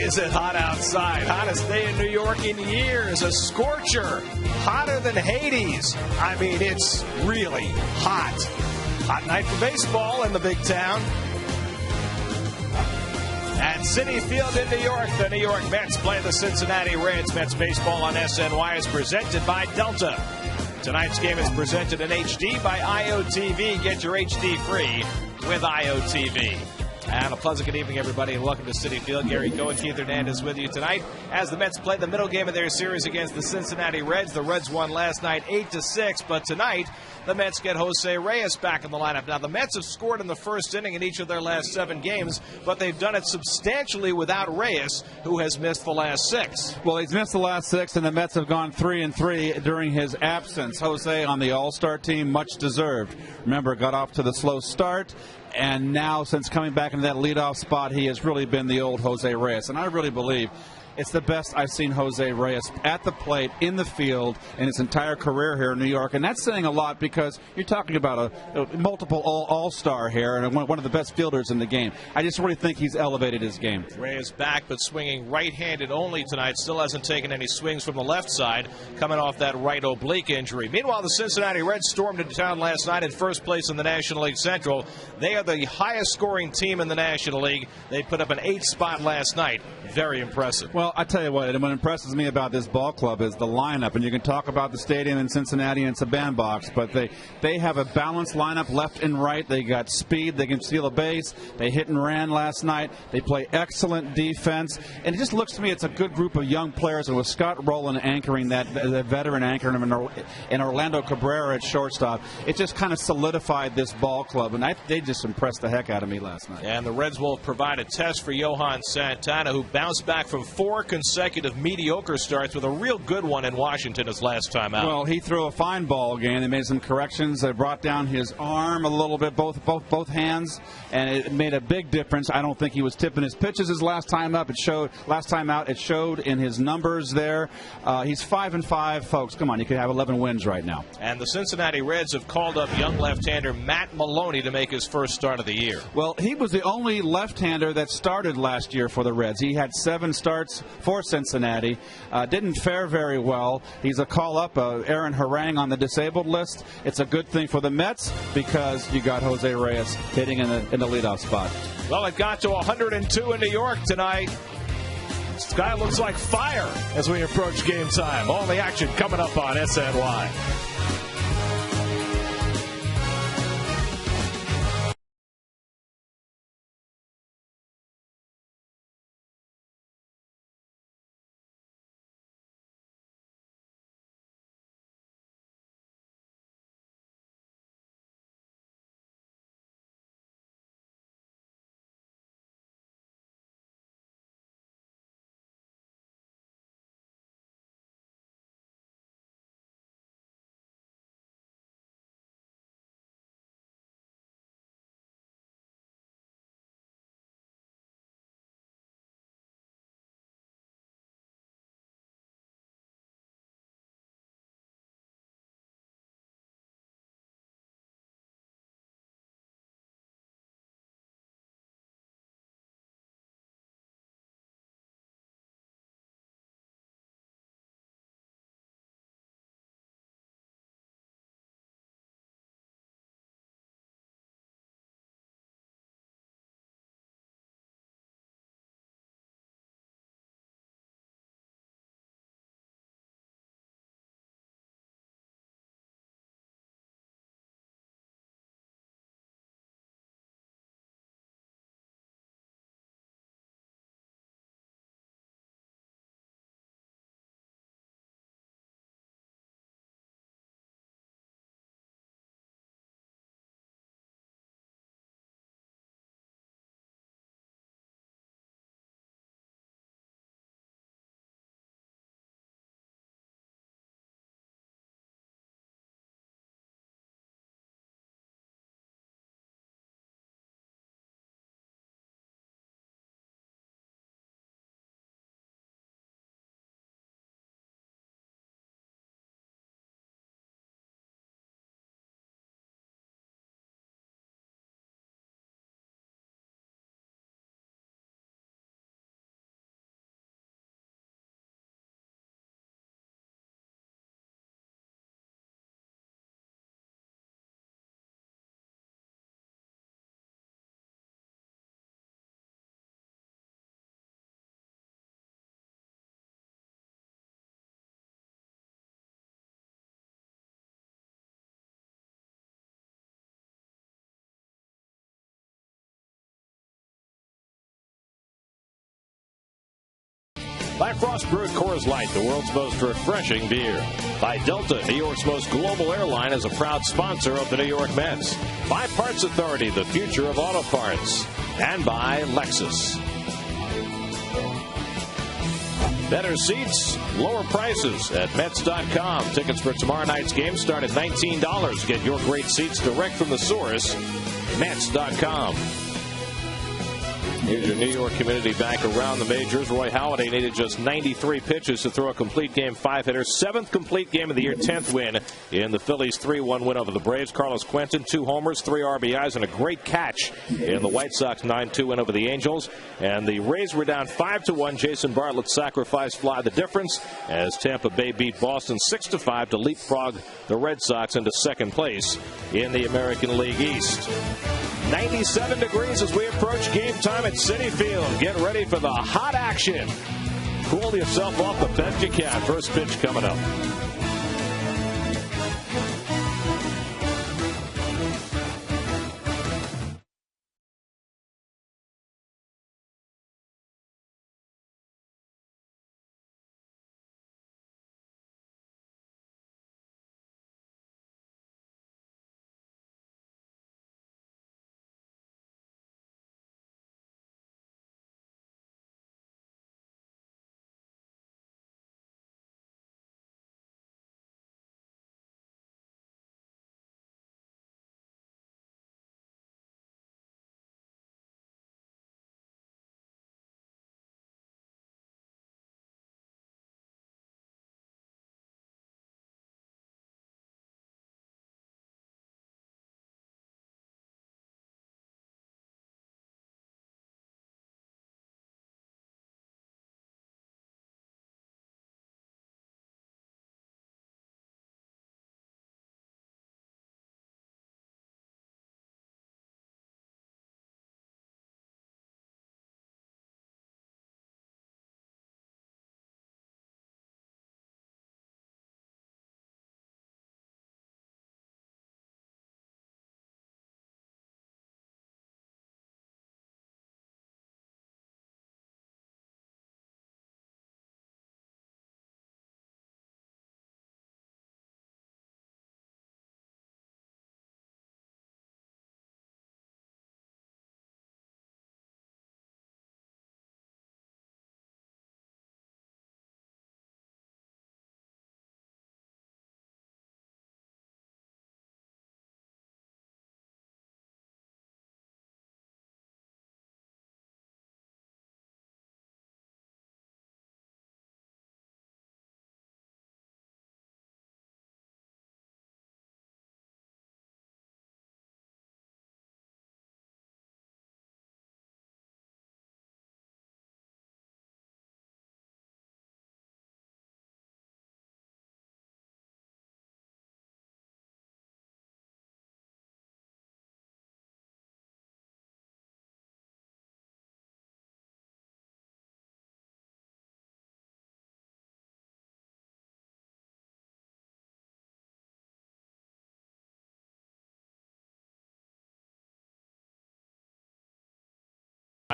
is it hot outside. Hottest day in New York in years. A scorcher. Hotter than Hades. I mean, it's really hot. Hot night for baseball in the big town. At Citi Field in New York, the New York Mets play the Cincinnati Reds. Mets baseball on SNY is presented by Delta. Tonight's game is presented in HD by IOTV. Get your HD free with IOTV. And a pleasant good evening, everybody, and welcome to Citi Field. Gary Cohen, Keith Hernandez with you tonight as the Mets play the middle game of their series against the Cincinnati Reds. The Reds won last night 8-6, but tonight the Mets get Jose Reyes back in the lineup. Now, the Mets have scored in the first inning in each of their last 7 games, but they've done it substantially without Reyes, who has missed the last 6. Well, he's missed the last 6, and the Mets have gone 3-3 during his absence. Jose on the All-Star team, much deserved. Remember, got off to the slow start. And now, since coming back into that leadoff spot, he has really been the old Jose Reyes. And I really believe it's the best I've seen Jose Reyes at the plate, in the field, in his entire career here in New York. And that's saying a lot because you're talking about a multiple all-star here and one of the best fielders in the game. I just really think he's elevated his game. Reyes back, but swinging right-handed only tonight. Still hasn't taken any swings from the left side, coming off that right oblique injury. Meanwhile, the Cincinnati Reds stormed into town last night in first place in the National League Central. They are the highest-scoring team in the National League. They put up an 8th spot last night. Very impressive. Well, I tell you what impresses me about this ball club is the lineup. And you can talk about the stadium in Cincinnati and it's a bandbox, but they have a balanced lineup left and right. They got speed. They can steal a base. They hit and ran last night. They play excellent defense. And it just looks to me it's a good group of young players. And with Scott Rolen anchoring that veteran anchoring him and Orlando Cabrera at shortstop, it just kind of solidified this ball club. And they just impressed the heck out of me last night. And the Reds will provide a test for Johan Santana, who bounced back from 4 consecutive mediocre starts with a real good one in Washington his last time out. Well, he threw a fine ball game. They made some corrections. They brought down his arm a little bit, both hands, and it made a big difference. I don't think he was tipping his pitches his last time up. It showed in his numbers there. He's 5-5, folks. Come on, you could have 11 wins right now. And the Cincinnati Reds have called up young left-hander Matt Maloney to make his first start of the year. Well, he was the only left-hander that started last year for the Reds. He had 7 starts for Cincinnati. Didn't fare very well. He's a call-up, Aaron Harang on the disabled list. It's a good thing for the Mets because you got Jose Reyes hitting in the leadoff spot. Well, it got to 102 in New York tonight. Sky looks like fire as we approach game time. All the action coming up on SNY. By Frost Brewed Coors Light, the world's most refreshing beer. By Delta, New York's most global airline, is a proud sponsor of the New York Mets. By Parts Authority, the future of auto parts. And by Lexus. Better seats, lower prices at Mets.com. Tickets for tomorrow night's game start at $19. Get your great seats direct from the source, Mets.com. Here's your New York Community Bank around the majors. Roy Halladay needed just 93 pitches to throw a complete game 5-hitter. 7th complete game of the year, 10th win in the Phillies' 3-1 win over the Braves. Carlos Quentin, 2 homers, 3 RBIs, and a great catch in the White Sox 9-2 win over the Angels. And the Rays were down 5-1. Jason Bartlett's sacrifice fly the difference as Tampa Bay beat Boston 6-5 to leapfrog the Red Sox into second place in the American League East. 97 degrees as we approach game time at Citi Field. Get ready for the hot action. Cool yourself off the best you can. First pitch coming up.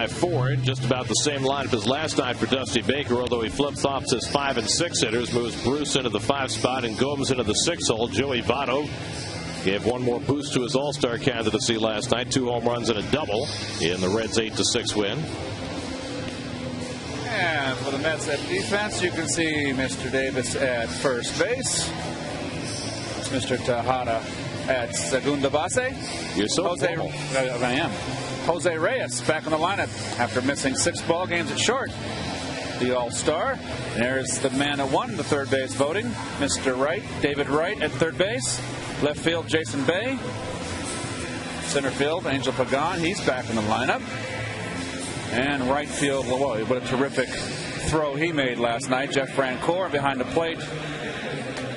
Ford, just about the same lineup as last night for Dusty Baker, although he flip-flops his 5 and 6 hitters, moves Bruce into the 5 spot and Gomes into the 6 hole. Joey Votto gave one more boost to his all-star candidacy last night. 2 home runs and a double in the Reds' 8-6 win. And for the Mets at defense, you can see Mr. Davis at first base. It's Mr. Tejada at segunda base. You're so formal. I am. Jose Reyes back in the lineup after missing 6 ball games at short. The All-Star. There's the man that won the third base voting, Mr. Wright, David Wright at third base. Left field, Jason Bay. Center field, Angel Pagan. He's back in the lineup. And right field, well, what a terrific throw he made last night. Jeff Francoeur behind the plate.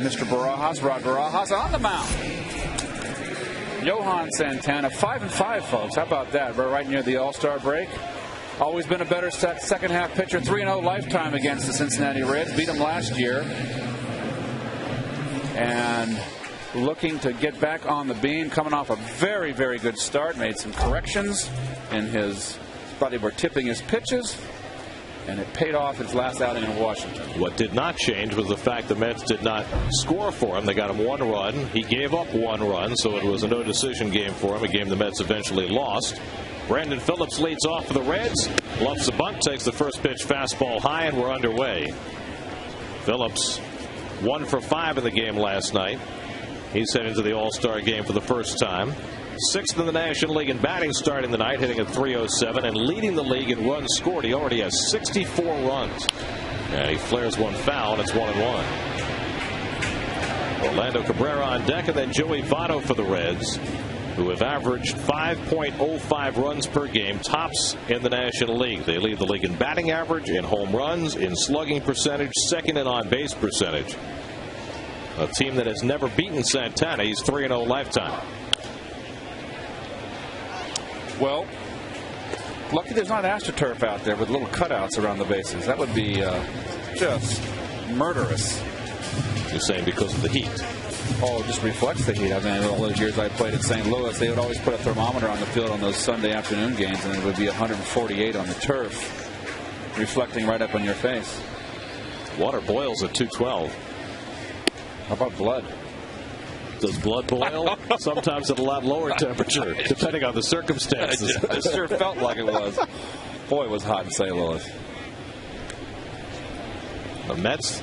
Mr. Barajas, Rod Barajas on the mound. Johan Santana, 5-5, folks. How about that? We're right near the All-Star break. Always been a better second-half pitcher. 3-0 lifetime against the Cincinnati Reds. Beat them last year. And looking to get back on the beam. Coming off a very, very good start. Made some corrections in his... Thought he were tipping his pitches. and it paid off his last outing in Washington. What did not change was the fact the Mets did not score for him. They got him 1 run. He gave up 1 run, so it was a no-decision game for him, a game the Mets eventually lost. Brandon Phillips leads off for the Reds. Bluffs the bunt, takes the first pitch fastball high, and we're underway. Phillips 1 for 5 in the game last night. He's heading into the All-Star game for the first time. 6th in the National League in batting starting the night, hitting at .307 and leading the league in runs scored. He already has 64 runs. And he flares one foul, and it's 1-1. Orlando Cabrera on deck, and then Joey Votto for the Reds, who have averaged 5.05 runs per game, tops in the National League. They lead the league in batting average, in home runs, in slugging percentage, second in on-base percentage. A team that has never beaten Santana. He's 3-0 lifetime. Well, lucky there's not AstroTurf out there with little cutouts around the bases. That would be just murderous. You're saying because of the heat? Oh, it just reflects the heat. I mean, all those years I played at St. Louis, they would always put a thermometer on the field on those Sunday afternoon games, and it would be 148 on the turf, reflecting right up on your face. Water boils at 212. How about blood? Does blood boil? Sometimes at a lot lower temperature, depending on the circumstances. It sure felt like it was. Boy, it was hot in St. Louis. The Mets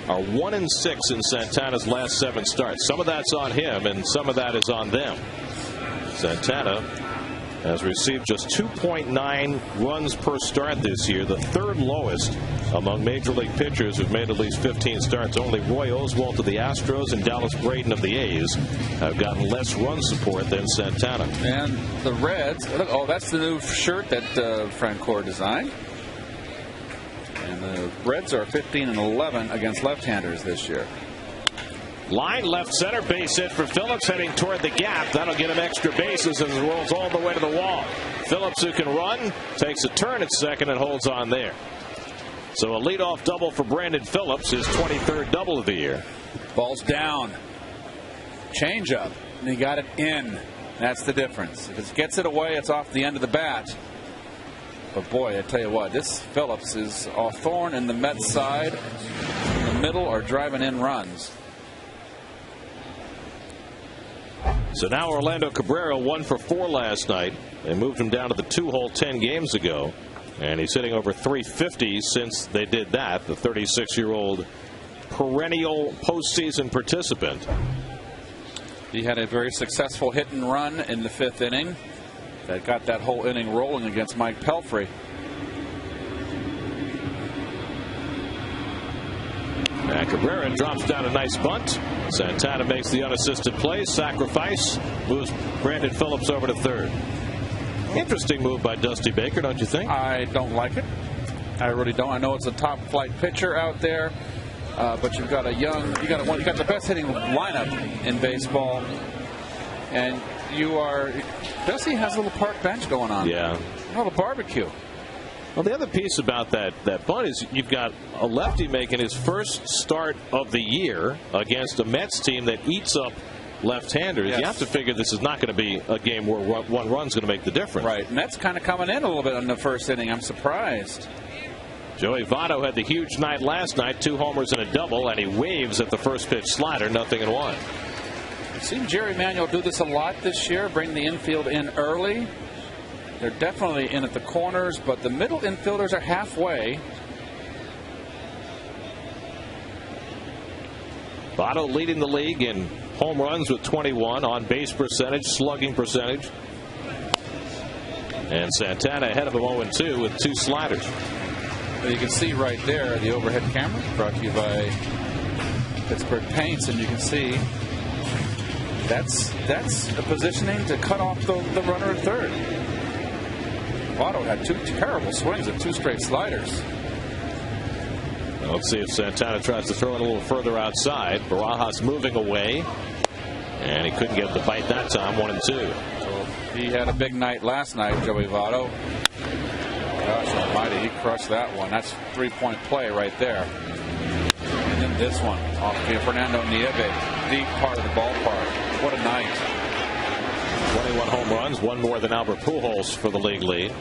are 1-6 in Santana's last 7 starts. Some of that's on him, and some of that is on them. Santana has received just 2.9 runs per start this year, the 3rd lowest among major league pitchers who've made at least 15 starts. Only Roy Oswalt of the Astros and Dallas Braden of the A's have gotten less run support than Santana. And the Reds, oh, that's the new shirt that Francoeur designed. And the Reds are 15-11 against left-handers this year. Line left center, base hit for Phillips, heading toward the gap. That'll get him extra bases as it rolls all the way to the wall. Phillips, who can run, takes a turn at second and holds on there. So a leadoff double for Brandon Phillips, his 23rd double of the year. Ball's down. Change up. And he got it in. That's the difference. If it gets it away, it's off the end of the bat. But boy, I tell you what, this Phillips is a thorn in the Mets side. In the middle are driving in runs. So now Orlando Cabrera 1 for 4 last night. They moved him down to the 2-hole 10 games ago. And he's hitting over .350 since they did that. The 36-year-old perennial postseason participant. He had a very successful hit and run in the 5th inning that got that whole inning rolling against Mike Pelfrey. And Cabrera drops down a nice bunt. Santana makes the unassisted play. Sacrifice moves Brandon Phillips over to 3rd. Interesting move by Dusty Baker, don't you think? I don't like it. I really don't. I know it's a top flight pitcher out there, but you've got you got the best hitting lineup in baseball, and Dusty has a little park bench going on. Yeah. A little barbecue. Well, the other piece about that bunt is you've got a lefty making his first start of the year against a Mets team that eats up left-handers. Yes. You have to figure this is not going to be a game where one run's going to make the difference. Right. Mets kind of coming in a little bit in the 1st inning. I'm surprised. Joey Votto had the huge night last night, 2 homers and a double, and he waves at the first pitch slider, 0-1. I've seen Jerry Manuel do this a lot this year, bring the infield in early. They're definitely in at the corners, but the middle infielders are halfway. Votto leading the league in home runs with 21, on base percentage, slugging percentage. And Santana ahead of him 0-2 with 2 sliders. Well, you can see right there the overhead camera brought to you by Pittsburgh Paints, and you can see that's a positioning to cut off the runner at 3rd. Votto had 2 terrible swings at 2 straight sliders. Let's see if Santana tries to throw it a little further outside. Barajas moving away, and he couldn't get the bite that time. 1-2. So he had a big night last night, Joey Votto. Gosh almighty, he crushed that one. That's 3-point play right there. And then this one off Fernando Nieve, deep part of the ballpark. What a night. 21 home runs, 1 more than Albert Pujols for the league lead.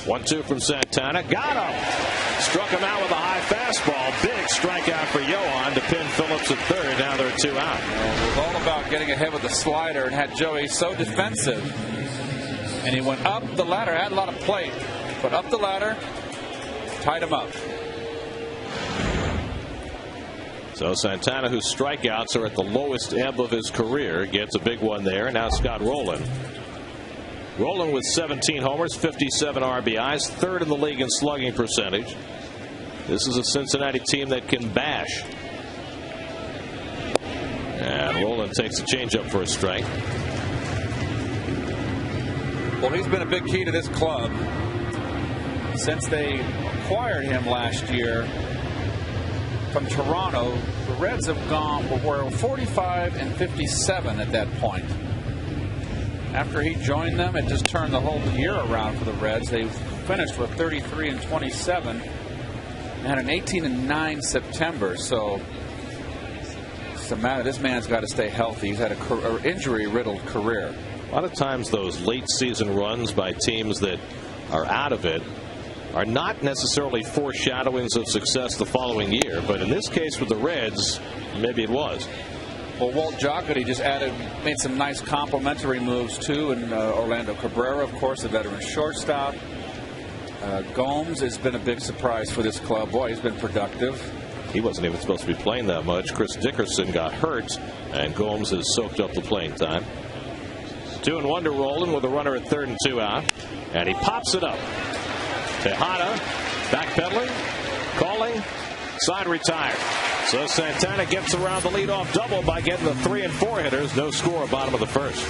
1-2 from Santana. Got him. Struck him out with a high fastball. Big strikeout for Yohan to pin Phillips at third. Now there are 2 out. It was all about getting ahead with the slider and had Joey so defensive. And he went up the ladder. Had a lot of plate, but up the ladder, tied him up. So Santana, whose strikeouts are at the lowest ebb of his career, gets a big one there. Now Scott Rolen. Rolen with 17 homers, 57 RBIs, third in the league in slugging percentage. This is a Cincinnati team that can bash. And Rolen takes a changeup for a strike. Well, he's been a big key to this club since they acquired him last year from Toronto. The Reds have were 45 and 57 at that point. After he joined them, it just turned the whole year around for the Reds. They finished with 33 and 27 and had an 18 and 9 September. So it's a matter. This man's got to stay healthy. He's had an injury-riddled career. A lot of times those late season runs by teams that are out of it are not necessarily foreshadowings of success the following year. But in this case with the Reds, maybe it was. Well, Walt Jocketty just made some nice complimentary moves too, and Orlando Cabrera, of course, the veteran shortstop. Gomes has been a big surprise for this club. Boy, he's been productive. He wasn't even supposed to be playing that much. Chris Dickerson got hurt, and Gomes has soaked up the playing time. 2-1 to Rolen with a runner at third and 2 out, and he pops it up. Tejada backpedaling, calling, side retired. So Santana gets around the leadoff double by getting the 3 and 4 hitters. No score, bottom of the first.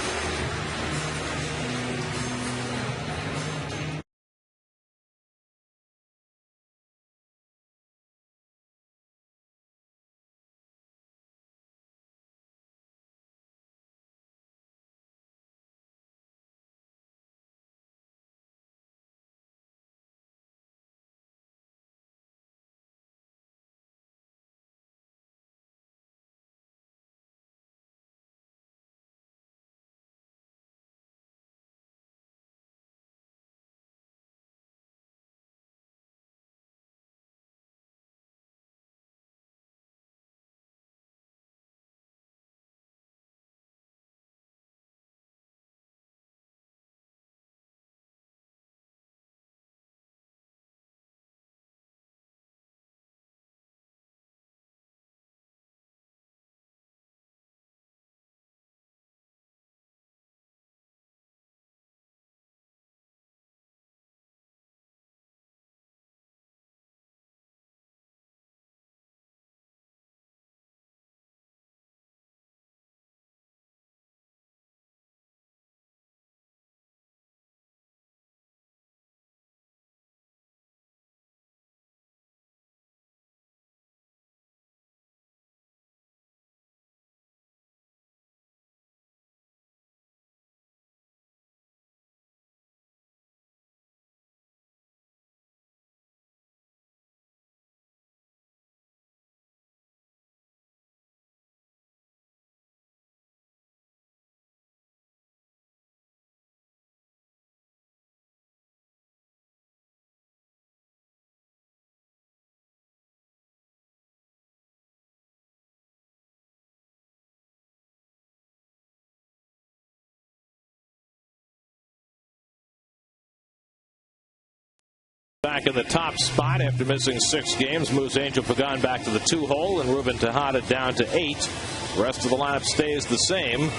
Back in the top spot after missing 6 games, moves Angel Pagan back to the 2-hole, and Ruben Tejada down to 8. The rest of the lineup stays the same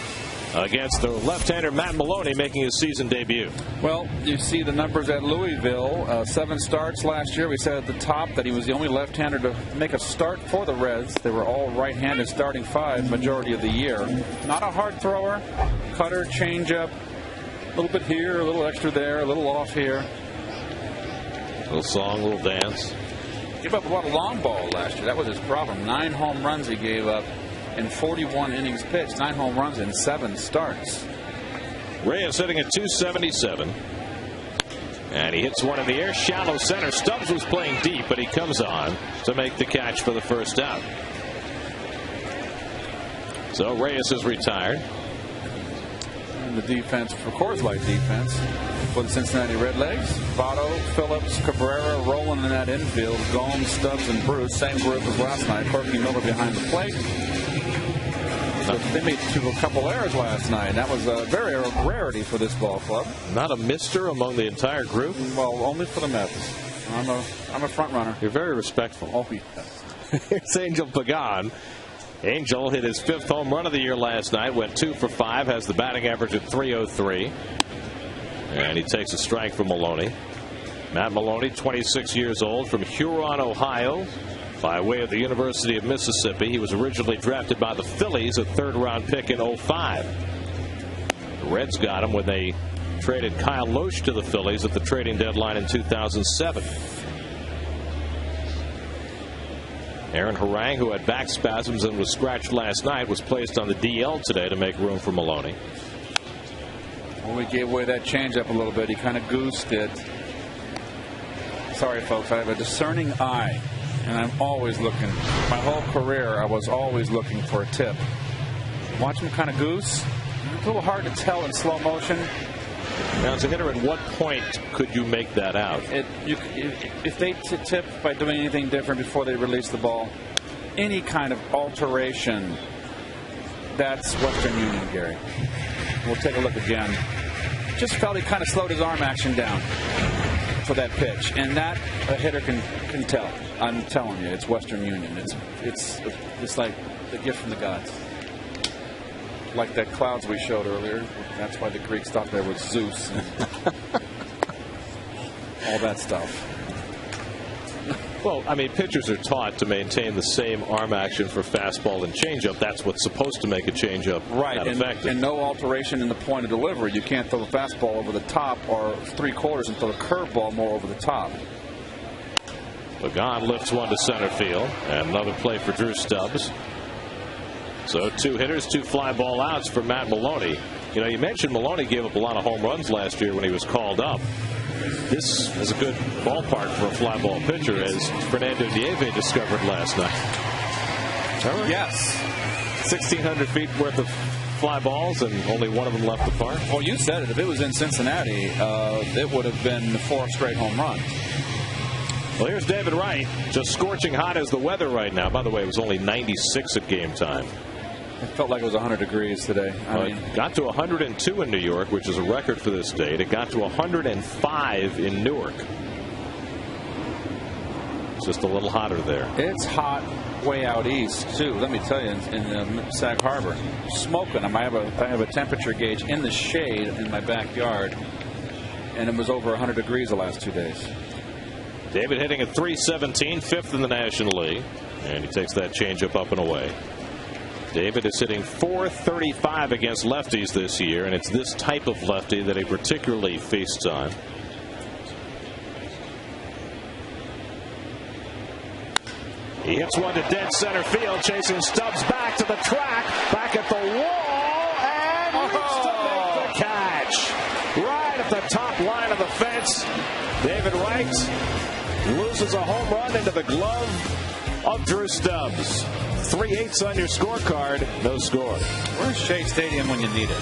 against the left-hander Matt Maloney making his season debut. Well, you see the numbers at Louisville. 7 starts last year. We said at the top that he was the only left-hander to make a start for the Reds. They were all right-handed starting 5 majority of the year. Not a hard thrower. Cutter, changeup, a little bit here, a little extra there, a little off here. Little song, little dance. Gave up a lot of long ball last year. That was his problem. 9 home runs he gave up in 41 innings pitched. 9 home runs in 7 starts. Reyes hitting at .277. And he hits one in the air, shallow center. Stubbs was playing deep, but he comes on to make the catch for the first out. So Reyes is retired. And the defense for Coors Light defense for the Cincinnati Redlegs. Votto, Phillips, Cabrera, Rolen in that infield. Gomes, Stubbs, and Bruce. Same group as last night. Corky Miller behind the plate. So they made a couple errors last night. That was a very rarity for this ball club. Not a mister among the entire group? Well, only for the Mets. I'm a front runner. You're very respectful. Oh, yes. Here's Angel Pagan. Angel hit his 5th home run of the year last night, went 2 for 5, has the batting average at .303. And he takes a strike from Maloney. Matt Maloney, 26 years old, from Huron, Ohio, by way of the University of Mississippi. He was originally drafted by the Phillies, a 3rd-round pick in '05. The Reds got him when they traded Kyle Loesch to the Phillies at the trading deadline in 2007. Aaron Harang, who had back spasms and was scratched last night, was placed on the DL today to make room for Maloney. Well, we gave away that changeup a little bit. He kind of goosed it. Sorry, folks. I have a discerning eye, and I'm always looking. My whole career, I was always looking for a tip. Watch him kind of goose. It's a little hard to tell in slow motion. Now, as a hitter, at what point could you make that out? If they tip by doing anything different before they release the ball, any kind of alteration, that's Western Union, Gary. We'll take a look again. Just felt he kind of slowed his arm action down for that pitch, and that a hitter can tell. I'm telling you, it's Western Union. It's like the gift from the gods. Like that clouds we showed earlier. That's why the Greeks thought there was Zeus and all that stuff. Well, I mean, pitchers are taught to maintain the same arm action for fastball and changeup. That's what's supposed to make a changeup that effective. And no alteration in the point of delivery. You can't throw the fastball over the top or 3/4 and throw the curveball more over the top. Pagan lifts one to center field, and another play for Drew Stubbs. So 2 hitters, 2 fly ball outs for Matt Maloney. You know, you mentioned Maloney gave up a lot of home runs last year when he was called up. This is a good ballpark for a fly ball pitcher, as Fernando Nieve discovered last night. Yes. 1,600 feet worth of fly balls, and only one of them left the park. Well, you said it. If it was in Cincinnati, it would have been 4 straight home runs. Well, here's David Wright, just scorching hot as the weather right now. By the way, it was only 96 at game time. It felt like it was 100 degrees today. It got to 102 in New York, which is a record for this date. It got to 105 in Newark. It's just a little hotter there. It's hot way out east, too. Let me tell you, in Sag Harbor. Smoking. I have a temperature gauge in the shade in my backyard, and it was over 100 degrees the last 2 days. David hitting at .317, 5th in the National League, and he takes that changeup up and away. David is hitting .435 against lefties this year, and it's this type of lefty that he particularly feasts on. He hits one to dead center field, chasing Stubbs back to the track, back at the wall, and reaches to make the catch. Right at the top line of the fence, David Wright loses a home run into the glove of Drew Stubbs. 3/8 on your scorecard, no score. Where's Shea Stadium when you need it?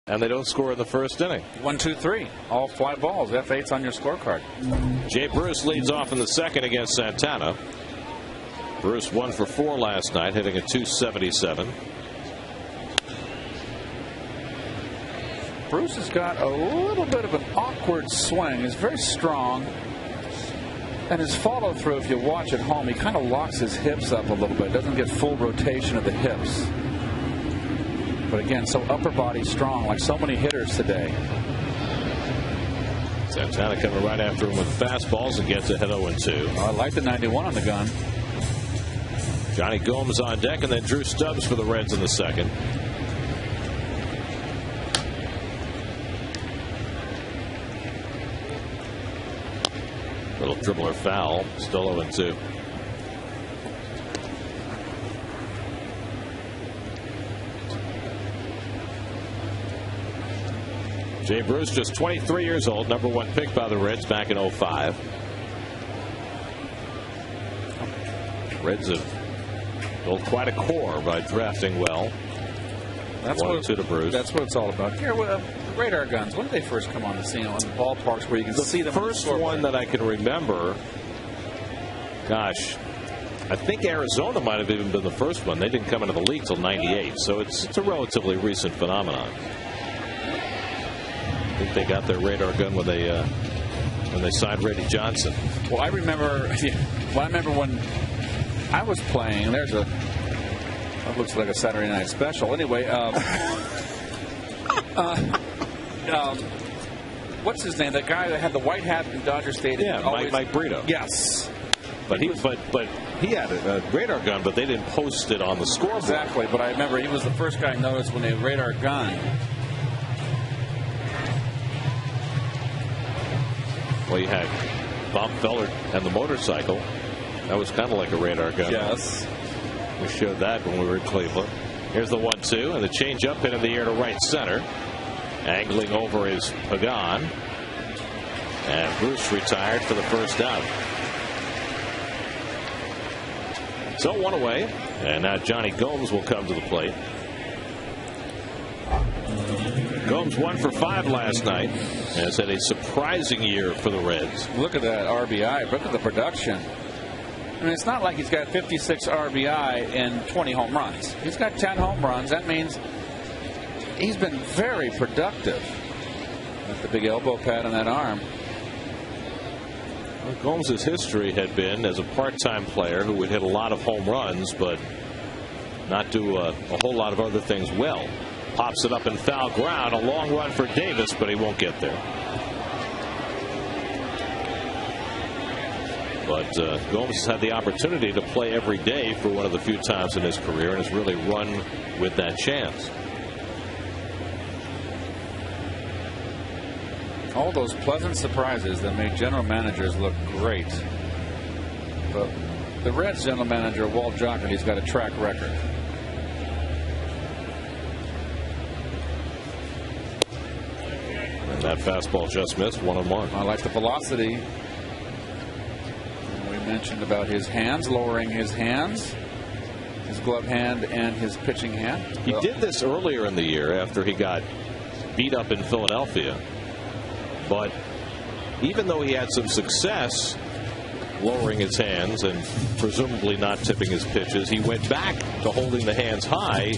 And they don't score in the first inning. 1, 2, 3. All fly balls. F8's on your scorecard. Jay Bruce leads off in the second against Santana. Bruce 1 for 4 last night, hitting a .277. Bruce has got a little bit of an awkward swing. He's very strong. And his follow through, if you watch at home, he kind of locks his hips up a little bit. Doesn't get full rotation of the hips. But again, so upper body strong, like so many hitters today. Santana coming right after him with fastballs and gets ahead 0-2. Oh, I like the 91 on the gun. Jonny Gomes on deck, and then Drew Stubbs for the Reds in the second. Little dribbler foul, still 0-2. Jay Bruce, just 23 years old, #1 pick by the Reds back in 05. Reds have built quite a core by drafting well. That's what it's all about. Here, radar guns. When did they first come on the scene on the ballparks where you can see them? The first one that I can remember, gosh, I think Arizona might have even been the first one. They didn't come into the league till '98, so it's a relatively recent phenomenon. I think they got their radar gun when they signed Reddy Johnson. Well, I remember when I was playing. That looks like a Saturday Night Special. Anyway, what's his name? That guy that had the white hat in Dodger Stadium. Yeah, Mike Brito. Yes, but he had a radar gun, but they didn't post it on the scoreboard. Exactly, but I remember he was the first guy I noticed when they radar gun. Well, you had Bob Feller and the motorcycle. That was kind of like a radar gun. Yes. We showed that when we were in Cleveland. Here's the 1-2, and the changeup hit in the air to right center. Angling over is Pagan. And Bruce retired for the first out. So 1 away. And now Jonny Gomes will come to the plate. Gomes 1 for 5 last night. Has had a surprising year for the Reds. Look at that RBI. Look at the production. I mean, it's not like he's got 56 RBI and 20 home runs. He's got 10 home runs. That means he's been very productive. With the big elbow pad on that arm. Well, Gomes' history had been as a part-time player who would hit a lot of home runs, but not do a whole lot of other things well. Pops it up in foul ground. A long run for Davis, but he won't get there. But Gomes has had the opportunity to play every day for one of the few times in his career and has really run with that chance. All those pleasant surprises that made general managers look great. But the Reds general manager, Walt Jocketty's got a track record. And that fastball just missed, 1-1. I like the velocity. We mentioned about his hands, lowering his hands, his glove hand and his pitching hand. He did this earlier in the year after he got beat up in Philadelphia. But even though he had some success lowering his hands and presumably not tipping his pitches, he went back to holding the hands high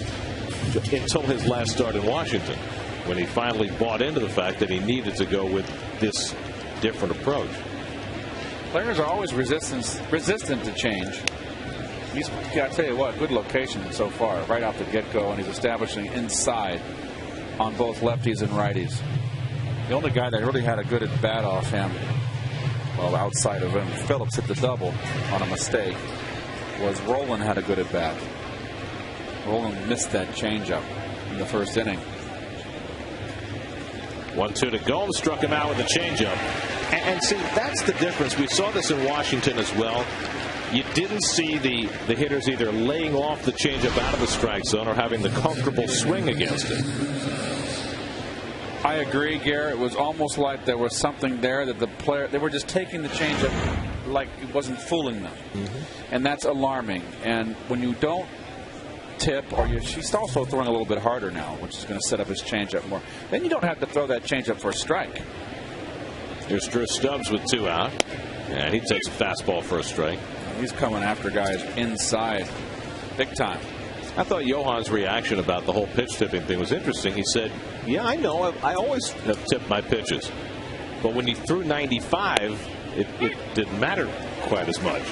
until his last start in Washington, when he finally bought into the fact that he needed to go with this different approach. Players are always resistant to change. He's got to tell you what, good location so far, right off the get-go, and he's establishing inside on both lefties and righties. The only guy that really had a good at-bat off him, well, outside of him, Phillips hit the double on a mistake, was Rolen had a good at-bat. Rolen missed that changeup in the first inning. 1-2 to Gomes, struck him out with a changeup. And see, that's the difference. We saw this in Washington as well. You didn't see the hitters either laying off the changeup out of the strike zone or having the comfortable swing against it. I agree, Garrett. It was almost like there was something there that the player, they were just taking the changeup like it wasn't fooling them. And that's alarming. And when you don't tip, or she's also throwing a little bit harder now, which is going to set up his changeup more. Then you don't have to throw that changeup for a strike. Here's Drew Stubbs with 2 out. And he takes a fastball for a strike. He's coming after guys inside big time. I thought Johan's reaction about the whole pitch tipping thing was interesting. He said, yeah, I know. I always have tipped my pitches. But when he threw 95, it didn't matter quite as much.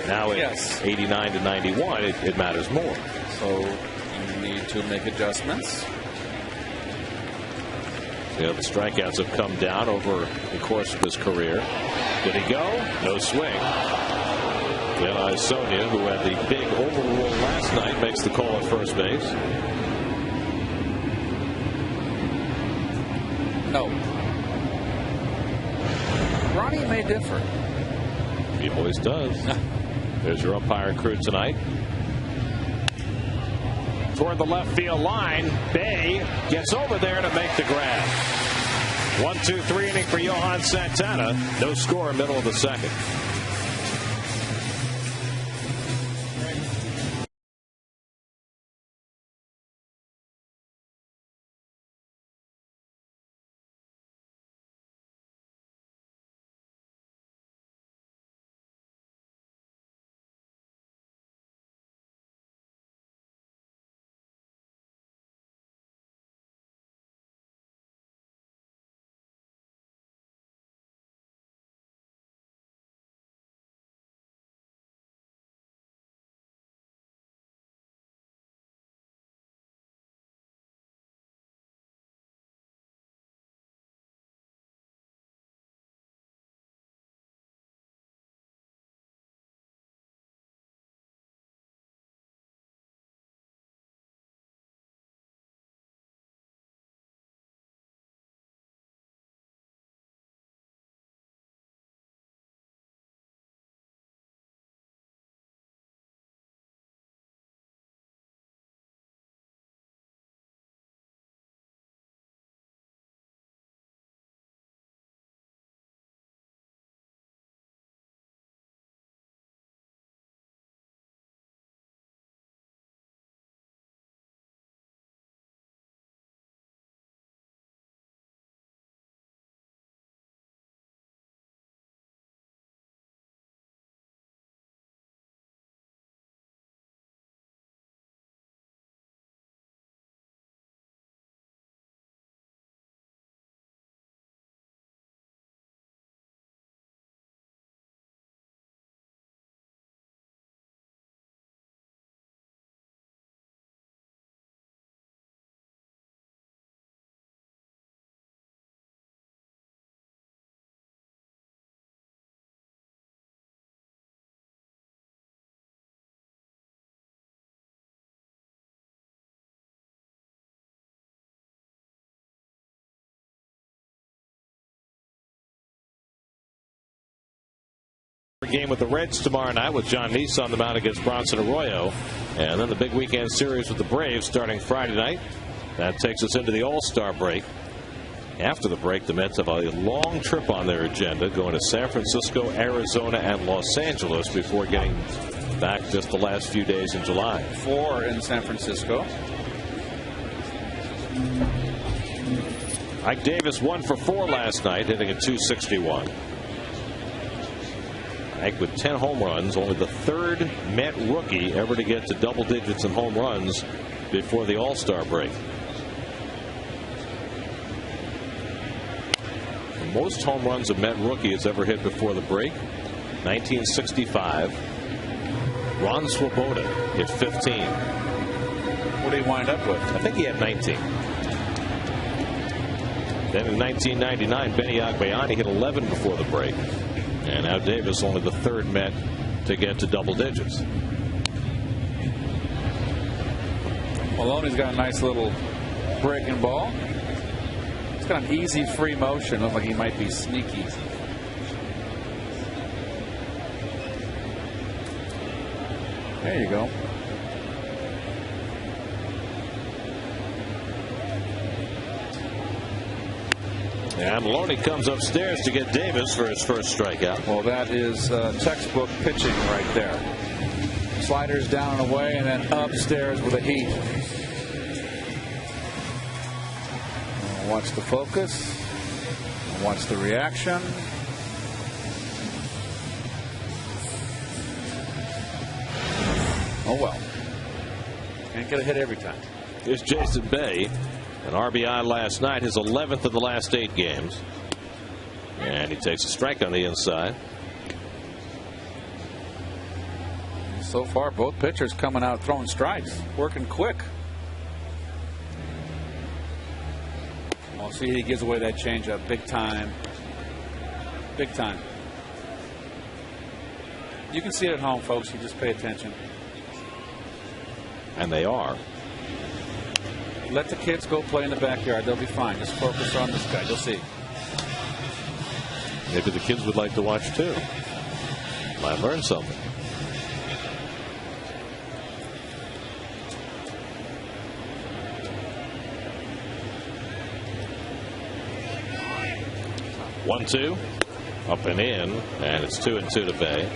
Now it's 89 to 91. It matters more. So you need to make adjustments. The strikeouts have come down over the course of his career. Did he go? No swing. Sonia, who had the big overrule last night, makes the call at first base. No. Ronnie may differ. He always does. There's your umpire crew tonight. Toward the left field line, Bay gets over there to make the grab. 1-2-3 inning for Johan Santana. No score, middle of the second. Game with the Reds tomorrow night with John Neese on the mound against Bronson Arroyo. And then the big weekend series with the Braves starting Friday night. That takes us into the All-Star break. After the break, the Mets have a long trip on their agenda, going to San Francisco, Arizona, and Los Angeles before getting back just the last few days in July. 4 in San Francisco. Ike Davis 1 for 4 last night, hitting at .261. Ike with 10 home runs, only the 3rd Met rookie ever to get to double digits in home runs before the All-Star break. The most home runs a Met rookie has ever hit before the break, 1965. Ron Swoboda hit 15. What did he wind up with? I think he had 19. Then in 1999, Benny Agbayani hit 11 before the break. And now Davis, only the 3rd Met to get to double digits. Maloney's got a nice little breaking ball. He's got an easy free motion. Looks like he might be sneaky. There you go. And Maloney comes upstairs to get Davis for his first strikeout. Well, that is textbook pitching right there. Sliders down and away, and then upstairs with a heat. Watch the focus. Watch the reaction. Oh well. Can't get a hit every time. Here's Jason Bay. An RBI last night, his 11th of the last 8 games. And he takes a strike on the inside. So far, both pitchers coming out throwing strikes, working quick. Well, see, he gives away that changeup big time. Big time. You can see it at home, folks. You just pay attention. And they are. Let the kids go play in the backyard. They'll be fine. Just focus on this guy. You'll see. Maybe the kids would like to watch too. Might learn something. One, two, up and in, and it's 2-2 to Bay.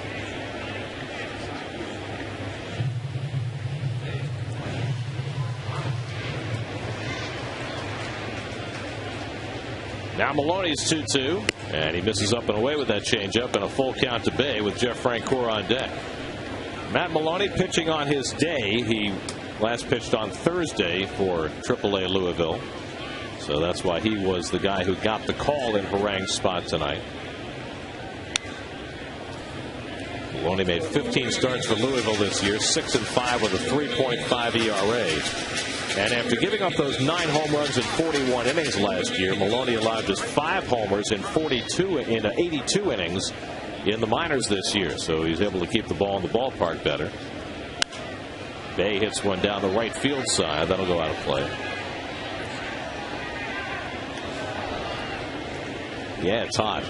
Now Maloney's 2-2, and he misses up and away with that changeup, and a full count to Bay with Jeff Francoeur on deck. Matt Maloney pitching on his day. He last pitched on Thursday for AAA Louisville, so that's why he was the guy who got the call in Harang's spot tonight. Maloney made 15 starts for Louisville this year, 6-5 with a 3.5 ERA. And after giving up those 9 home runs in 41 innings last year, Maloney allowed just 5 homers in 82 innings in the minors this year. So he's able to keep the ball in the ballpark better. Bay hits one down the right field side. That'll go out of play. Yeah, it's hot.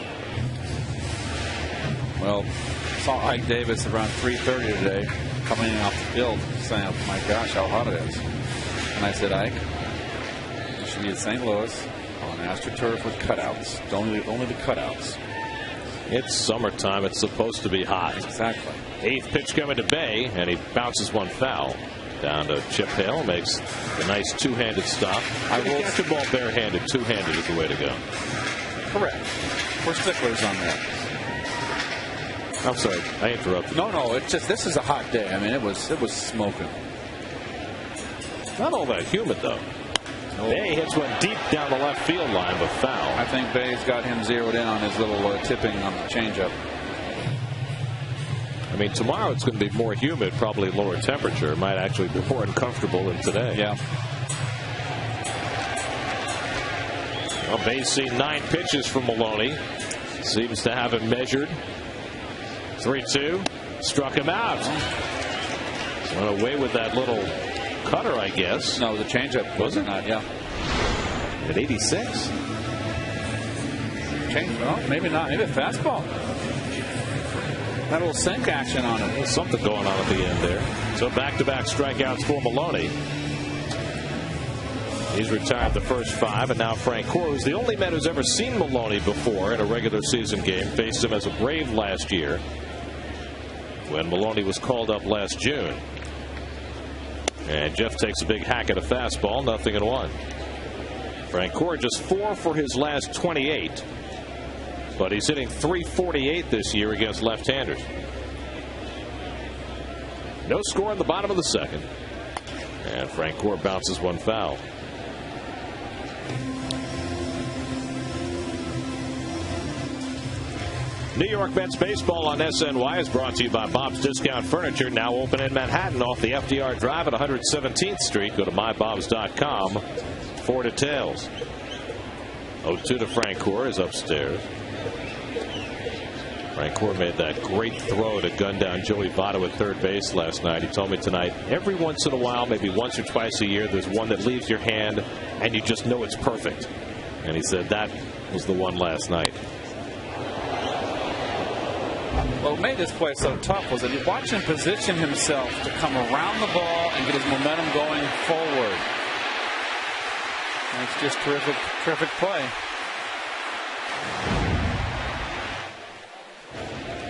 Well, saw Ike Davis around 3:30 today coming in off the field saying, oh my gosh, how hot it is. And I said, Ike, you should be at St. Louis on AstroTurf with cutouts. Only the cutouts. It's summertime. It's supposed to be hot. Exactly. 8th pitch coming to Bay, and he bounces one foul. Down to Chip Hale, makes a nice two-handed stop. I will catch a ball barehanded. Two-handed is the way to go. Correct. We're sticklers on that. I'm sorry, I interrupted. No, it's just this is a hot day. I mean, it was smoking. Not all that humid though. No. Bay hits one deep down the left field line, but foul. I think Bay's got him zeroed in on his little tipping on the changeup. I mean, tomorrow it's going to be more humid, probably lower temperature. It might actually be more uncomfortable than today. Yeah. Well, Bay's seen 9 pitches from Maloney. Seems to have him measured. 3-2. Struck him out. Went away with that little cutter, I guess. No, the changeup was it not? Yeah. At 86. Well, maybe not. Maybe a fastball. That little sink action on it. There's something going on at the end there. So back-to-back strikeouts for Maloney. He's retired the first 5, and now Francoeur, who's the only man who's ever seen Maloney before in a regular season game, faced him as a Brave last year when Maloney was called up last June. And Jeff takes a big hack at a fastball, 0-1. Francoeur just 4 for his last 28, but he's hitting .348 this year against left-handers. No score in the bottom of the second, and Francoeur bounces one foul. New York Mets baseball on SNY is brought to you by Bob's Discount Furniture, now open in Manhattan off the FDR Drive at 117th Street. Go to mybobs.com for details. 0-2 to Francoeur is upstairs. Francoeur made that great throw to gun down Joey Votto at third base last night. He told me tonight, every once in a while, maybe once or twice a year, there's one that leaves your hand and you just know it's perfect. And he said that was the one last night. What made this play so tough was that you watch him position himself to come around the ball and get his momentum going forward. And it's just terrific play.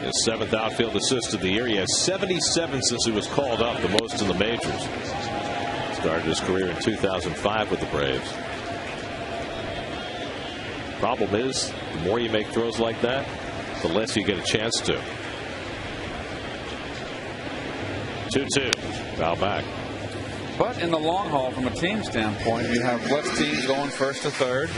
His 7th outfield assist of the year. He has 77 since he was called up, the most in the majors. Started his career in 2005 with the Braves. Problem is, the more you make throws like that, the less you get a chance to. 2-2. Foul back. But in the long haul, from a team standpoint, you have less teams going first to third.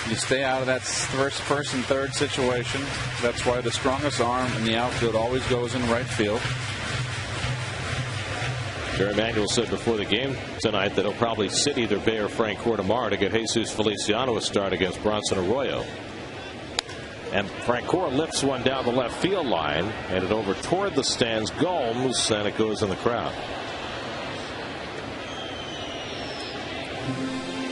You stay out of that first and third situation. That's why the strongest arm in the outfield always goes in right field. Jerry Manuel said before the game tonight that he'll probably sit either Bay or Frank Gore tomorrow to get Jesus Feliciano a start against Bronson Arroyo. And Frank Gore lifts one down the left field line, and it over toward the stands. Gomes, and it goes in the crowd.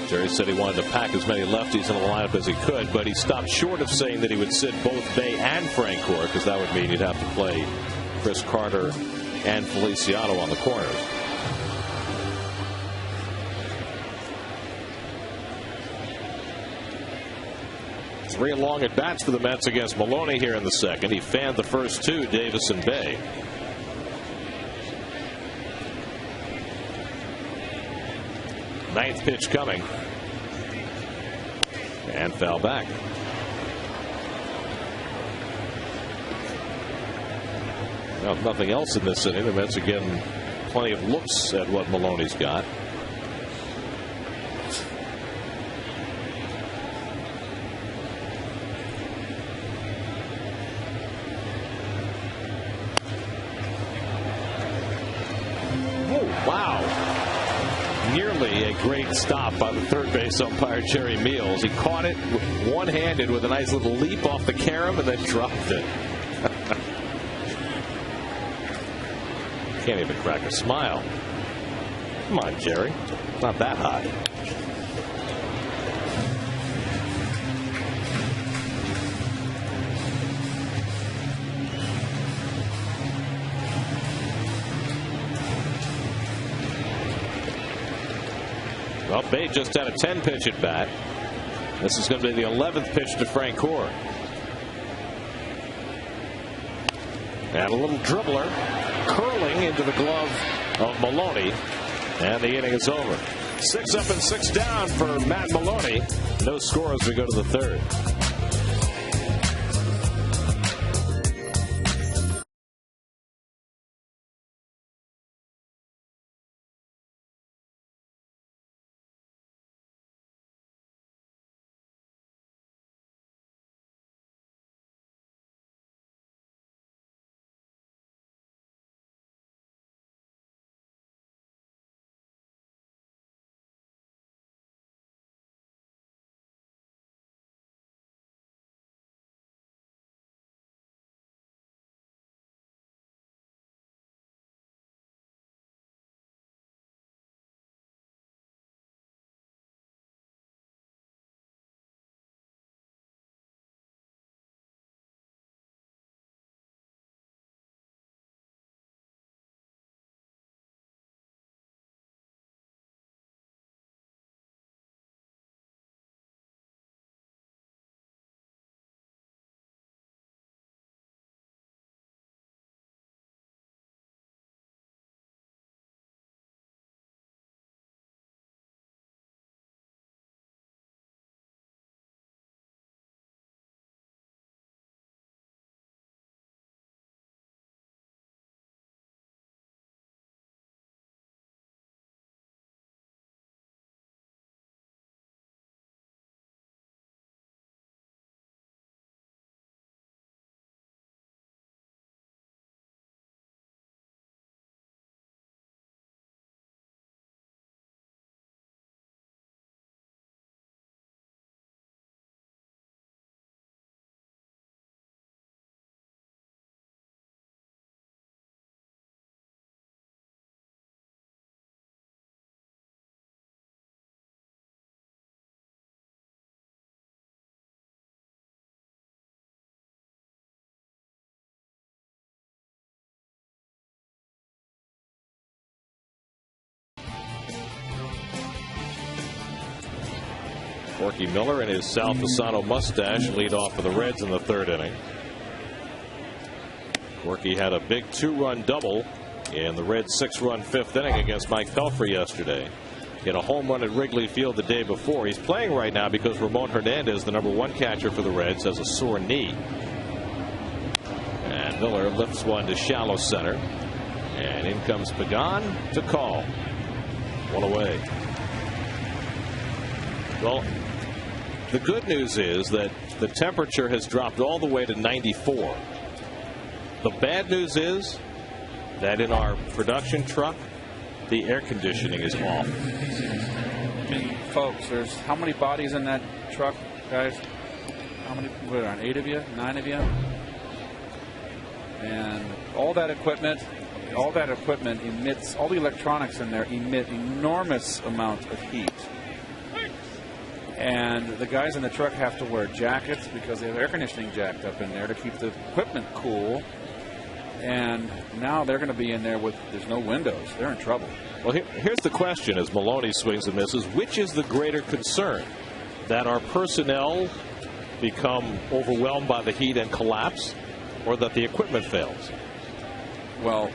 Jerry said he wanted to pack as many lefties in the lineup as he could, but he stopped short of saying that he would sit both Bay and Frank Gore, because that would mean he'd have to play Chris Carter and Feliciano on the corners. Three long at bats for the Mets against Maloney here in the second. He fanned the first two, Davis and Bay. Ninth pitch coming. And foul back. Now, if nothing else in this inning, the Mets are getting plenty of looks at what Maloney's got. Great stop by the third base umpire Jerry Meals. He caught it one-handed with a nice little leap off the carom and then dropped it. Can't even crack a smile. Come on, Jerry. It's not that hot. Well, Bay just had a 10-pitch at bat. This is going to be the 11th pitch to Frank Gore. And a little dribbler curling into the glove of Maloney. And the inning is over. 6 up and 6 down for Matt Maloney. No score as we go to the third. Corky Miller and his Sal Fasano mustache lead off for the Reds in the third inning. Workey had a big 2-run double in the Reds' 6-run 5th inning against Mike Pelfrey yesterday. Hit a home run at Wrigley Field the day before. He's playing right now because Ramon Hernandez, the #1 catcher for the Reds, has a sore knee. And Miller lifts one to shallow center. And in comes Pagan to call. One away. Well, the good news is that the temperature has dropped all the way to 94. The bad news is that in our production truck, the air conditioning is off. I mean, folks, there's how many bodies in that truck, guys? How many? What are 8 of you? 9 of you? And all that equipment emits, all the electronics in there emit enormous amounts of heat. And the guys in the truck have to wear jackets because they have air conditioning jacked up in there to keep the equipment cool. And now they're going to be in there with, there's no windows. They're in trouble. Well, here's the question as Maloney swings and misses. Which is the greater concern? That our personnel become overwhelmed by the heat and collapse, or that the equipment fails? Well,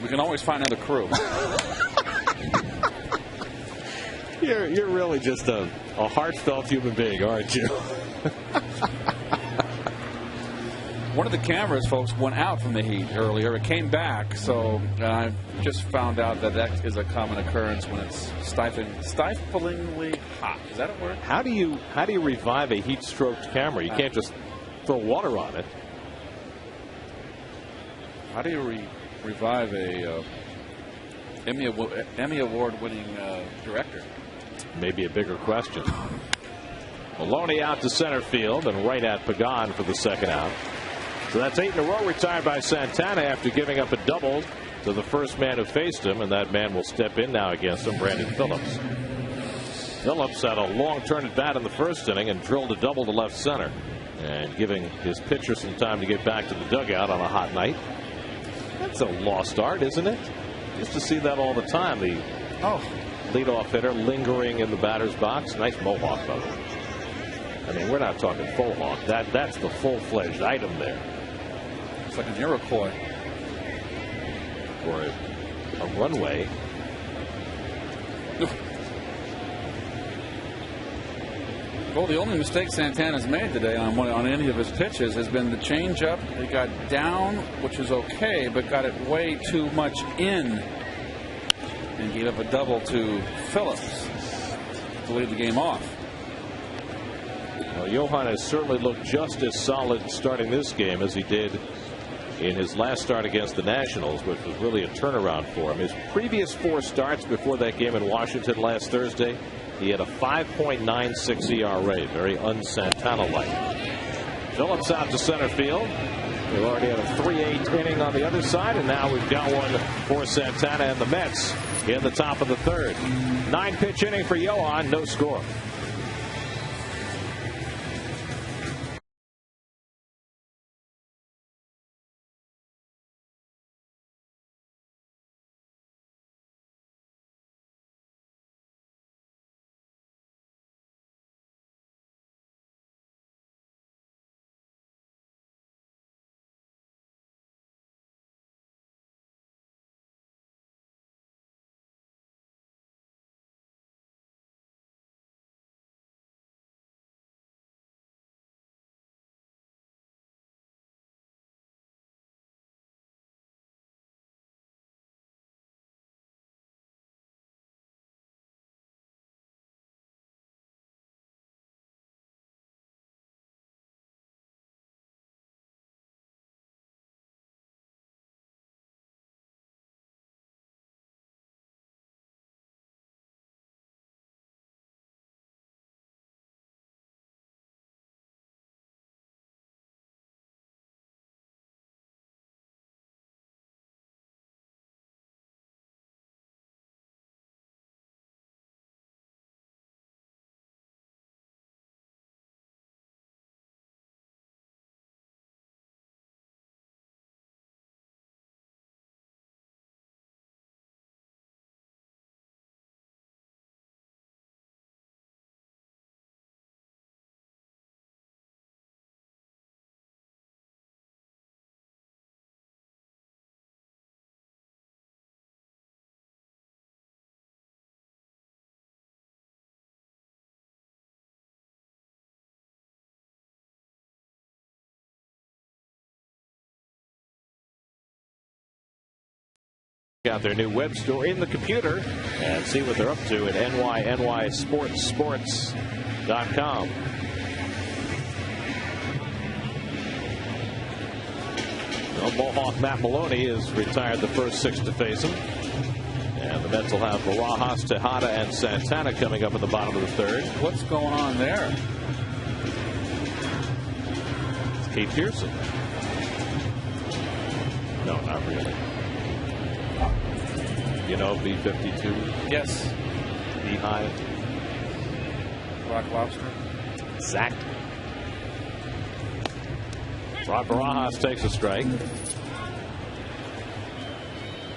we can always find another crew. You're really just a heartfelt human being, aren't you? One of the cameras, folks, went out from the heat earlier. It came back, so I just found out that that is a common occurrence when it's stiflingly hot. Is that a word? How do you revive a heat-stroked camera? You can't just throw water on it. How do you revive a Emmy Award-winning director? Maybe a bigger question. Maloney out to center field and right at Pagan for the second out. So that's 8 in a row retired by Santana after giving up a double to the first man who faced him, and that man will step in now against him, Brandon Phillips. Phillips had a long turn at bat in the first inning and drilled a double to left center, and giving his pitcher some time to get back to the dugout on a hot night. That's a lost art, isn't it? Used to see that all the time. The leadoff hitter lingering in the batter's box. Nice mohawk, by the way. I mean, we're not talking full hawk. That's the full-fledged item there. It's like an Iroquois. Or a runway. Well, the only mistake Santana's made today on any of his pitches has been the changeup. He got down, which is okay, but got it way too much in and gave up a double to Phillips to lead the game off. Well, Johan has certainly looked just as solid starting this game as he did in his last start against the Nationals, which was really a turnaround for him. His previous 4 starts before that game in Washington last Thursday, he had a 5.96 ERA, very un-Santana-like. Phillips out to center field. We've already had a 3-8 inning on the other side, and now we've got one for Santana and the Mets in the top of the 3rd. 9-pitch inning for Johan, no score. out their new web store in the computer and see what they're up to at nynysports.com. Well, Mohawk Matt Maloney has retired the first 6 to face him. And the Mets will have Barajas, Tejada, and Santana coming up in the bottom of the 3rd. What's going on there? It's Kate Pearson. No, not really. You know B-52? Yes. Beehive. Rock Lobster. Exactly. Rod Barajas takes a strike.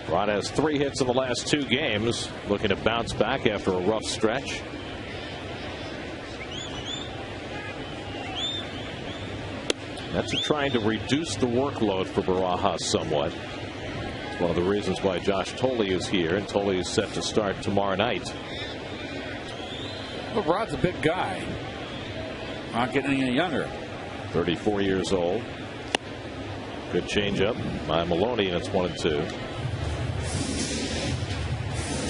Rod has 3 hits in the last 2 games, looking to bounce back after a rough stretch. Mets are trying to reduce the workload for Barajas somewhat. It's one of the reasons why Josh Thole is here, and Thole is set to start tomorrow night. Well, Rod's a big guy. Not getting any younger. 34 years old. Good changeup by Maloney, and it's 1-2.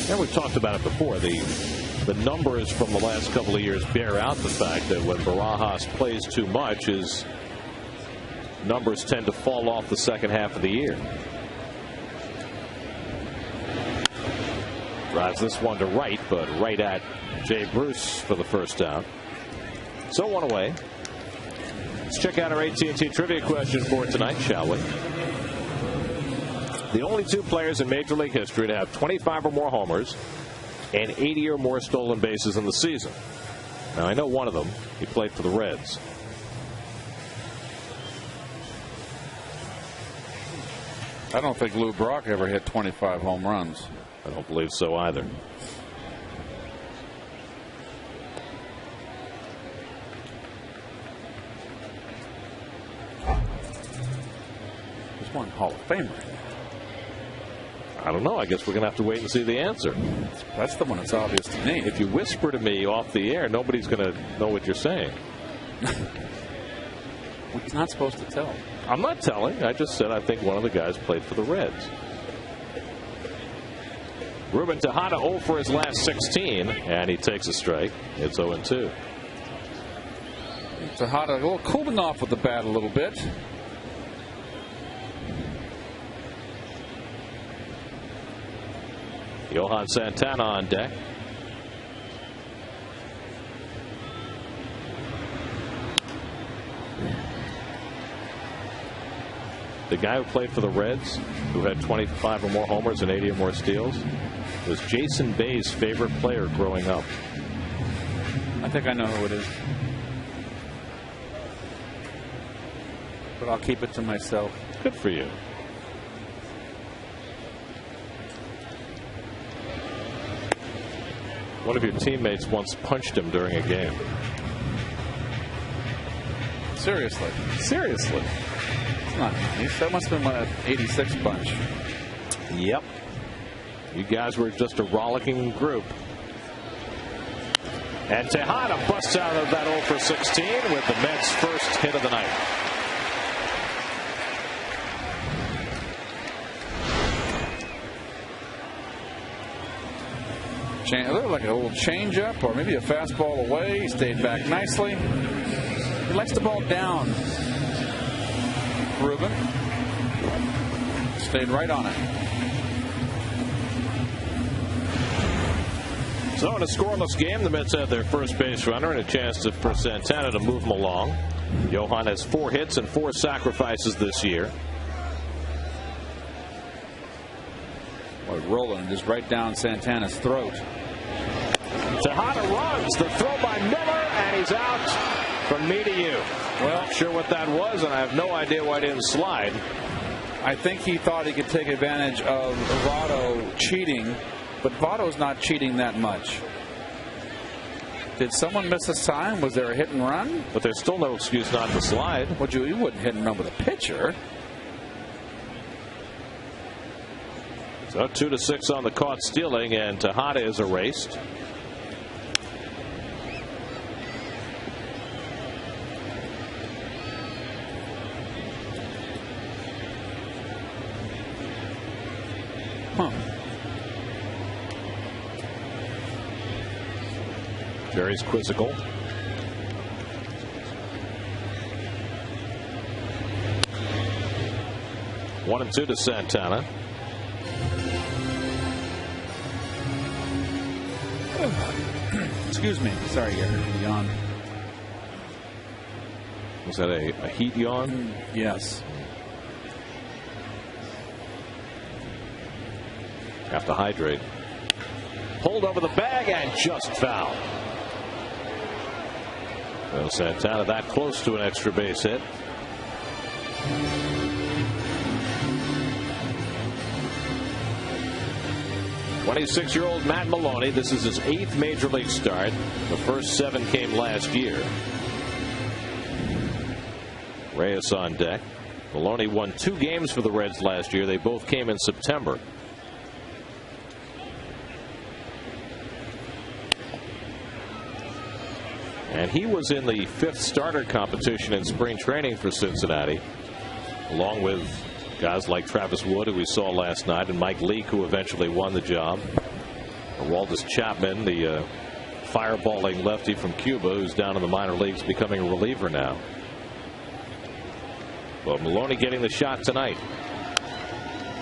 And we've talked about it before. The numbers from the last couple of years bear out the fact that when Barajas plays too much, his numbers tend to fall off the second half of the year. Drives this one to right, but right at Jay Bruce for the first out. So 1 away. Let's check out our AT&T trivia question for tonight, shall we? The only 2 players in Major League history to have 25 or more homers and 80 or more stolen bases in the season. Now, I know one of them. He played for the Reds. I don't think Lou Brock ever hit 25 home runs. I don't believe so either. There's one Hall of Famer. I don't know. I guess we're going to have to wait and see the answer. That's the one that's obvious to me. If you whisper to me off the air, nobody's going to know what you're saying. He's not supposed to tell. I'm not telling. I just said I think one of the guys played for the Reds. Ruben Tejada 0 for his last 16, and he takes a strike. It's 0-2. Tejada cooling off with the bat a little bit. Johan Santana on deck. The guy who played for the Reds, who had 25 or more homers and 80 or more steals, was Jason Bay's favorite player growing up. I think I know who it is. But I'll keep it to myself. Good for you. One of your teammates once punched him during a game. Seriously? Seriously. It's not nice. That must have been an 86 punch. Yep. You guys were just a rollicking group. And Tejada busts out of that 0 for 16 with the Mets' first hit of the night. It looked like a little changeup or maybe a fastball away. He stayed back nicely. He likes the ball down. Ruben stayed right on it. So in a scoreless game, the Mets had their first base runner and a chance for Santana to move him along. Johan has 4 hits and 4 sacrifices this year. Rolen just right down Santana's throat. Tejada runs. The throw by Miller, and he's out from me to you. Well, not sure what that was, and I have no idea why he didn't slide. I think he thought he could take advantage of Votto cheating, but Votto's not cheating that much. Did someone miss a sign? Was there a hit and run? But there's still no excuse not to slide. Well, you wouldn't hit and run with a pitcher. So 2-6 on the caught stealing, and Tejada is erased. Huh. Mary's quizzical. One and two to Santana. Excuse me. Sorry, yawn. Was that a heat yawn? Yes. Have to hydrate. Pulled over the bag and just foul. Well, Santana that close to an extra base hit. '26-year-old Matt Maloney. This is his 8th major league start. The first 7 came last year. Reyes on deck. Maloney won 2 games for the Reds last year. They both came in September. And he was in the 5th starter competition in spring training for Cincinnati, along with guys like Travis Wood, who we saw last night, and Mike Leake, who eventually won the job. Aroldis Chapman, the fireballing lefty from Cuba, who's down in the minor leagues, becoming a reliever now. But Maloney getting the shot tonight.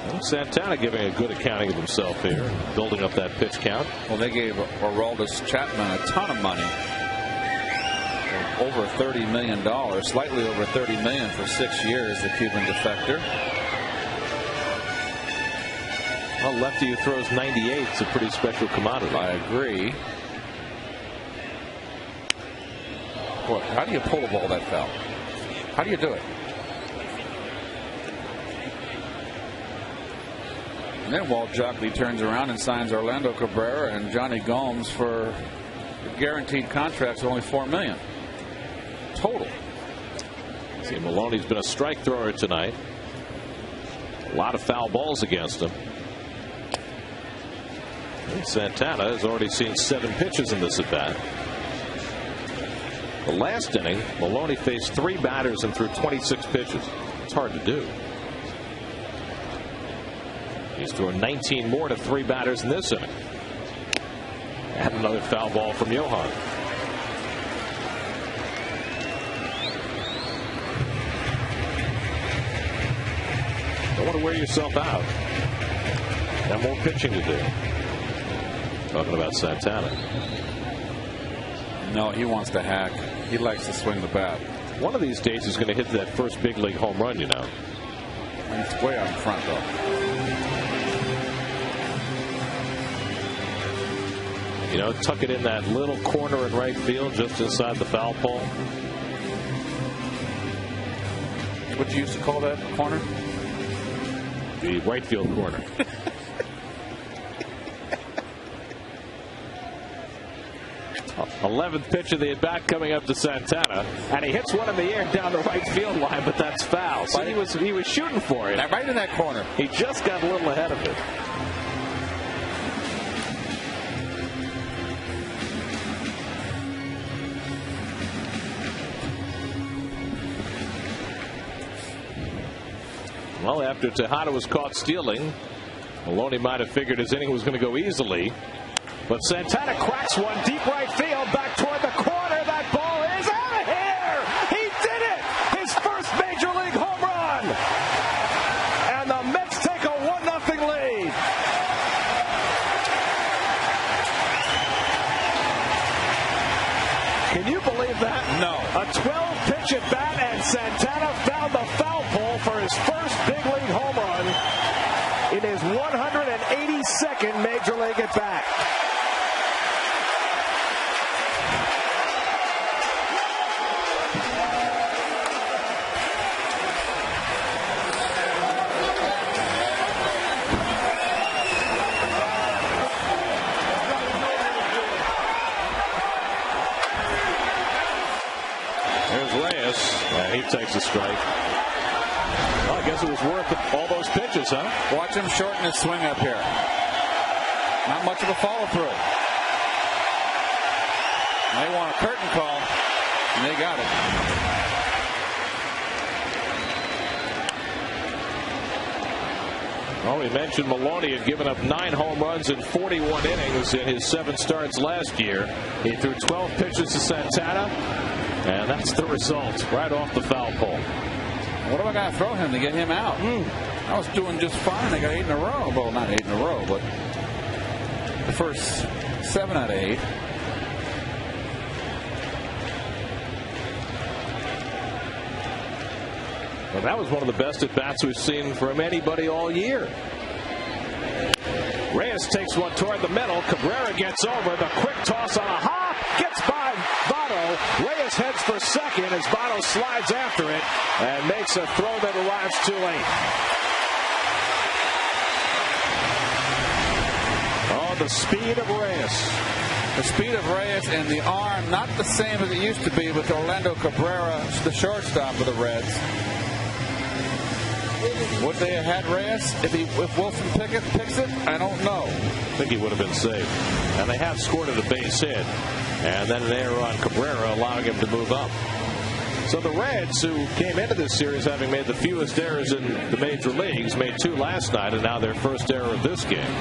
Well, Santana giving a good accounting of himself here, building up that pitch count. Well, they gave Aroldis Chapman a ton of money. Over $30 million, slightly over $30 million for 6 years, the Cuban defector. Well, lefty who throws 98 is a pretty special commodity. I agree. Boy, how do you pull a ball that foul? How do you do it? And then Walt Jopley turns around and signs Orlando Cabrera and Jonny Gomes for guaranteed contracts of only $4 million total. See, Maloney's been a strike thrower tonight. A lot of foul balls against him. And Santana has already seen 7 pitches in this at bat. The last inning, Maloney faced 3 batters and threw 26 pitches. It's hard to do. He's thrown 19 more to 3 batters in this inning. And another foul ball from Johan. Don't want to wear yourself out. Got more pitching to do. Talking about Santana. No, he wants to hack. He likes to swing the bat. One of these days he's going to hit that first big league home run, you know. He's way out in front, though. You know, tuck it in that little corner in right field just inside the foul pole. What you used to call that corner? The right field corner. 11th pitch of the at bat coming up to Santana, and he hits one in the air down the right field line, but that's foul. So he was shooting for it. Right in that corner. He just got a little ahead of it. Well, after Tejada was caught stealing, Maloney might have figured his inning was going to go easily. But Santana cracks one deep right field back toward the corner. That ball is out of here. He did it. His first major league home run. And the Mets take a 1-0 lead. Can you believe that? No. A 12-pitch at bat, and Santana found the foul pole for his first big league home run in his 182nd major league at bat. He takes a strike. Well, I guess it was worth all those pitches, huh? Watch him shorten his swing up here. Not much of a follow through. They want a curtain call, and they got it. Oh, we mentioned Maloney had given up 9 home runs in 41 innings in his 7 starts last year. He threw 12 pitches to Santana, and that's the result right off the foul pole. What am I going to throw him to get him out? I was doing just fine. I got 8 in a row. Well, not 8 in a row, but the first 7 out of 8. Well, that was one of the best at-bats we've seen from anybody all year. Reyes takes one toward the middle. Cabrera gets over. The quick toss on a hop. Gets by Votto. Reyes heads for second as Votto slides after it and makes a throw that arrives too late. Oh, the speed of Reyes. The speed of Reyes and the arm, not the same as it used to be with Orlando Cabrera, the shortstop of the Reds. Would they have had Reyes if Wilson picks it? I don't know. I think he would have been safe. And they have scored at a base hit. And then an error on Cabrera, allowing him to move up. So the Reds, who came into this series having made the fewest errors in the major leagues, made 2 last night, and now their first error of this game.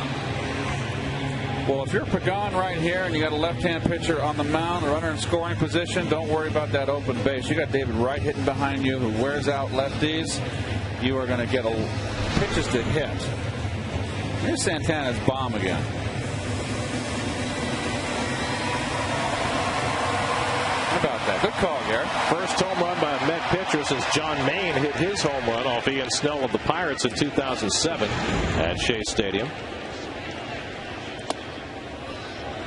Well, if you're Pagan right here and you got a left-hand pitcher on the mound, a runner in scoring position, don't worry about that open base. You got David Wright hitting behind you, who wears out lefties. You are going to get pitches to hit. Here's Santana's bomb again. How about that? Good call, Garrett. First home run by a Met pitcher since John Mayne hit his home run off Ian Snell of the Pirates in 2007 at Shea Stadium.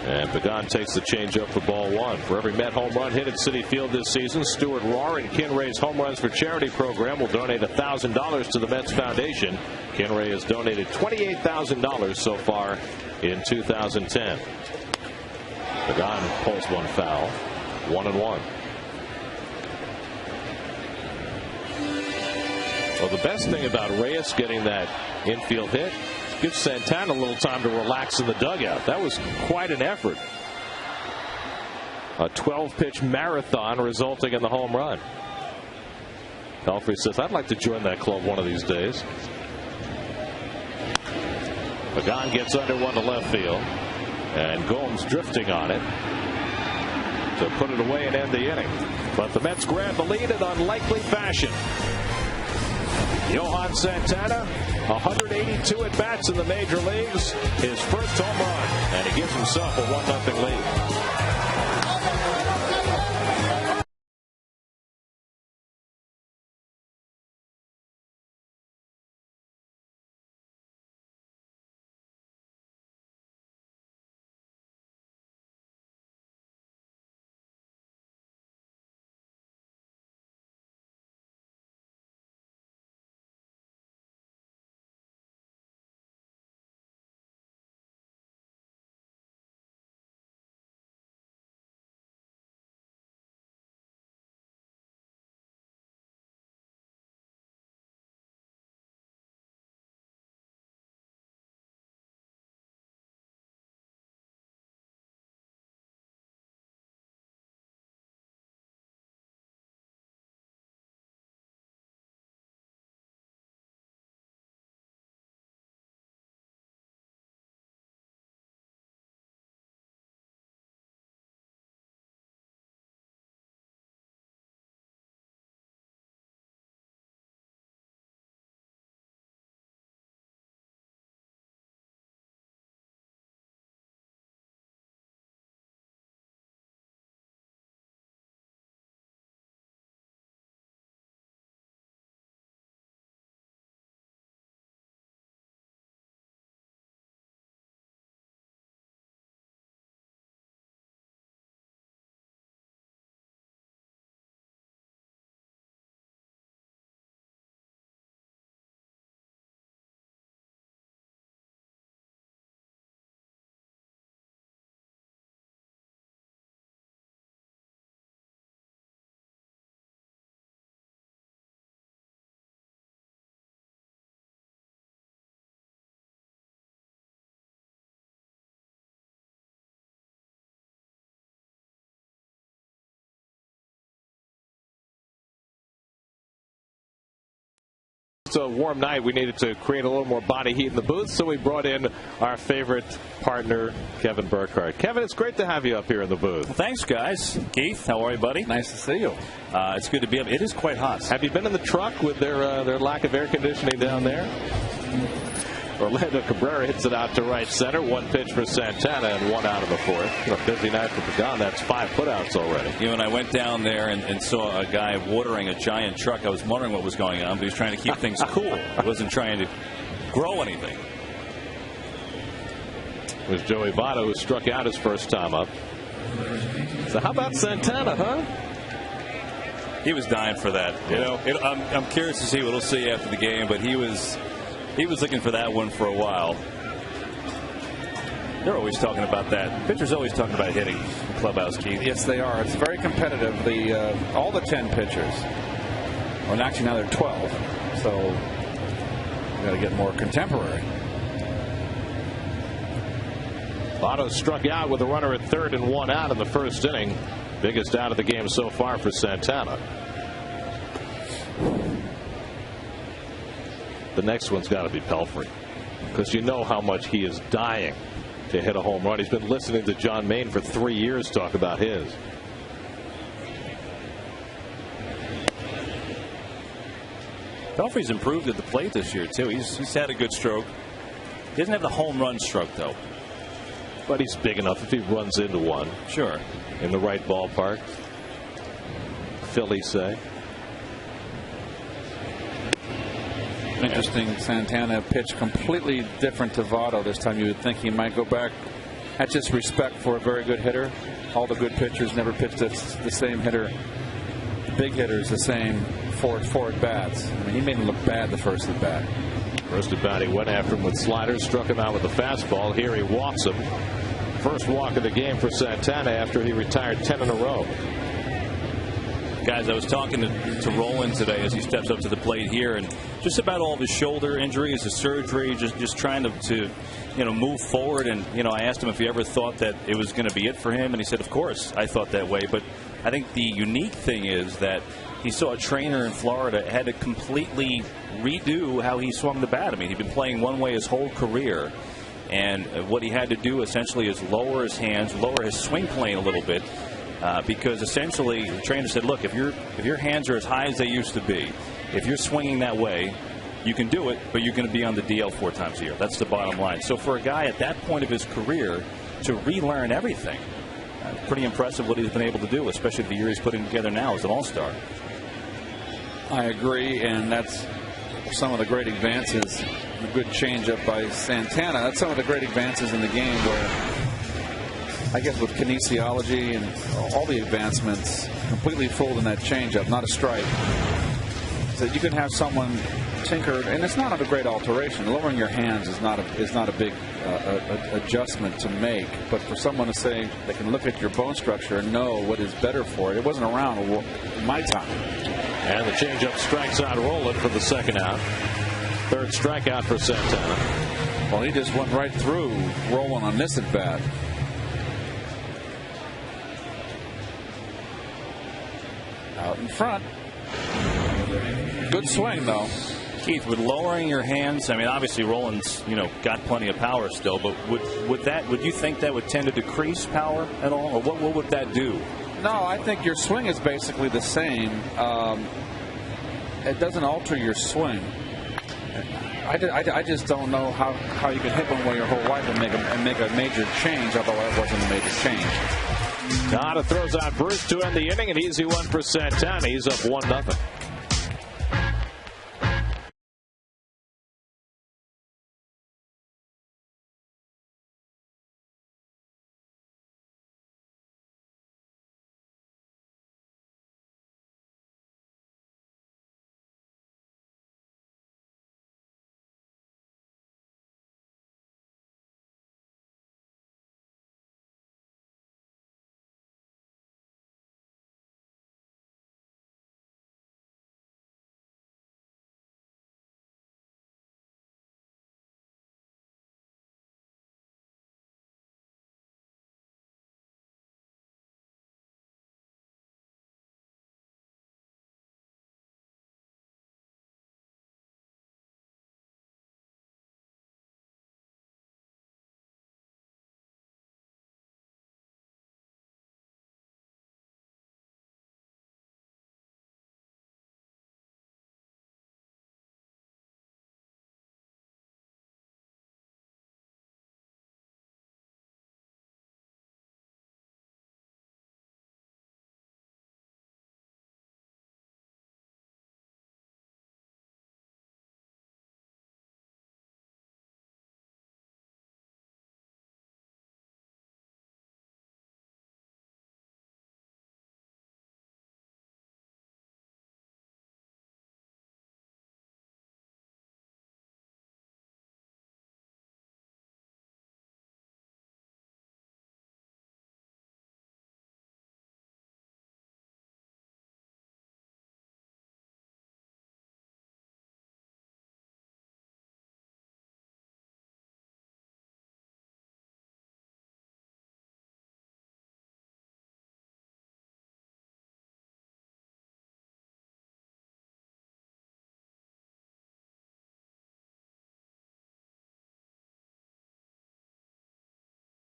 And Pagan takes the changeup for ball 1. For every Met home run hit at Citi Field this season, Stuart Rohr and Kinray's Home Runs for Charity program will donate $1,000 to the Mets Foundation. Kinray has donated $28,000 so far in 2010. Pagan pulls one foul. 1-1. Well, the best thing about Reyes getting that infield hit, gives Santana a little time to relax in the dugout. That was quite an effort. A 12-pitch marathon resulting in the home run. Pelfrey says, I'd like to join that club one of these days. Pagan gets under one to left field. And Gomes drifting on it to put it away and end the inning. But the Mets grab the lead in unlikely fashion. Johan Santana, 182 at-bats in the major leagues, his first home run, and he gives himself a 1-0 lead. it's a warm night, we needed to create a little more body heat in the booth, so we brought in our favorite partner, Kevin Burkhardt. Kevin, it's great to have you up here in the booth. Well, thanks, guys. Keith, how are you, buddy? Nice to see you. It's good to be up. It is quite hot. Have you been in the truck with their lack of air conditioning down there? Orlando Cabrera hits it out to right center. One pitch for Santana and one out of the fourth. A busy night for Pagan. That's 5 putouts already. You know, when I went down there and saw a guy watering a giant truck, I was wondering what was going on, but he was trying to keep things cool. He wasn't trying to grow anything. It was Joey Votto who struck out his first time up. So how about Santana, huh? He was dying for that. You know, I'm curious to see what we'll see after the game, but he was looking for that one for a while. They're always talking about that. Pitchers always talking about hitting the clubhouse, Keith. Yes, they are. It's very competitive. All the 10 pitchers, well, actually now they're 12. So we got to get more contemporary. Votto struck out with a runner at third and one out in the first inning. Biggest out of the game so far for Santana. The next one's got to be Pelfrey, because you know how much he is dying to hit a home run. He's been listening to John Maine for 3 years talk about his. Pelfrey's improved at the plate this year, too. He's had a good stroke. He doesn't have the home run stroke, though. But he's big enough if he runs into one. Sure. In the right ballpark. Phillies say. Interesting. Santana pitched completely different to Votto this time. You would think he might go back. That's just respect for a very good hitter. All the good pitchers never pitched the same hitter. The big hitters the same four at bats. I mean, he made him look bad the first at bat. First at bat, he went after him with sliders, struck him out with a fastball. Here he walks him. First walk of the game for Santana after he retired 10 in a row. Guys, I was talking to Rolen today as he steps up to the plate here, and just about all of his shoulder injuries, his surgery, just trying to move forward. And I asked him if he ever thought that it was going to be it for him, and he said, of course, I thought that way. But I think the unique thing is that he saw a trainer in Florida had to completely redo how he swung the bat. I mean, he'd been playing one way his whole career, and what he had to do essentially is lower his hands, lower his swing plane a little bit. Because essentially the trainer said, look, if your hands are as high as they used to be, if you're swinging that way, you can do it, but you're going to be on the DL 4 times a year. That's the bottom line. So for a guy at that point of his career to relearn everything, pretty impressive what he's been able to do, especially the year he's putting together now as an all-star. I agree, and that's some of the great advances. A good changeup by Santana. That's some of the great advances in the game where, I guess, with kinesiology and all the advancements, completely fooled in that changeup, not a strike. So you can have someone tinker, and it's not a great alteration. Lowering your hands is not a big adjustment to make. But for someone to say they can look at your bone structure and know what is better for it wasn't around in my time. And the changeup strikes out Rolen for the second out. Third strikeout for Santana. Well, he just went right through Rolen on this at bat. Out in front. Good swing, though. Keith, with lowering your hands, I mean, obviously Rolen's, got plenty of power still, but would you think that would tend to decrease power at all, or what would that do? No, I think your swing is basically the same. It doesn't alter your swing. I just don't know how you can hit one way your whole life and make a major change, although that wasn't a major change. Tata throws out Bruce to end the inning. An easy one for Santana. He's up 1-0.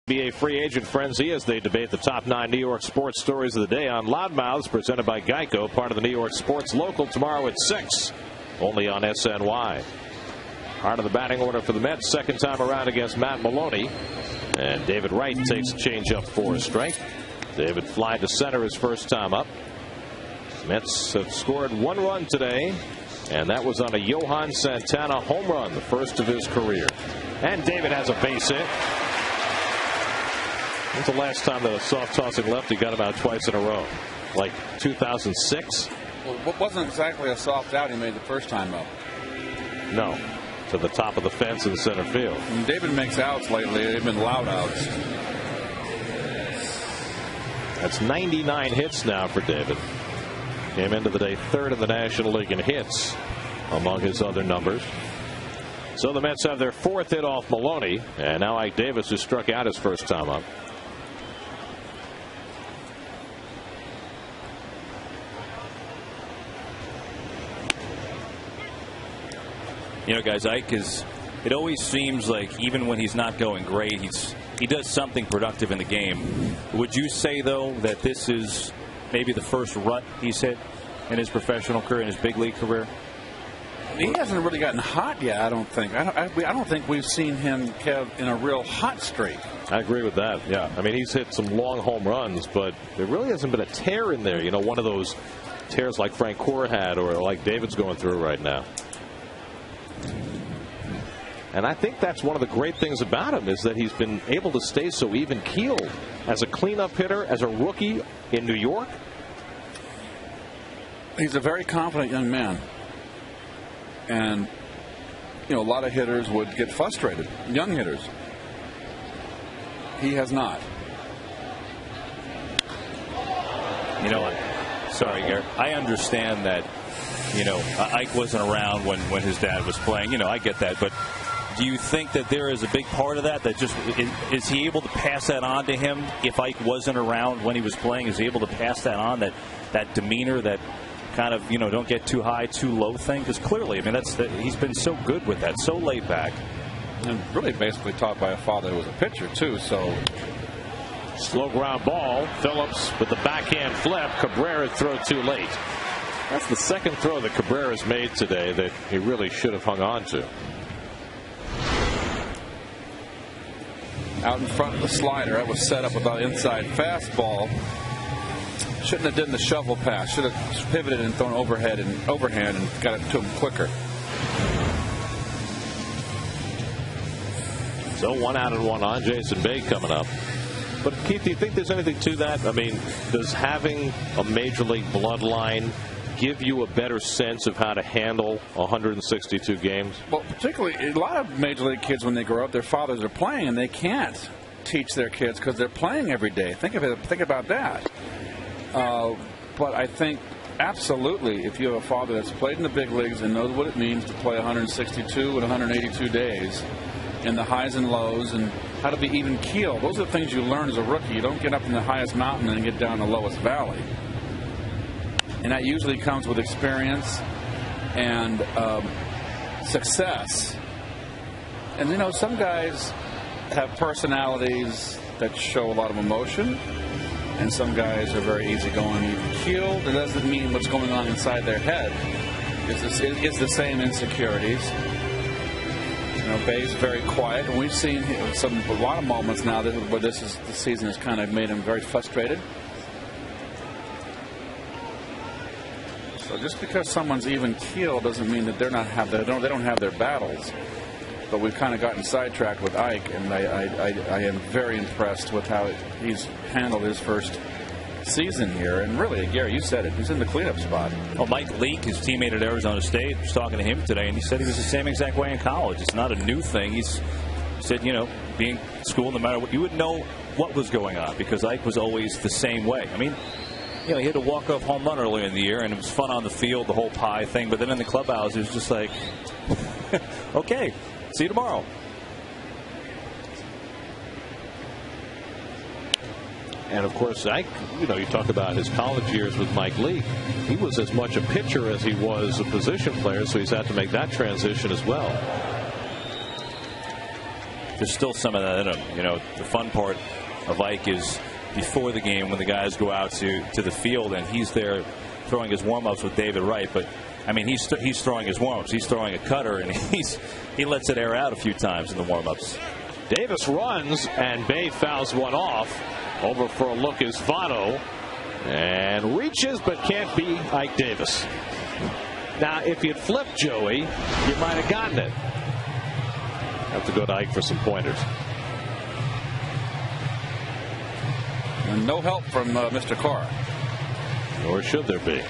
NBA free agent frenzy as they debate the top 9 New York sports stories of the day on Loudmouths, presented by Geico, part of the New York Sports Local, tomorrow at 6, only on SNY. Part of the batting order for the Mets, second time around against Matt Maloney. And David Wright takes a changeup for a strike. David fly to center his first time up. Mets have scored 1 run today, and that was on a Johan Santana home run, the first of his career. And David has a base hit. When's the last time that a soft-tossing lefty got him out twice in a row? Like 2006? Well, it wasn't exactly a soft out he made the first time up. No. To the top of the fence in center field. When David makes outs lately, they've been loud outs. That's 99 hits now for David. Came into the day third in the National League in hits, among his other numbers. So the Mets have their 4th hit off Maloney, and now Ike Davis has struck out his first time up. You know, guys, Ike is, it always seems like even when he's not going great, he does something productive in the game. Would you say, though, that this is maybe the first rut he's hit in his professional career, in his big league career? He hasn't really gotten hot yet, I don't think. I don't think we've seen him, Kev, in a real hot streak. I agree with that. Yeah. I mean, he's hit some long home runs, but there really hasn't been a tear in there. You know, one of those tears like Frank Core had or like David's going through right now. And I think that's one of the great things about him is that he's been able to stay so even-keeled as a cleanup hitter, as a rookie in New York. He's a very confident young man. And, you know, a lot of hitters would get frustrated, young hitters. He has not. You know, sorry, Gary. I understand that, you know, Ike wasn't around when his dad was playing. You know, I get that. But do you think that there is a big part of that just is he able to pass that on to him if Ike wasn't around when he was playing? Is he able to pass that on, that demeanor, that kind of, you know, don't get too high, too low thing? Because clearly, I mean, he's been so good with that, so laid back. And really basically taught by a father who was a pitcher, too. So slow ground ball. Phillips with the backhand flip. Cabrera throw too late. That's the second throw that Cabrera's made today that he really should have hung on to. Out in front of the slider. That was set up with an inside fastball. Shouldn't have done the shovel pass. Should have pivoted and thrown overhand and got it to him quicker. So 1 out and 1 on. Jason Bay coming up. But Keith, do you think there's anything to that? I mean, does having a major league bloodline give you a better sense of how to handle 162 games? Well, particularly a lot of major league kids, when they grow up, their fathers are playing and they can't teach their kids because they're playing every day. Think about that. But I think absolutely, if you have a father that's played in the big leagues and knows what it means to play 162 and 182 days, and the highs and lows, and how to be even keel, those are the things you learn as a rookie. You don't get up in the highest mountain and get down the lowest valley. And that usually comes with experience and success. And, you know, some guys have personalities that show a lot of emotion, and some guys are very easygoing, even keeled. It doesn't mean what's going on inside their head is the same insecurities. You know, Bay's very quiet, and we've seen a lot of moments now where the season has kind of made him very frustrated. So just because someone's even keeled doesn't mean that they don't have their battles. But we've kind of gotten sidetracked with Ike, and I am very impressed with how he's handled his first season here. And really, Gary, you said it. He's in the cleanup spot. Well, Mike Leake, his teammate at Arizona State, was talking to him today, and he said he was the same exact way in college. It's not a new thing. He said, you know, being at school, no matter what, you wouldn't know what was going on because Ike was always the same way. I mean, you know, he had a walk-off home run earlier in the year, and it was fun on the field, the whole pie thing. But then in the clubhouse, it was just like, okay, see you tomorrow. And, of course, Ike, you know, you talk about his college years with Mike Leake. He was as much a pitcher as he was a position player, so he's had to make that transition as well. there's still some of that in him. You know, the fun part of Ike is before the game when the guys go out to the field and he's there throwing his warm-ups with David Wright. But I mean, he's throwing his warm-ups. He's throwing a cutter, and he lets it air out a few times in the warm-ups. Davis runs, and Bay fouls one off. Over for a look is Votto, and reaches but can't beat Ike Davis. Now, if you'd flipped Joey, you might have gotten it. Have to go to Ike for some pointers. And no help from Mr. Carr. Nor should there be.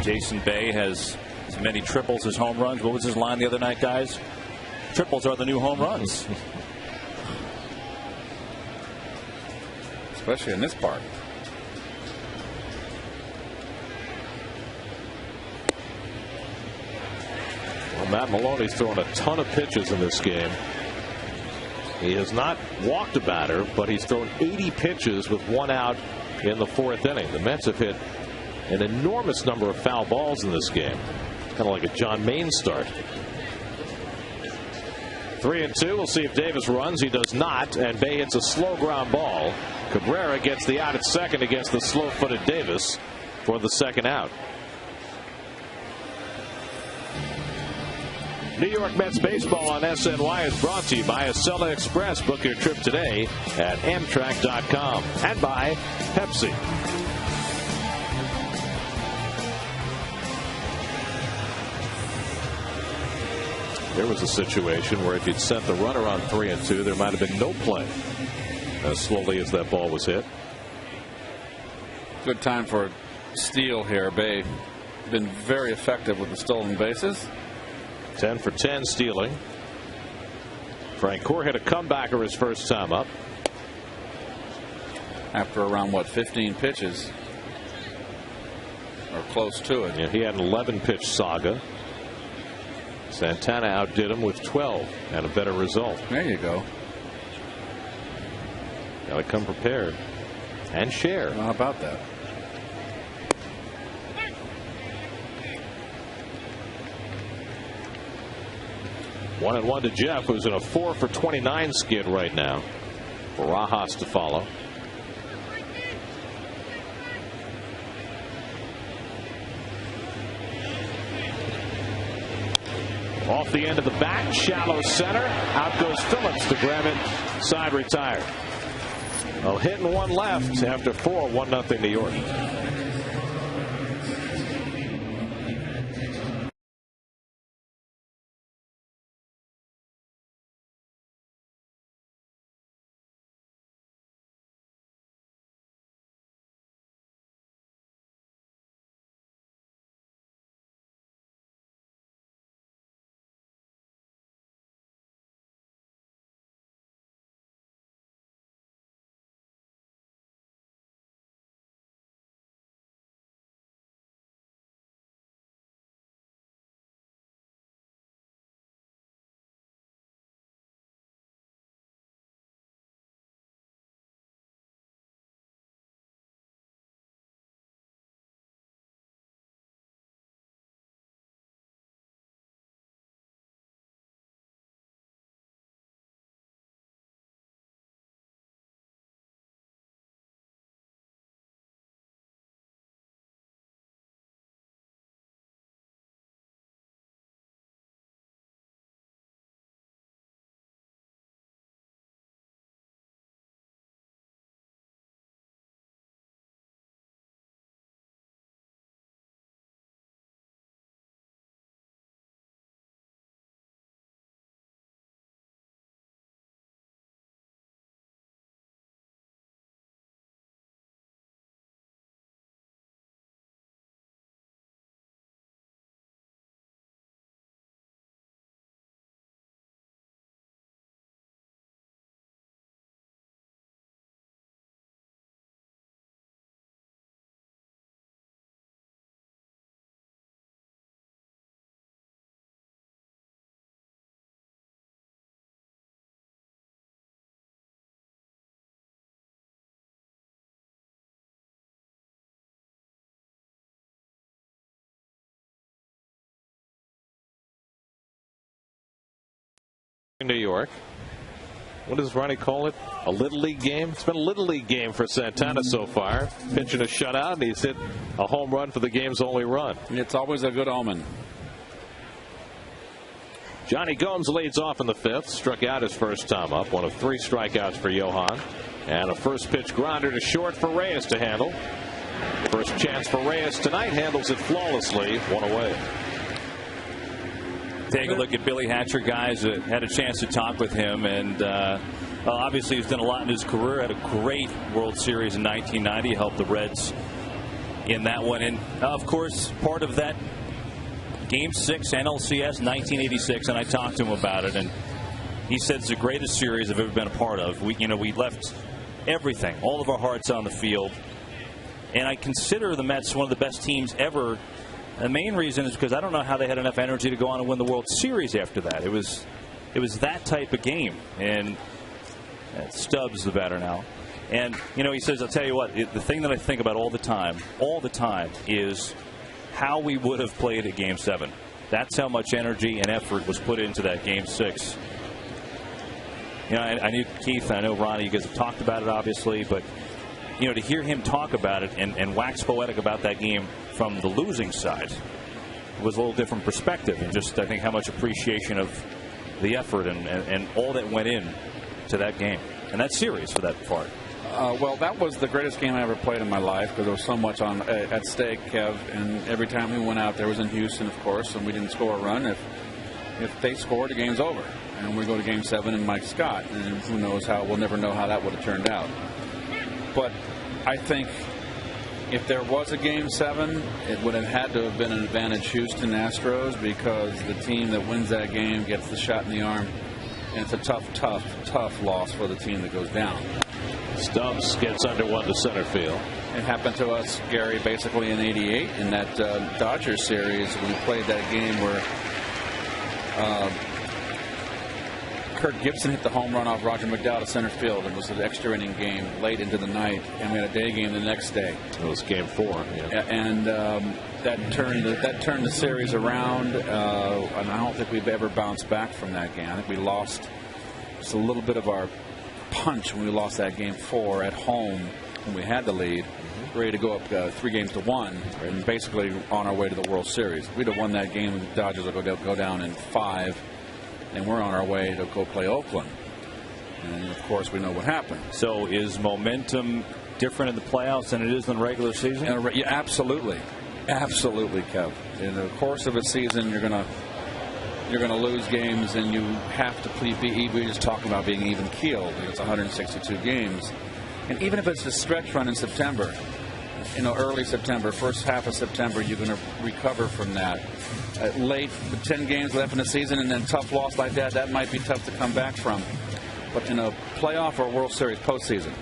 Jason Bay has as many triples as home runs. What was his line the other night, guys? Triples are the new home runs. Especially in this part. Well, Matt Maloney's thrown a ton of pitches in this game. He has not walked a batter, but he's thrown 80 pitches with one out in the fourth inning. The Mets have hit an enormous number of foul balls in this game. Kind of like a John Maine start. 3-2. We'll see if Davis runs. He does not, and Bay hits a slow ground ball. Cabrera gets the out at second against the slow-footed Davis for the second out. New York Mets baseball on SNY is brought to you by Acela Express. Book your trip today at Amtrak.com and by Pepsi. There was a situation where if you'd sent the runner on 3-2, there might have been no play as slowly as that ball was hit. Good time for steal here. Bay been very effective with the stolen bases. 10 for 10 stealing. Frank Core hit a comebacker his first time up. After around, what, 15 pitches? Or close to it. Yeah, he had an 11-pitch saga. Santana outdid him with 12 and a better result. There you go. Got to come prepared and share. How about that? One and one to Jeff, who's in a 4 for 29 skid right now. Barajas to follow. Off the end of the bat, shallow center. Out goes Phillips to grab it. Side retired. Well, hitting one left after 4, 1-0 New York. New York. What does Ronnie call it? A Little League game? It's been a Little League game for Santana so far. Pitching a shutout, and he's hit a home run for the game's only run. It's always a good omen. Jonny Gomes leads off in the 5th. Struck out his first time up. One of 3 strikeouts for Johan. And a first pitch grounder to short for Reyes to handle. First chance for Reyes tonight. Handles it flawlessly. 1 away. Take a look at Billy Hatcher, guys. Had a chance to talk with him, and obviously he's done a lot in his career. Had a great World Series in 1990. Helped the Reds in that one, and of course part of that Game 6 NLCS 1986. And I talked to him about it, and he said it's the greatest series I've ever been a part of. We left everything, all of our hearts on the field, and I consider the Mets one of the best teams ever. The main reason is because I don't know how they had enough energy to go on and win the World Series after that. It was that type of game. And Stubbs the batter now. And, he says, I'll tell you what, the thing that I think about all the time, is how we would have played at Game 7. That's how much energy and effort was put into that Game 6. I knew Keith, I know Ronnie, you guys have talked about it, obviously, but to hear him talk about it and wax poetic about that game from the losing side was a little different perspective, and just I think how much appreciation of the effort and all that went in to that game and that series for that part. Well, that was the greatest game I ever played in my life because there was so much at stake, Kev, and every time we went out there was in Houston, of course, and we didn't score a run. If they scored, the game's over, and we go to Game 7 and Mike Scott, and who knows how, we'll never know how that would have turned out. But I think if there was a Game 7, it would have had to have been an advantage Houston Astros, because the team that wins that game gets the shot in the arm, and it's a tough loss for the team that goes down. Stubbs gets under one to center field. It happened to us, Gary, basically in '88 in that Dodgers series. We played that game where Kirk Gibson hit the home run off Roger McDowell to center field. It was an extra inning game late into the night, and we had a day game the next day. It was Game 4. Yeah. And that turned the series around, and I don't think we've ever bounced back from that game. I think we lost just a little bit of our punch when we lost that Game 4 at home when we had the lead, ready to go up 3-1, and basically on our way to the World Series. If we'd have won that game, the Dodgers would go down in 5. And we're on our way to go play Oakland. And, of course, we know what happened. So is momentum different in the playoffs than it is in the regular season? Yeah, absolutely. Absolutely, Kev. In the course of a season, you're going to lose games, and you have to be. We're just talking about being even keeled. It's 162 games. And even if it's a stretch run in September, early September, first half of September, you're going to recover from that. Late, 10 games left in the season, and then tough loss like that might be tough to come back from. But in a playoff or World Series postseason,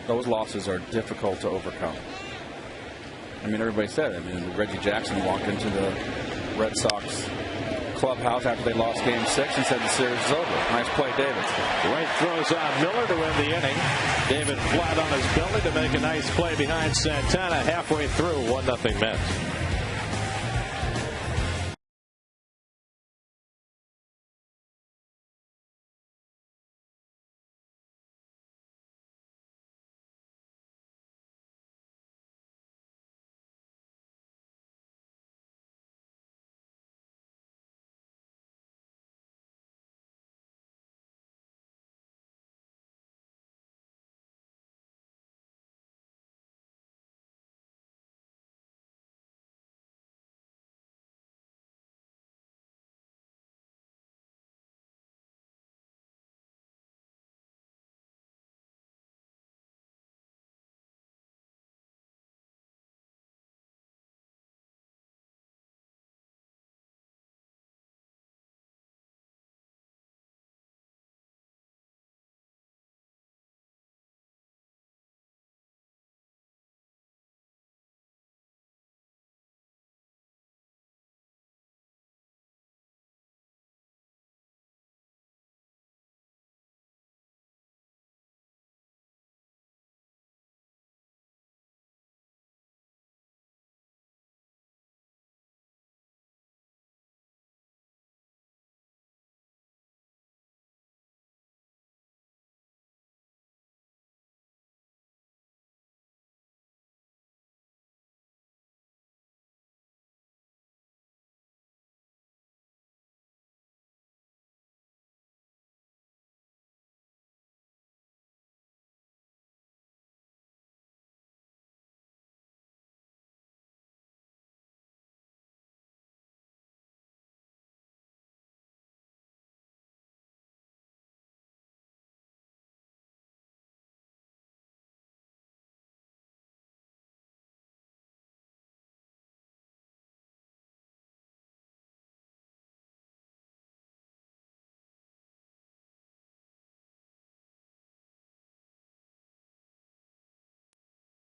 those losses are difficult to overcome. I mean, everybody said it. I mean, Reggie Jackson walked into the Red Sox clubhouse after they lost Game 6 and said the series is over. Nice play, David. Wright throws on Miller to win the inning. David flat on his belly to make a nice play behind Santana halfway through. 1-0 Mets.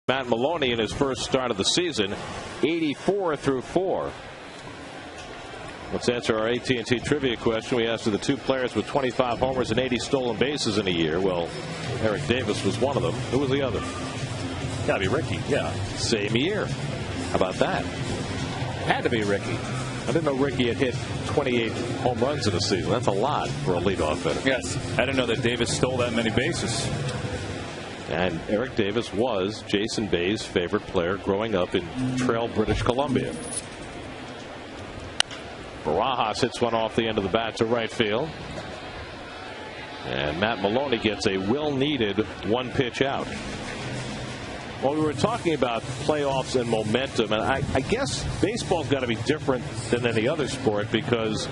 Matt Maloney in his first start of the season, 84 through 4. Let's answer our AT&T trivia question. We asked for the two players with 25 homers and 80 stolen bases in a year. Well, Eric Davis was one of them. Who was the other? Gotta be Ricky. Yeah. Same year. How about that? Had to be Ricky. I didn't know Ricky had hit 28 home runs in a season. That's a lot for a leadoff hitter. Yes. I didn't know that Davis stole that many bases. And Eric Davis was Jason Bay's favorite player growing up in Trail, British Columbia. Barajas hits one off the end of the bat to right field. And Matt Maloney gets a well-needed one-pitch out. Well, we were talking about playoffs and momentum, and I guess baseball's got to be different than any other sport because,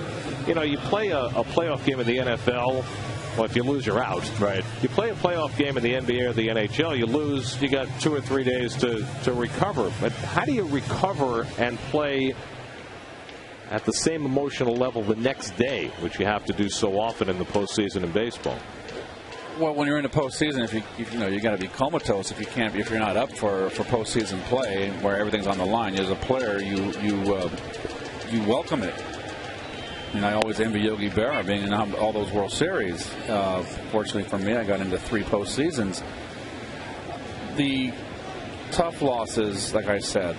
you know, you play a playoff game in the NFL. Well, if you lose, you're out. Right. You play a playoff game in the NBA or the NHL, you lose, you got 2 or 3 days to recover. But how do you recover and play at the same emotional level the next day, which you have to do so often in the postseason in baseball? Well, when you're in the postseason, if you know, you got to be comatose if you're not up for postseason play where everything's on the line. As a player, you welcome it. And I always envy Yogi Berra being in all those World Series. Fortunately for me, I got into 3 postseasons. The tough losses, like I said,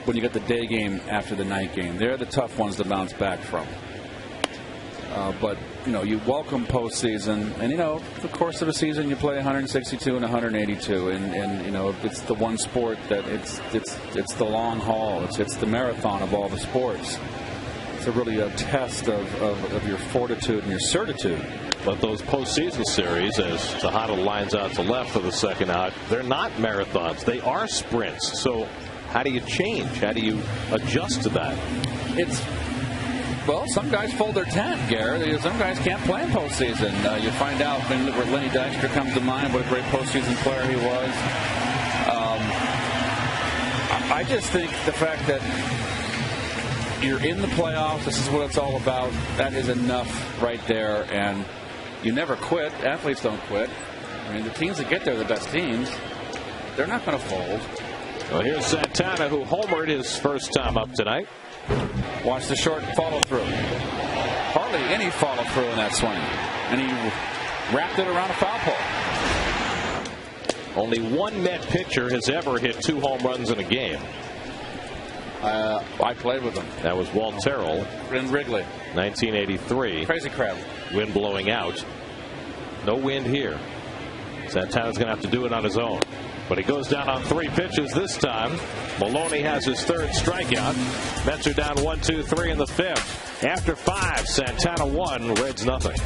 when you get the day game after the night game, they're the tough ones to bounce back from. But, you know, you welcome postseason, and, you know, the course of a season you play 162 and 182, and you know, it's the one sport that it's the long haul. It's the marathon of all the sports. It's really a test of your fortitude and your certitude. But those postseason series, as Tejada lines out to left for the second out, they're not marathons. They are sprints. So how do you change? How do you adjust to that? Well, some guys fold their tent, Garrett. Some guys can't play in postseason. You find out where Lenny Dykstra comes to mind, what a great postseason player he was. I just think the fact that you're in the playoffs, this is what it's all about, that is enough right there. And you never quit. Athletes don't quit. I mean, the teams that get there are the best teams. They're not going to fold. Well, here's Santana, who homered his first time up tonight. Watch the short follow-through. Hardly any follow-through in that swing. And he wrapped it around a foul pole. Only one Met pitcher has ever hit 2 home runs in a game. I played with him. That was Walt Terrell. In Wrigley. 1983. Crazy crowd. Wind blowing out. No wind here. Santana's going to have to do it on his own. But he goes down on 3 pitches this time. Maloney has his 3rd strikeout. Mets are down 1-2-3 in the 5th. After 5, Santana 1, Reds nothing.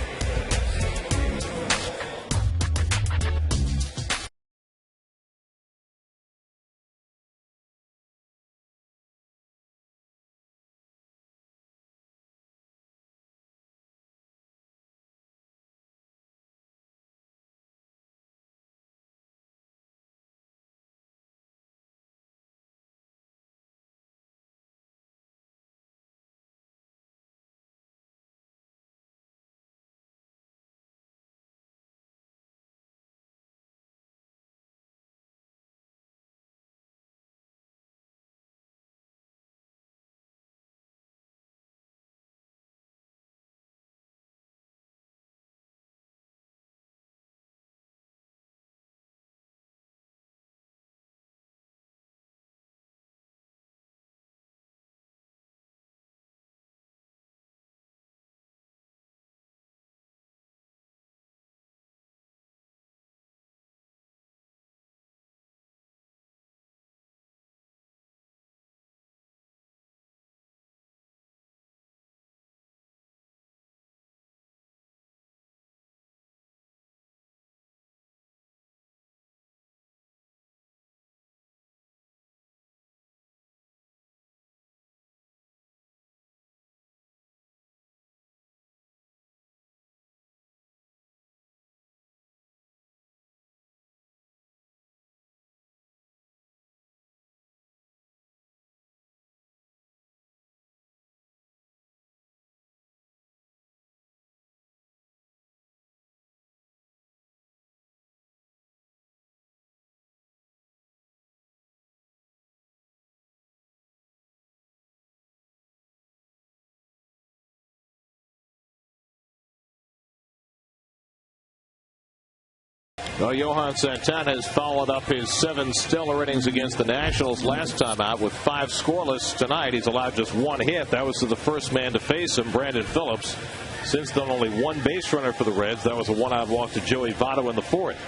Well, Johan Santana has followed up his 7 stellar innings against the Nationals last time out with 5 scoreless tonight. He's allowed just 1 hit. That was to the first man to face him, Brandon Phillips. Since then, only 1 base runner for the Reds. That was a 1-out walk to Joey Votto in the 4th.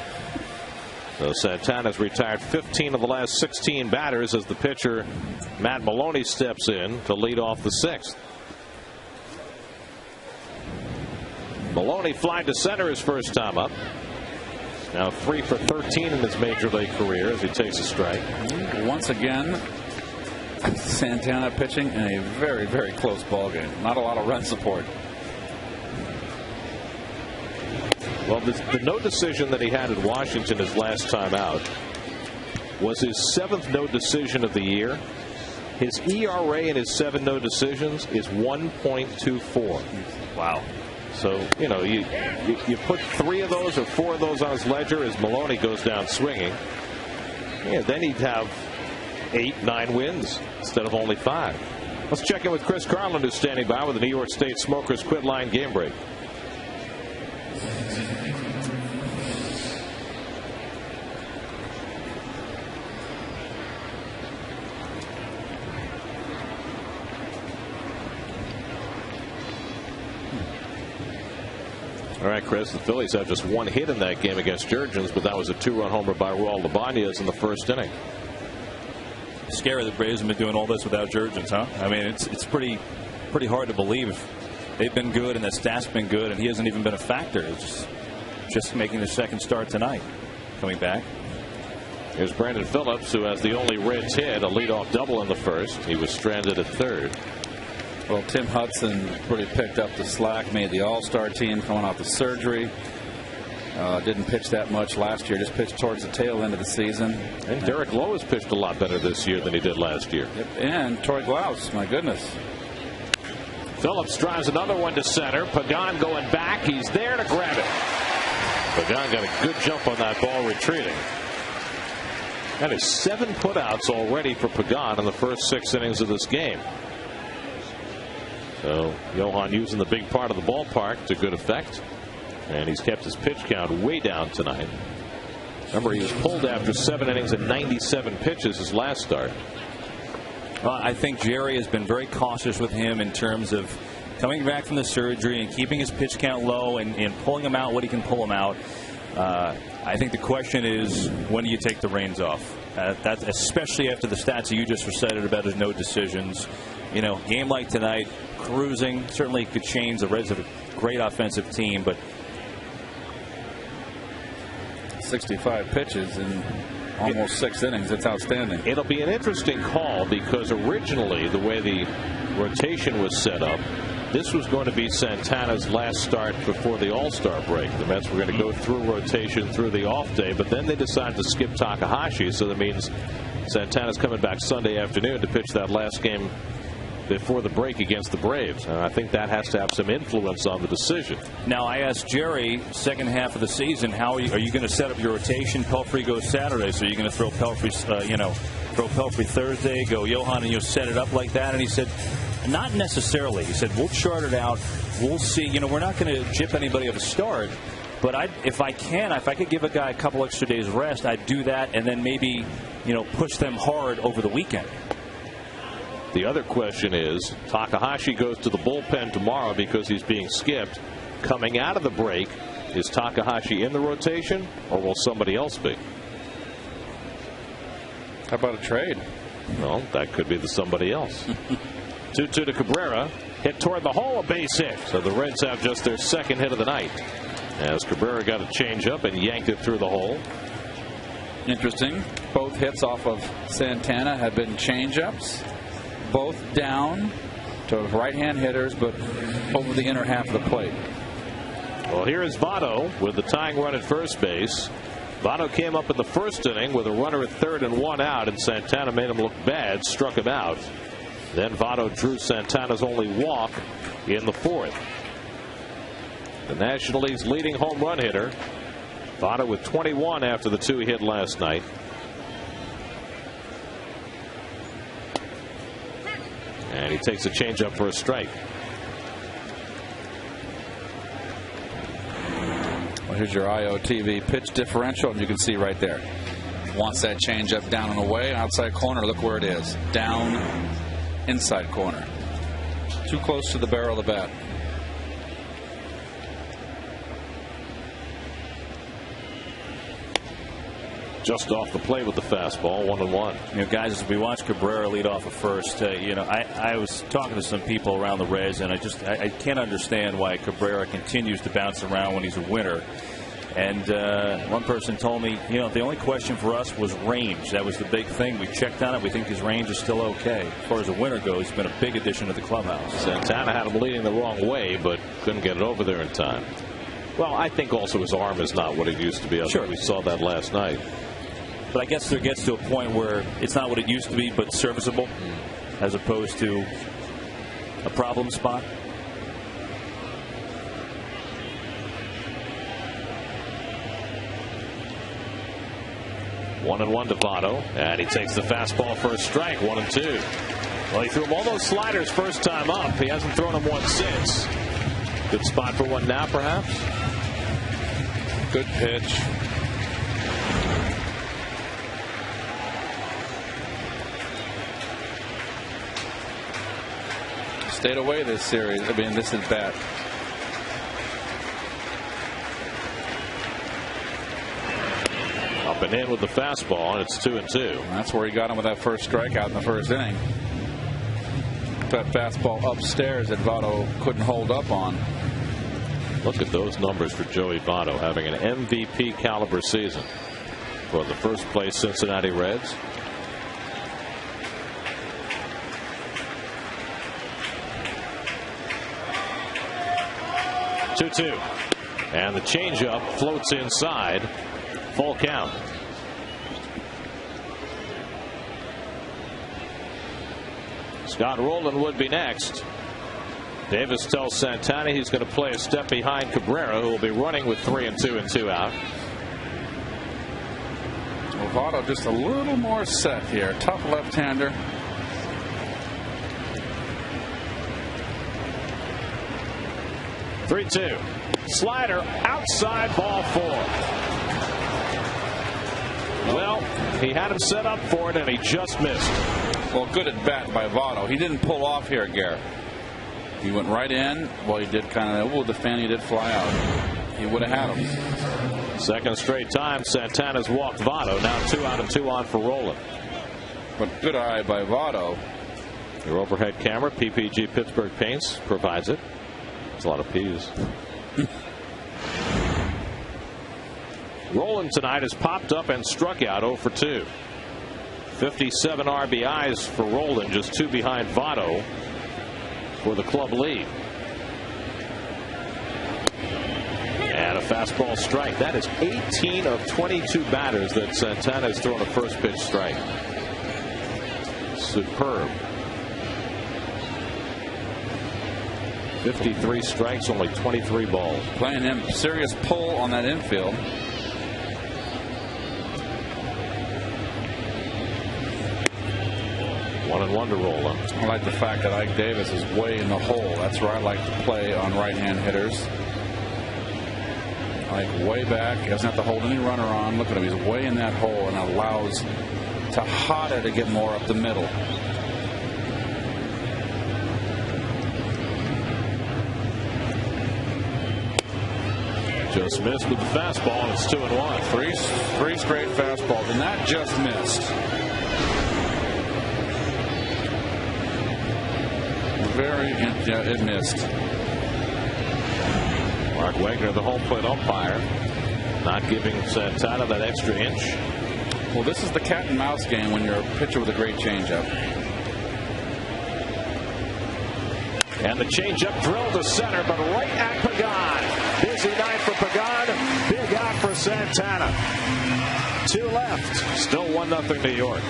So Santana's retired 15 of the last 16 batters as the pitcher Matt Maloney steps in to lead off the 6th. Maloney flying to center his first time up. Now 3 for 13 in his major league career as he takes a strike. Once again, Santana pitching in a very, very close ball game. Not a lot of run support. Well, the no decision that he had in Washington his last time out was his 7th no decision of the year. His ERA in his 7 no decisions is 1.24. Wow. So, you know, you put 3 of those or 4 of those on his ledger as Maloney goes down swinging. Yeah, then he'd have 8, 9 wins instead of only 5. Let's check in with Chris Carlin, who's standing by with the New York State Smokers Quit Line game break. All right, Chris, the Phillies have just 1 hit in that game against Jurgens, but that was a 2-run homer by Raul Ibanez in the 1st inning. Scary the Braves have been doing all this without Jurgens, huh? I mean, it's pretty hard to believe. They've been good and the staff's been good, and he hasn't even been a factor. It's just making the 2nd start tonight, coming back. Here's Brandon Phillips, who has the only Reds hit, a leadoff double in the 1st. He was stranded at 3rd. Well, Tim Hudson really picked up the slack, made the All-Star team coming off the surgery. Didn't pitch that much last year, just pitched towards the tail end of the season. And Derek Lowe has pitched a lot better this year than he did last year. Yep. And Troy Glaus, my goodness. Phillips drives another one to center. Pagan going back. He's there to grab it. Pagan got a good jump on that ball retreating. That is 7 putouts already for Pagan in the first 6 innings of this game. So Johan using the big part of the ballpark to good effect. And he's kept his pitch count way down tonight. Remember, he was pulled after 7 innings and 97 pitches his last start. I think Jerry has been very cautious with him in terms of coming back from the surgery and keeping his pitch count low and pulling him out what he can pull him out. I think the question is, when do you take the reins off? That's especially after the stats that you just recited about his no decisions. You know, game like tonight, cruising, certainly could change. The Reds have a great offensive team, but 65 pitches in almost 6 innings. It's outstanding. It'll be an interesting call because originally the way the rotation was set up, this was going to be Santana's last start before the All-Star break. The Mets were going to go through rotation through the off day, but then they decided to skip Takahashi, so that means Santana's coming back Sunday afternoon to pitch that last game before the break against the Braves. And I think that has to have some influence on the decision. Now, I asked Jerry, second half of the season, how are you going to set up your rotation? Pelfrey goes Saturday, so you're going to throw Pelfrey, throw Pelfrey Thursday, go Johan, and you'll set it up like that? And he said, not necessarily. He said, we'll chart it out. We'll see. You know, we're not going to chip anybody of a start. But if I could give a guy a couple extra days rest, I'd do that, and then maybe, push them hard over the weekend. The other question is, Takahashi goes to the bullpen tomorrow because he's being skipped. Coming out of the break, is Takahashi in the rotation, or will somebody else be? How about a trade? Well, that could be the somebody else. 2-2 to Cabrera. Hit toward the hole, a base hit. So the Reds have just their 2nd hit of the night, as Cabrera got a changeup and yanked it through the hole. Interesting. Both hits off of Santana have been changeups. Both down to right-hand hitters, but over the inner half of the plate. Well, here is Votto with the tying run at first base. Votto came up in the 1st inning with a runner at 3rd and 1 out, and Santana made him look bad, struck him out. Then Votto drew Santana's only walk in the 4th. The National League's leading home run hitter, Votto with 21 after the 2 he hit last night. And he takes a changeup for a strike. Well, here's your IOTV pitch differential, and you can see right there. Wants that changeup down and away, outside corner. Look where it is. Down, inside corner. Too close to the barrel of the bat. Just off the plate with the fastball, 1-1. You know, guys, as we watch Cabrera lead off at first, you know, I was talking to some people around the Reds, and I can't understand why Cabrera continues to bounce around when he's a winner. And one person told me, you know, the only question for us was range. That was the big thing. We checked on it. We think his range is still okay. As far as a winner goes, he's been a big addition to the clubhouse. Santana had him leading the wrong way, but couldn't get it over there in time. Well, I think also his arm is not what it used to be. Sure. We saw that last night. But I guess there gets to a point where it's not what it used to be, but serviceable, as opposed to a problem spot. One and one to Votto, and he takes the fastball for a strike. 1-2. Well, he threw him all those sliders first time up. He hasn't thrown him one since. Good spot for one now, perhaps. Good pitch. Stayed away this series. I mean, this is bad. Up and in with the fastball, and it's 2-2. That's where he got him with that first strikeout in the first inning. That fastball upstairs that Votto couldn't hold up on. Look at those numbers for Joey Votto, having an MVP caliber season for the first place Cincinnati Reds. Two, and the changeup floats inside. Full count. Scott Rolen would be next. Davis tells Santana he's going to play a step behind Cabrera, who will be running with 3-2 and 2 out. Well, Votto just a little more set here. Tough left-hander. Three-two. Slider outside, ball 4. Well, he had him set up for it, and he just missed. Well, good at bat by Votto. He didn't pull off here, Garrett. He went right in. Well, he did kind of. The fan, he did fly out. He would have had him. Second straight time Santana's walked Votto. Now 2 out and 2 on for Rolen. But good eye by Votto. Your overhead camera, PPG Pittsburgh Paints, provides it. It's a lot of P's. Rolen tonight has popped up and struck out 0 for 2. 57 RBIs for Rolen, just 2 behind Votto for the club lead. And a fastball strike. That is 18 of 22 batters that Santana has thrown a first pitch strike. Superb. 53 strikes, only 23 balls. Playing him serious pull on that infield. One and one to Rolen. I like the fact that Ike Davis is way in the hole. That's where I like to play on right-hand hitters. Like way back. He doesn't have to hold any runner on. Look at him. He's way in that hole and allows Tejada to get more up the middle. Just missed with the fastball, and it's 2-1. Three straight fastballs, and that just missed. It missed. Mark Wagner, the home plate umpire, not giving Santana that extra inch. Well, this is the cat and mouse game when you're a pitcher with a great changeup. And the changeup drilled to center, but right at Pagan. Busy night for Pagan. Big out for Santana. 2 left. Still 1-0 New York.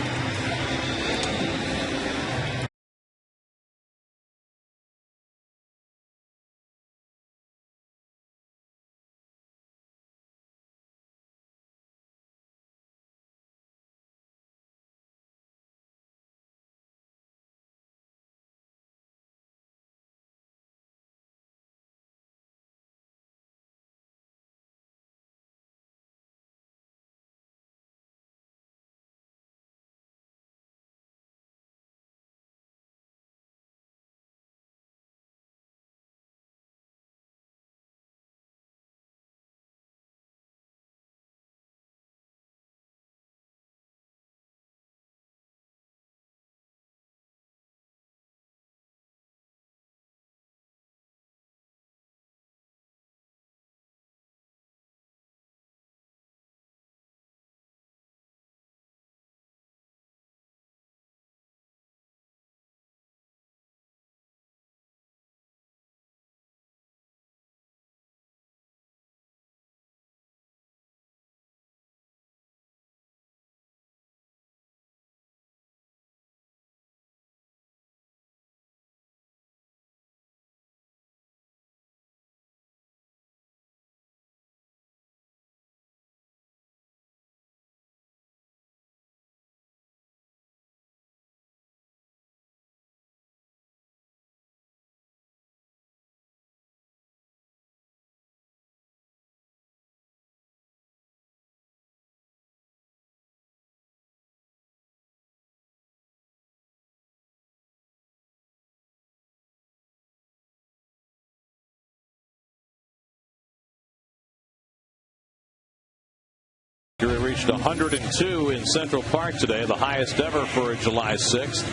reached 102 in Central Park today, the highest ever for a July 6th.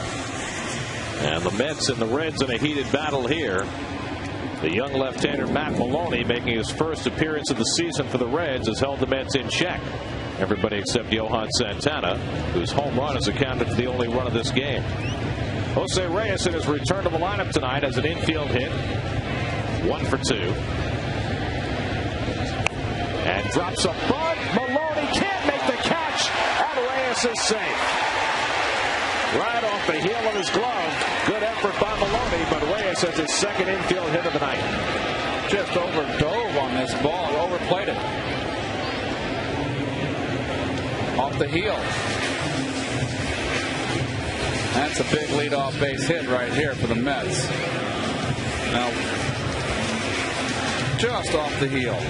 And the Mets and the Reds in a heated battle here. The young left-hander Matt Maloney, making his first appearance of the season for the Reds, has held the Mets in check. Everybody except Johan Santana, whose home run is accounted for the only run of this game. Jose Reyes in his return to the lineup tonight has an infield hit. 1 for 2. And drops a bunt. Maloney can't make the catch. And Reyes is safe. Right off the heel of his glove. Good effort by Maloney, but Reyes has his second infield hit of the night. Just overdove on this ball. Overplayed it. Off the heel. That's a big leadoff base hit right here for the Mets. Now, just off the heel.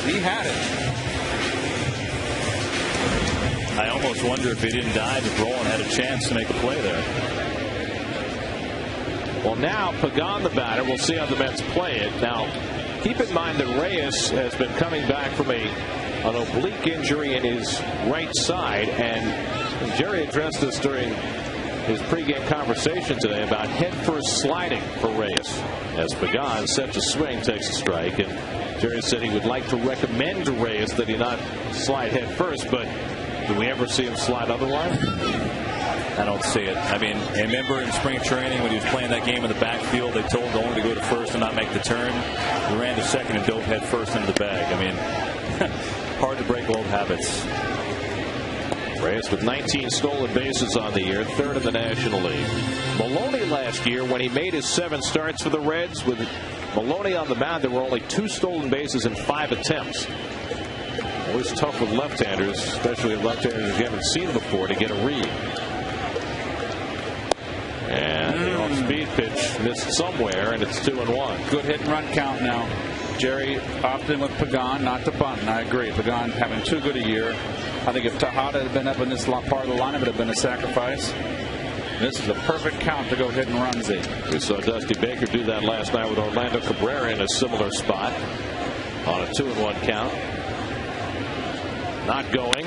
He had it. I almost wonder if he didn't dive if Rolen had a chance to make a play there. Well, now Pagan, the batter, we'll see how the Mets play it. Now, keep in mind that Reyes has been coming back from an oblique injury in his right side, and Jerry addressed this during his pregame conversation today about head-first sliding for Reyes. As Pagan, set to swing, takes a strike, and Jerry said he would like to recommend to Reyes that he not slide head-first, but do we ever see him slide otherwise? I don't see it. I mean, remember in spring training when he was playing that game in the backfield, they told him only to go to first and not make the turn. He ran to second and dove head first into the bag. I mean, hard to break old habits. Reyes with 19 stolen bases on the year, third in the National League. Maloney last year, when he made his 7 starts for the Reds, with Maloney on the mound, there were only 2 stolen bases in 5 attempts. Always tough with left-handers, especially left-handers you haven't seen before, to get a read. And the off-speed pitch missed somewhere, and it's 2-1. Good hit and run count now. Jerry opted in with Pagan, not to bunt, and I agree. Pagan having too good a year. I think if Tejada had been up in this part of the lineup, it would have been a sacrifice. This is a perfect count to go hit and run, Z. We saw Dusty Baker do that last night with Orlando Cabrera in a similar spot on a 2-1 count. Not going.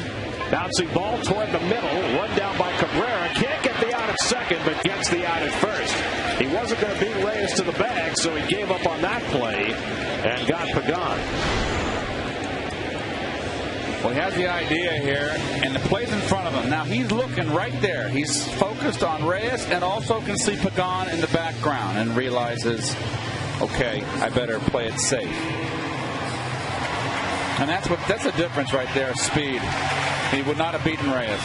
Bouncing ball toward the middle. Run down by Cabrera. Can't get the out at second, but gets the out at first. He wasn't going to beat Reyes to the bag, so he gave up on that play and got Pagan. Well, he has the idea here, and the play's in front of him. Now, he's looking right there. He's focused on Reyes and also can see Pagan in the background and realizes, okay, I better play it safe. And that's a difference right there, speed. He would not have beaten Reyes.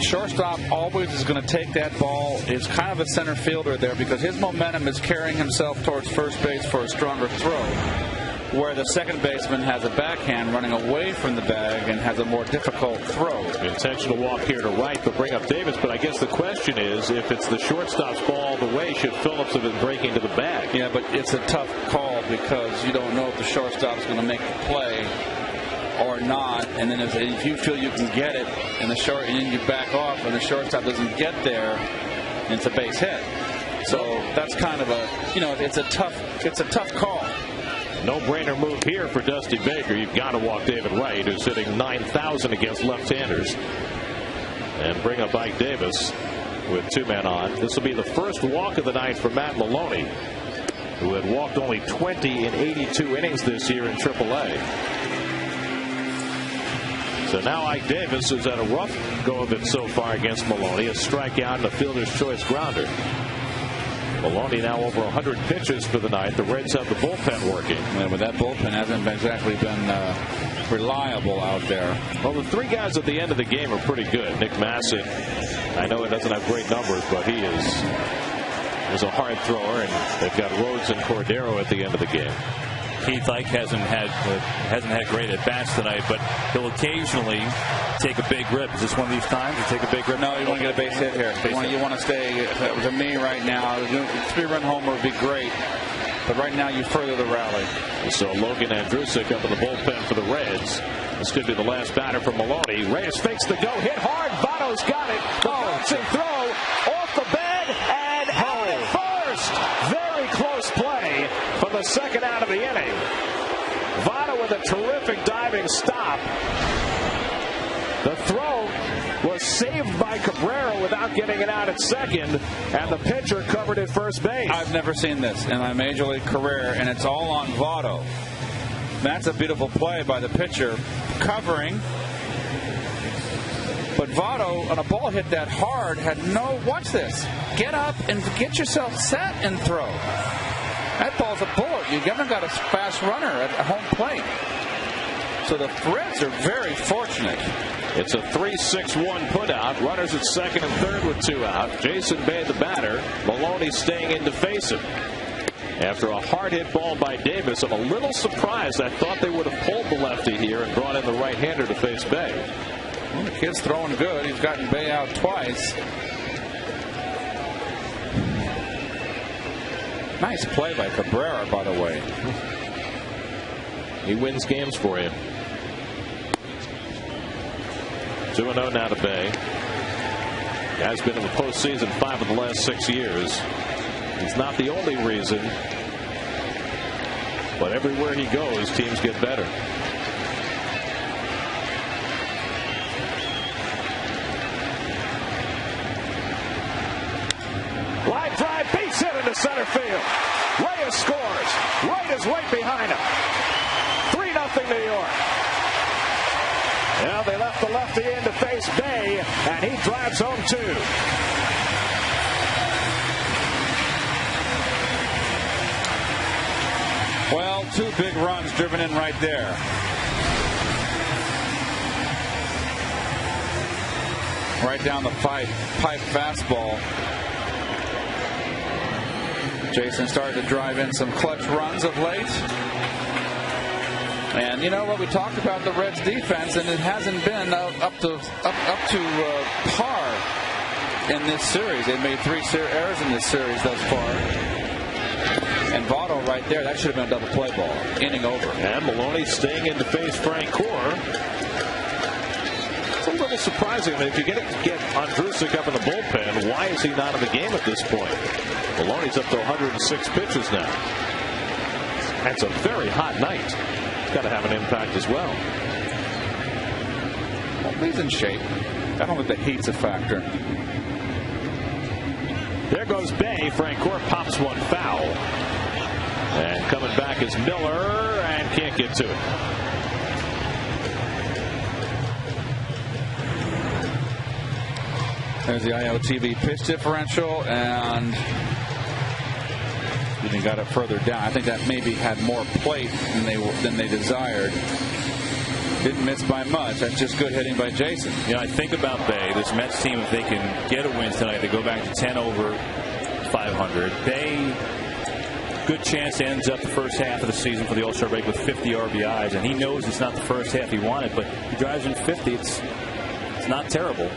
Shortstop always is going to take that ball. Is kind of a center fielder there because his momentum is carrying himself towards first base for a stronger throw, where the second baseman has a backhand running away from the bag and has a more difficult throw. Intentional walk here to right to bring up Davis, but I guess the question is, if it's the shortstop's ball all the way, should Phillips have been breaking to the bag? Yeah, but it's a tough call because you don't know if the shortstop's going to make the play or not, and then if you feel you can get it and then you back off and the shortstop doesn't get there, it's a base hit. So that's kind of a, it's a tough call. No-brainer move here for Dusty Baker. You've got to walk David Wright, who's hitting 9,000 against left-handers, and bring up Ike Davis with 2 men on. This will be the first walk of the night for Matt Maloney, who had walked only 20 in 82 innings this year in AAA. So now Ike Davis has had a rough go of it so far against Maloney. A strikeout and a fielder's choice grounder. Maloney now over 100 pitches for the night. The Reds have the bullpen working. Yeah, but that bullpen hasn't exactly been reliable out there. Well, the 3 guys at the end of the game are pretty good. Nick Masson, I know he doesn't have great numbers, but he is a hard thrower, and they've got Rhodes and Cordero at the end of the game. Keith Ike hasn't had great at bats tonight, but he'll occasionally take a big rip. Is this one of these times to take a big rip? No, you want to get a base hit here. You want to stay. If it was me right now, a 3-run homer would be great. But right now, you further the rally. So Logan Andrusik up in the bullpen for the Reds. This could be the last batter for Maloney. Reyes fakes the go, hit hard. Votto's got it. The bouncing throw off the bed and out at first. Very close play from the the second out of the inning. Votto with a terrific diving stop. The throw was saved by Cabrera without getting it out at second, and the pitcher covered at first base. I've never seen this in my Major League career, and it's all on Votto. That's a beautiful play by the pitcher, covering. But Votto, on a ball hit that hard, had no, watch this, get up and get yourself set and throw. That ball's a bullet. You haven't got a fast runner at home plate. So the Reds are very fortunate. It's a 3-6-1 putout. Runners at second and third with 2 out. Jason Bay, the batter. Maloney staying in to face him. After a hard hit ball by Davis, I'm a little surprised. I thought they would have pulled the lefty here and brought in the right-hander to face Bay. Well, the kid's throwing good. He's gotten Bay out twice. Nice play by Cabrera, by the way. He wins games for you. 2-0 now to Bay. Has been in the postseason 5 of the last 6 years. He's not the only reason, but everywhere he goes, teams get better. Line drive, base hit into center field. Reyes scores. Wright is right behind him. 3-0 New York. Well, they left the lefty in to face Bay, and he drives home 2. Well, 2 big runs driven in right there. Right down the pipe fastball. Jason started to drive in some clutch runs of late. And you know what, we talked about the Reds defense, and it hasn't been up to par in this series. They've made 3 errors in this series thus far. And Votto right there, that should have been a double play ball. Inning over. And Maloney staying in to face Frank Core. It's a little surprising that if you get Andrusik up in the bullpen, why is he not in the game at this point? Maloney's up to 106 pitches now. That's a very hot night. Got to have an impact as well. Well, he's in shape. I don't think the heat's a factor. There goes Bay. Frank Core pops one foul. And coming back is Miller, and can't get to it. There's the IOTV pitch differential, and even got it further down. I think that maybe had more plate than they desired. Didn't miss by much. That's just good hitting by Jason. You know, I think about Bay, this Mets team, if they can get a win tonight, they go back to 10 over 500. Bay, good chance ends up the first half of the season for the All-Star break with 50 RBIs, and he knows it's not the first half he wanted, but he drives in 50. It's not terrible.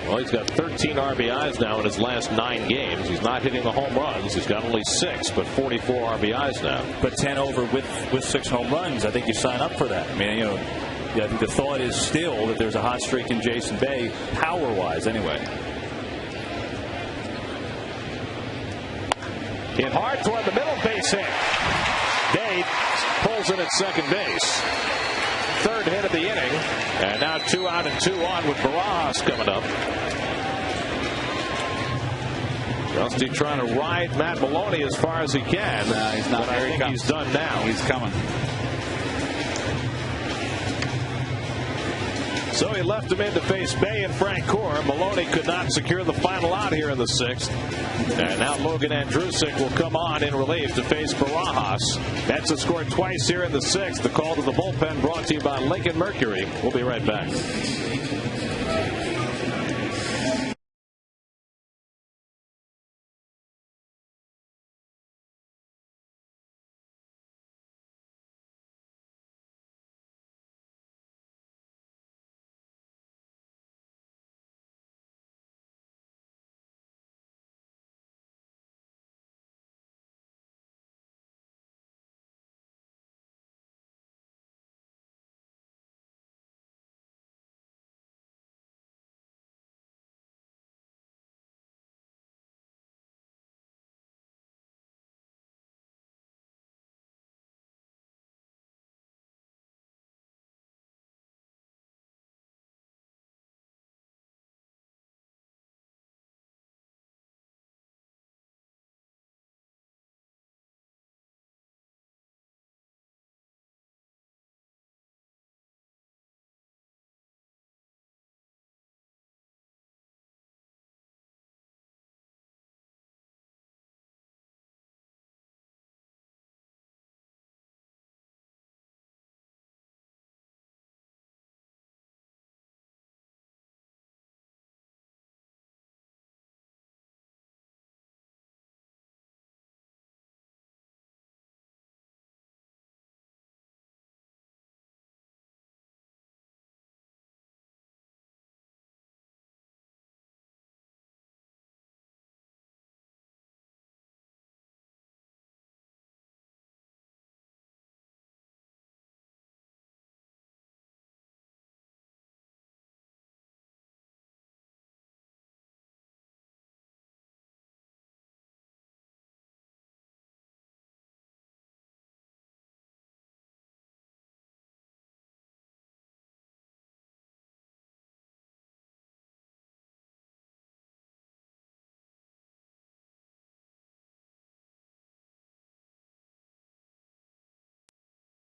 Well, he's got 13 RBIs now in his last 9 games. He's not hitting the home runs. He's got only 6, but 44 RBIs now. But 10 over with 6 home runs, I think you sign up for that. I mean, you know, I think the thought is still that there's a hot streak in Jason Bay, power-wise anyway. Hit hard toward the middle, base hit. Day pulls in at second base. 3rd hit of the inning, and now 2 out and 2 on with Barajas coming up. Rusty trying to ride Matt Maloney as far as he can. He's not. But I think he's done now. He's coming. So he left him in to face Bay and Frank Core. Maloney could not secure the final out here in the 6th. And now Logan Andrusik will come on in relief to face Barajas. Mets have scored twice here in the 6th. The call to the bullpen brought to you by Lincoln Mercury. We'll be right back.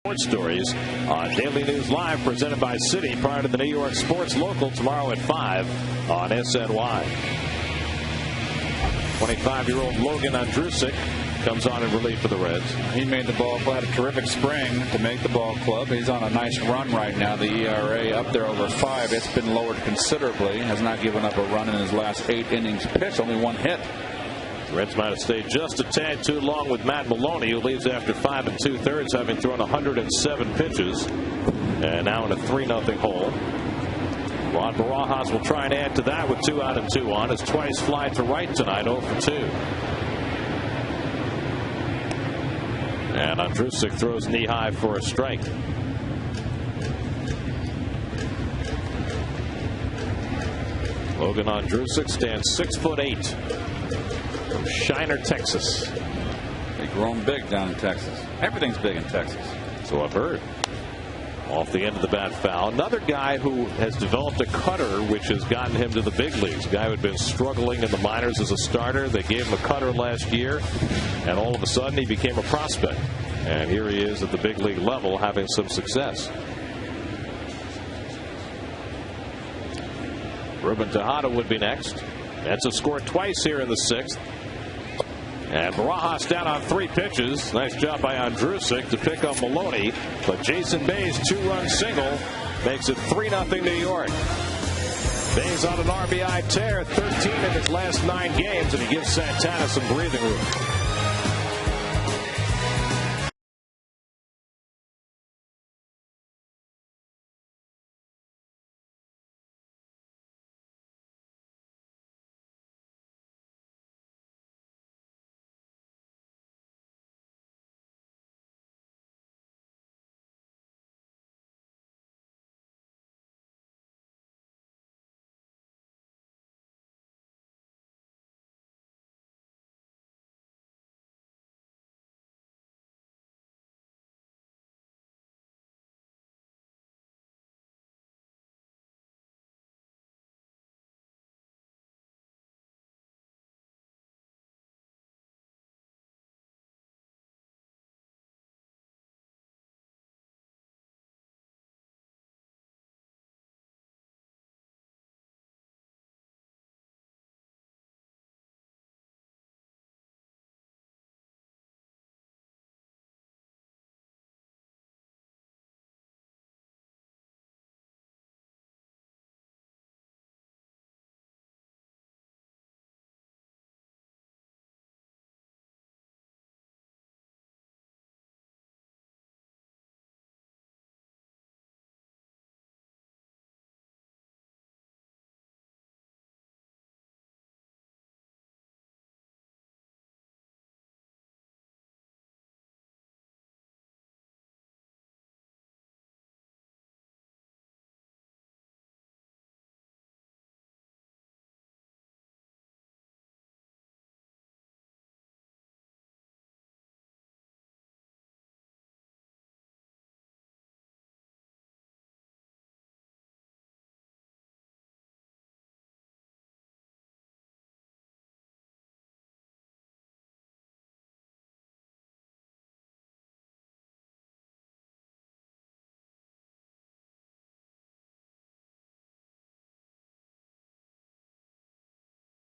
Sports stories on Daily News Live, presented by Citi, prior to the New York Sports Local tomorrow at 5 on SNY. 25-year-old Logan Andrusic comes on in relief for the Reds. He made the ball club, had a terrific spring to make the ball club. He's on a nice run right now. The ERA up there over 5. It's been lowered considerably. Has not given up a run in his last 8 innings pitched. Only 1 hit. The Reds might have stayed just a tad too long with Matt Maloney, who leaves after 5 2/3, having thrown 107 pitches, and now in a 3-0 hole. Ron Barajas will try and add to that with 2 out and 2 on, as twice fly to right tonight, 0 for 2. And Andrusic throws knee high for a strike. Logan Andrusic stands 6'8" from Shiner, Texas. They've grown big down in Texas. Everything's big in Texas. So I've heard. Off the end of the bat foul. Another guy who has developed a cutter which has gotten him to the big leagues. A guy who had been struggling in the minors as a starter. They gave him a cutter last year, and all of a sudden he became a prospect. And here he is at the big league level having some success. Ruben Tejada would be next. Mets have scored twice here in the 6th. And Barajas down on 3 pitches. Nice job by Andrusic to pick up Maloney. But Jason Bay's 2-run single makes it 3-0 New York. Bay's on an RBI tear, 13 in his last 9 games, and he gives Santana some breathing room.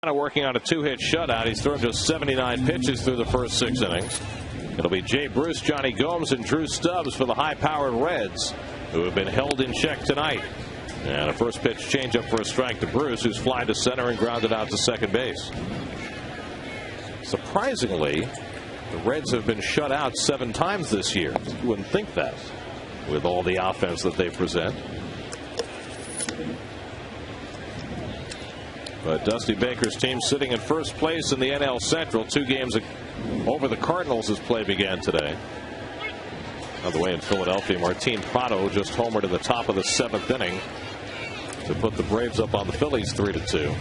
Working on a 2-hit shutout. He's thrown just 79 pitches through the first 6 innings. It'll be Jay Bruce, Jonny Gomes, and Drew Stubbs for the high-powered Reds, who have been held in check tonight. And a first pitch changeup for a strike to Bruce, who's flied to center and grounded out to second base. Surprisingly, the Reds have been shut out 7 times this year. You wouldn't think that with all the offense that they present. But Dusty Baker's team sitting in first place in the NL Central. 2 games over the Cardinals as play began today. On the way in Philadelphia, Martin Prado just homered in the top of the 7th inning to put the Braves up on the Phillies 3-2.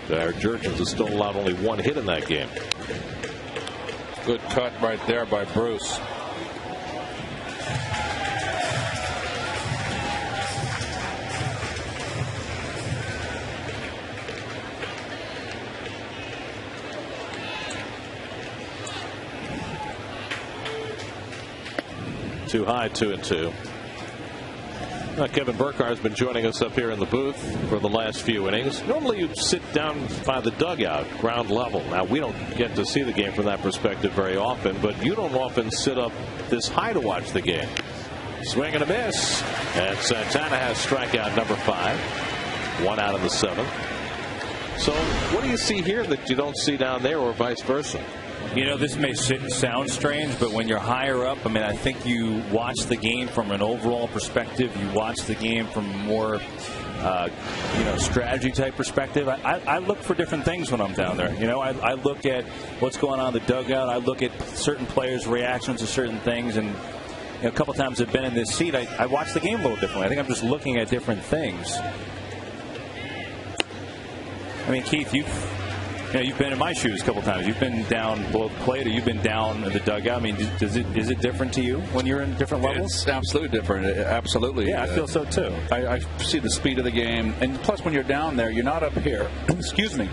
Jared Jurgens has still allowed only 1 hit in that game. Good cut right there by Bruce. too high, 2-2. Kevin Burkhardt has been joining us up here in the booth for the last few innings. Normally you sit down by the dugout, ground level. Now, we don't get to see the game from that perspective very often, but you don't often sit up this high to watch the game. Swing and a miss. And Santana has strikeout number 5. 1 out of the 7th. So what do you see here that you don't see down there, or vice versa? You know, this may sound strange, but when you're higher up, I mean, I think you watch the game from an overall perspective. You watch the game from a more, strategy type perspective. I look for different things when I'm down there. You know, I look at what's going on in the dugout. I look at certain players' reactions to certain things. And a couple times I've been in this seat, I watch the game a little differently. I think I'm just looking at different things. I mean, Keith, you've been in my shoes a couple times. You've been down below the plate, or you've been down in the dugout. I mean, is it different to you when you're in different levels? It's absolutely different. Absolutely. Yeah, I feel so too. I see the speed of the game, and plus when you're down there, you're not up here. Excuse me.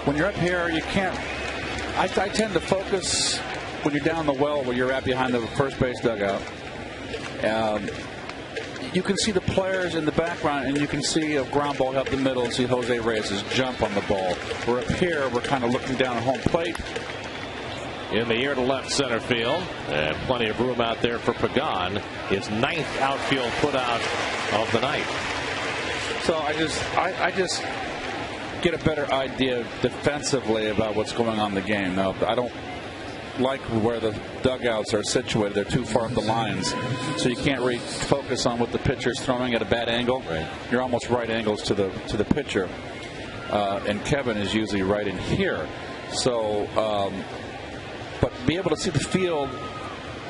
When you're up here, you can't. I tend to focus when you're down the well where you're at behind the first base dugout. You can see the players in the background, and you can see a ground ball up the middle and see Jose Reyes' jump on the ball. We're up here, we're kind of looking down at home plate. In the air to left center field, and plenty of room out there for Pagan. His 9th outfield put out of the night. So I just get a better idea defensively about what's going on in the game. Now, I don't like where the dugouts are situated. They're too far up the lines, so you can't really focus on what the pitcher's throwing at a bad angle. Right. You're almost right angles to the pitcher, and Kevin is usually right in here. So, but be able to see the field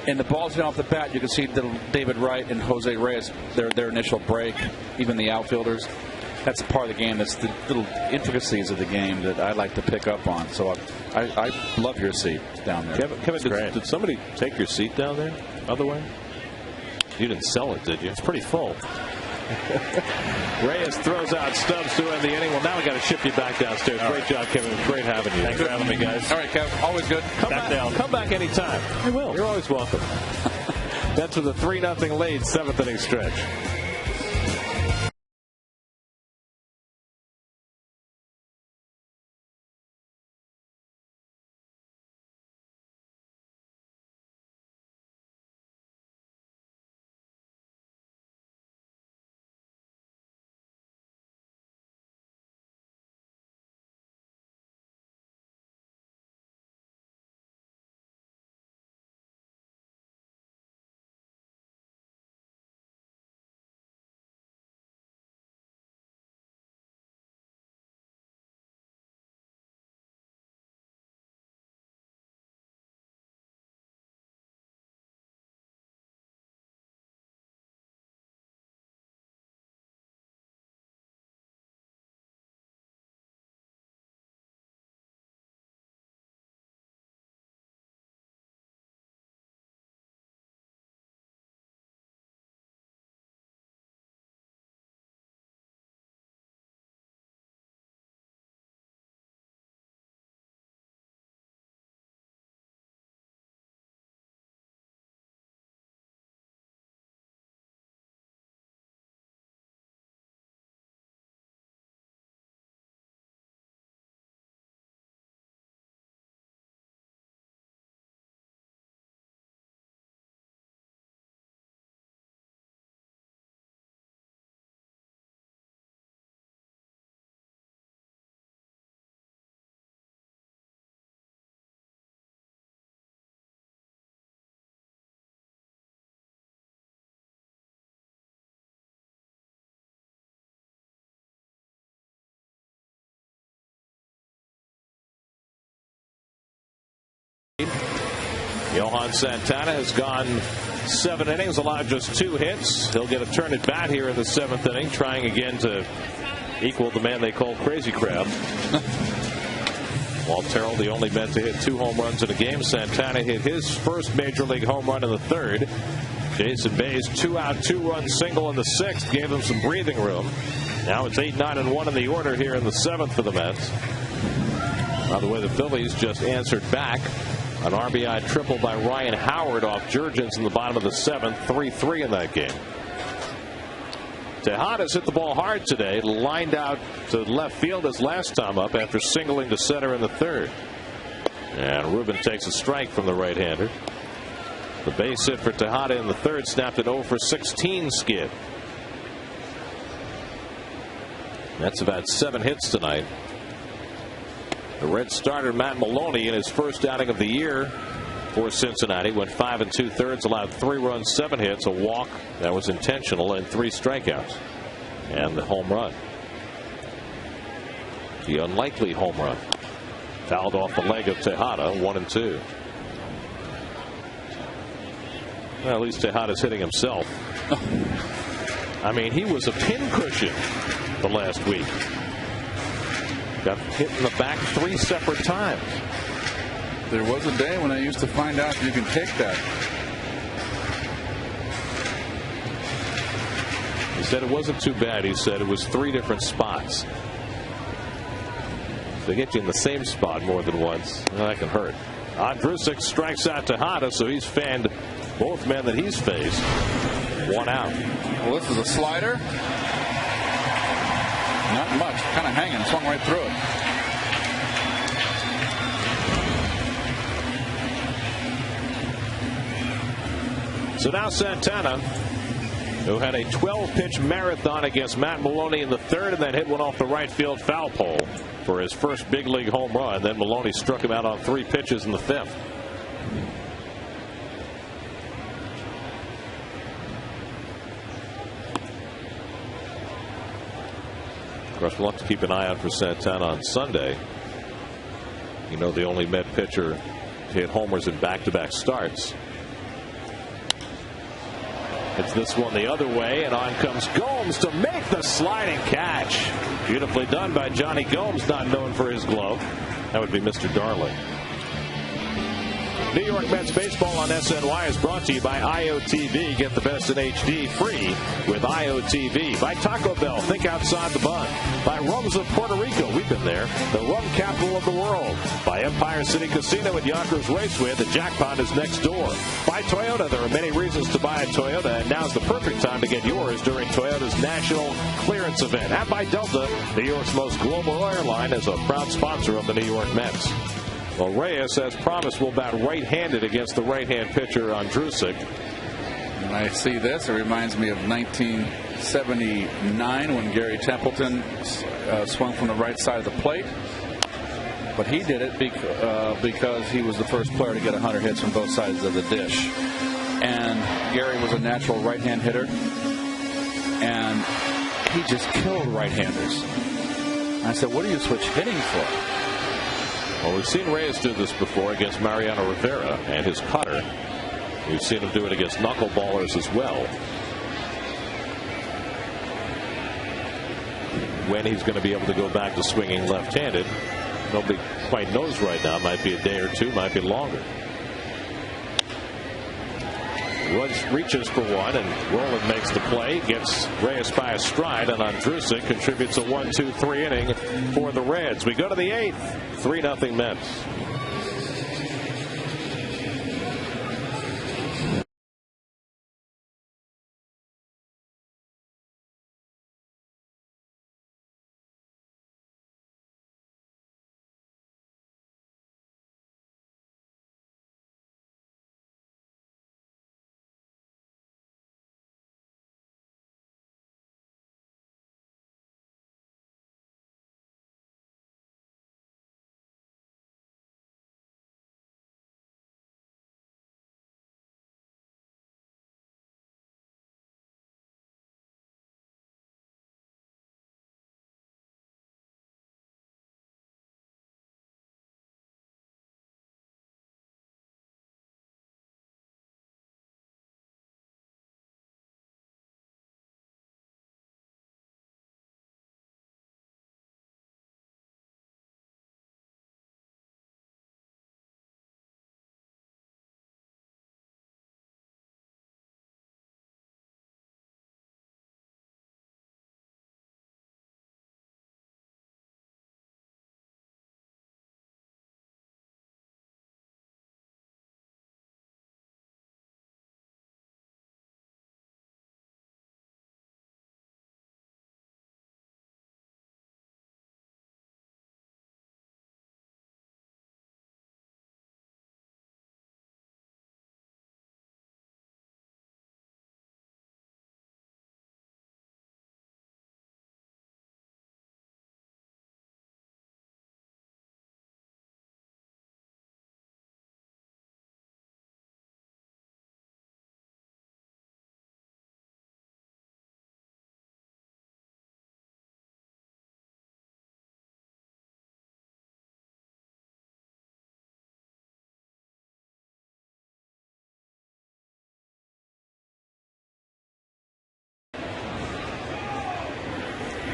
and the balls off the bat. You can see David Wright and Jose Reyes, their initial break, even the outfielders. That's a part of the game. That's the little intricacies of the game that I like to pick up on. So I love your seat down there. Kevin, did somebody take your seat down there? Other way? You didn't sell it, did you? It's pretty full. Reyes throws out Stubbs to end the inning. Well, now we got to ship you back downstairs. Great job, Kevin. Great having you. Thanks for having me, guys. All right, Kevin. Always good. Come back anytime. I will. You're always welcome. That's with a 3-0 lead, 7th inning stretch. Johan Santana has gone 7 innings, allowed just 2 hits. He'll get a turn at bat here in the 7th inning, trying again to equal the man they call Crazy Crab. Walt Terrell, the only man to hit 2 home runs in a game. Santana hit his first major league home run in the 3rd. Jason Bay's 2-out, 2-run single in the 6th gave him some breathing room. Now it's 8-9-1 in the order here in the 7th for the Mets. By the way, the Phillies just answered back An RBI triple by Ryan Howard off Jurgens in the bottom of the 7th. 3-3 in that game. Tejada's hit the ball hard today. Lined out to left field his last time up after singling to center in the 3rd. And Ruben takes a strike from the right-hander. The base hit for Tejada in the 3rd snapped an 0 for 16 skid. Mets have had 7 hits tonight. The Red starter Matt Maloney in his first outing of the year for Cincinnati went 5 2/3, allowed 3 runs, 7 hits, a walk that was intentional, and 3 strikeouts, and the home run. The unlikely home run fouled off the leg of Tejada. 1-2. Well, at least Tejada's hitting himself. I mean, he was a pincushion the last week. Got hit in the back 3 separate times. There was a day when I used to find out you can take that. He said it wasn't too bad. He said it was 3 different spots. They get you in the same spot more than once. Well, that can hurt. Andrusik strikes out Tejada, so he's fanned both men that he's faced. 1 out. Well, this is a slider. Not much. Kind of hanging. Swung right through it. So now Santana, who had a 12-pitch marathon against Matt Maloney in the 3rd and then hit one off the right field foul pole for his first big league home run. Then Maloney struck him out on 3 pitches in the 5th. Of course, we'll have to keep an eye out for Santana on Sunday. You know, the only Met pitcher to hit homers in back-to-back starts. It's this one the other way, and on comes Gomes to make the sliding catch. Beautifully done by Jonny Gomes, not known for his glove. That would be Mr. Darling. New York Mets baseball on SNY is brought to you by IOTV. Get the best in HD free with IOTV. By Taco Bell, think outside the bun. By Rums of Puerto Rico, we've been there, the rum capital of the world. By Empire City Casino at Yonkers Raceway, the jackpot is next door. By Toyota, there are many reasons to buy a Toyota, and now's the perfect time to get yours during Toyota's national clearance event. And by Delta, New York's most global airline, is a proud sponsor of the New York Mets. Well, Reyes, as promised, will bat right-handed against the right-hand pitcher Andrusik. When I see this, it reminds me of 1979 when Gary Templeton swung from the right side of the plate. But he did it because he was the first player to get 100 hits from both sides of the dish. And Gary was a natural right-hand hitter. And he just killed right-handers. I said, what do you switch hitting for? Well, we've seen Reyes do this before against Mariano Rivera and his cutter. We've seen him do it against knuckleballers as well. When he's going to be able to go back to swinging left-handed, nobody quite knows right now. Might be a day or 2, might be longer. Runs, reaches for one, and Rolen makes the play, gets Reyes by a stride, and Andrusik contributes a 1-2-3 inning for the Reds. We go to the 8th, 3-0 Mets.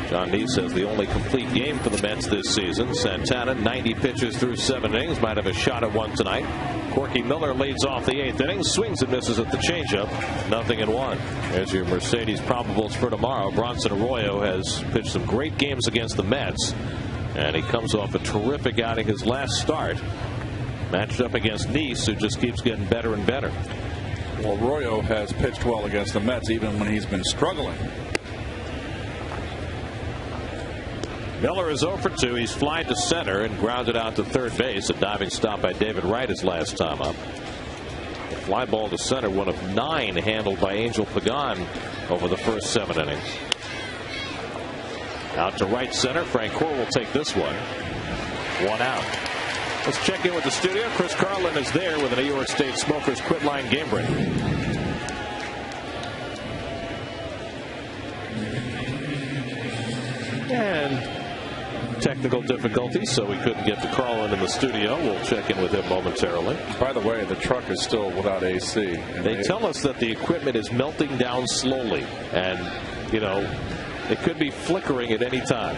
John Neese has the only complete game for the Mets this season. Santana, 90 pitches through 7 innings, might have a shot at one tonight. Corky Miller leads off the 8th inning, swings and misses at the changeup, 0-1. There's your Mercedes probables for tomorrow. Bronson Arroyo has pitched some great games against the Mets, and he comes off a terrific outing his last start, matched up against Neese, who just keeps getting better and better. Well, Arroyo has pitched well against the Mets, even when he's been struggling. Miller is 0 for 2. He's flied to center and grounded out to third base. A diving stop by David Wright his last time up. The fly ball to center, one of 9 handled by Angel Pagan over the first 7 innings. Out to right center. Frank Core will take this one. 1 out. Let's check in with the studio. Chris Carlin is there with a New York State Smokers Quit Line game break. And technical difficulties, so we couldn't get to Carlin in the studio. We'll check in with him momentarily. By the way, the truck is still without AC. They tell us that the equipment is melting down slowly, and you know, it could be flickering at any time.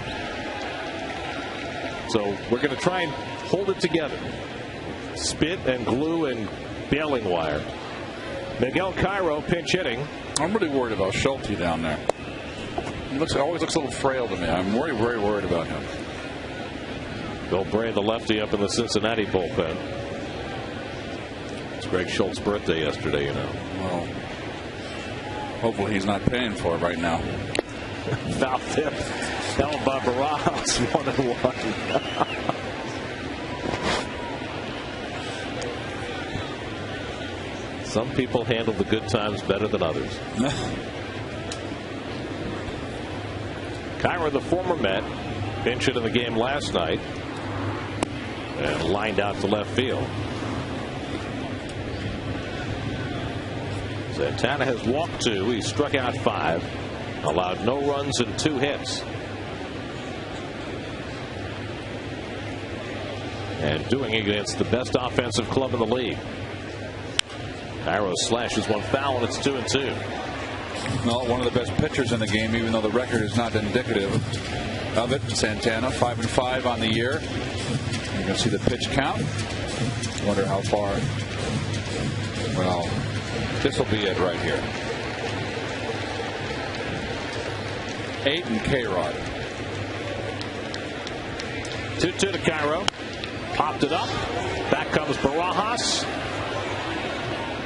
So we're going to try and hold it together. Spit and glue and baling wire. Miguel Cairo pinch hitting. I'm really worried about Schulte down there. He always looks a little frail to me. I'm very worried about him. Bill Bray, the lefty, up in the Cincinnati bullpen. It's Greg Schultz's birthday yesterday, you know. Well, hopefully he's not paying for it right now. Foul tip. Held by Barajas, 1-1. Some people handle the good times better than others. Cairo, the former Met, pinch hit in the game last night and lined out to left field. Santana has walked 2. He struck out 5, allowed no runs and 2 hits. And doing it against the best offensive club in the league. Cairo slashes one foul, and it's 2-2. No, one of the best pitchers in the game, even though the record is not indicative of it. Santana, 5-5 on the year. You can see the pitch count. Wonder how far. Well, this will be it right here. 8 and K-Rod. 2-2 to Cairo. Popped it up. Back comes Barajas.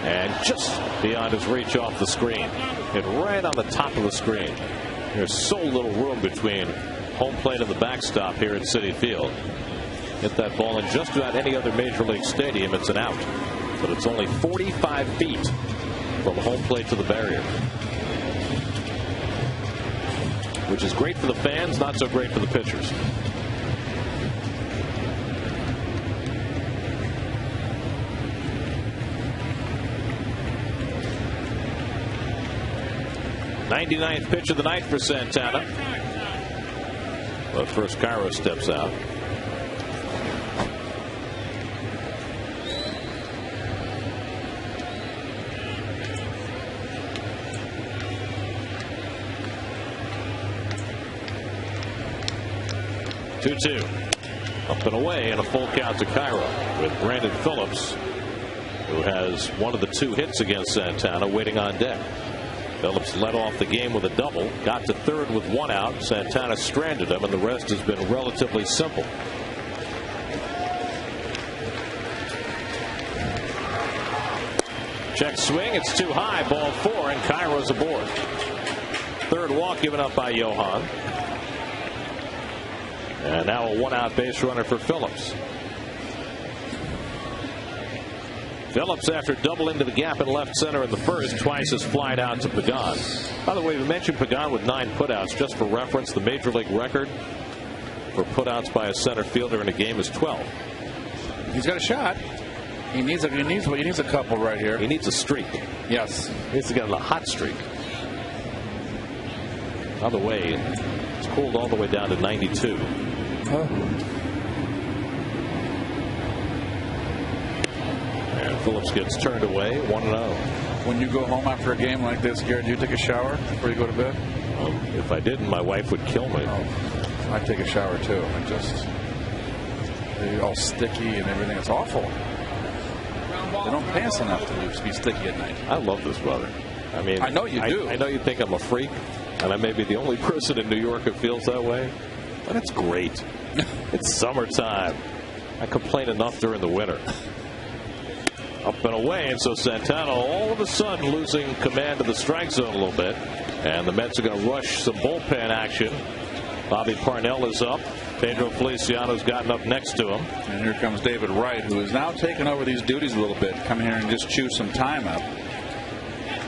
And just beyond his reach off the screen. Hit right on the top of the screen. There's so little room between home plate and the backstop here at Citi Field. Hit that ball in just about any other major league stadium, it's an out. But it's only 45 feet from home plate to the barrier. Which is great for the fans, not so great for the pitchers. '99th pitch of the night for Santana. But first Cairo steps out. Two. Up and away and a full count to Cairo with Brandon Phillips, who has one of the 2 hits against Santana, waiting on deck. Phillips led off the game with a double, got to third with 1 out. Santana stranded him, and the rest has been relatively simple. Check swing, it's too high, ball 4, and Cairo's aboard. Third walk given up by Johan. And now a 1-out base runner for Phillips. Phillips, after doubling to the gap in left center in the first, twice has flied out to Pagan. By the way, we mentioned Pagan with 9 putouts. Just for reference, the major league record for putouts by a center fielder in a game is 12. He's got a shot. He needs a couple right here. He needs a streak. Yes. He needs to get on a hot streak. By the way, it's cooled all the way down to 92. Oh. And Phillips gets turned away, 1-0. When you go home after a game like this, Garrett, do you take a shower before you go to bed? If I didn't, my wife would kill me. I take a shower too. They're all sticky and everything. It's awful. They don't pay us enough to be sticky at night. I love this weather. I mean, I know you do. I know you think I'm a freak, and I may be the only person in New York who feels that way, but it's great. It's summertime. I complain enough during the winter. Up and away, and so Santana all of a sudden losing command of the strike zone a little bit, and the Mets are going to rush some bullpen action. Bobby Parnell is up. Pedro Feliciano's gotten up next to him. And here comes David Wright, who is now taking over these duties a little bit. Come here and just chew some time up.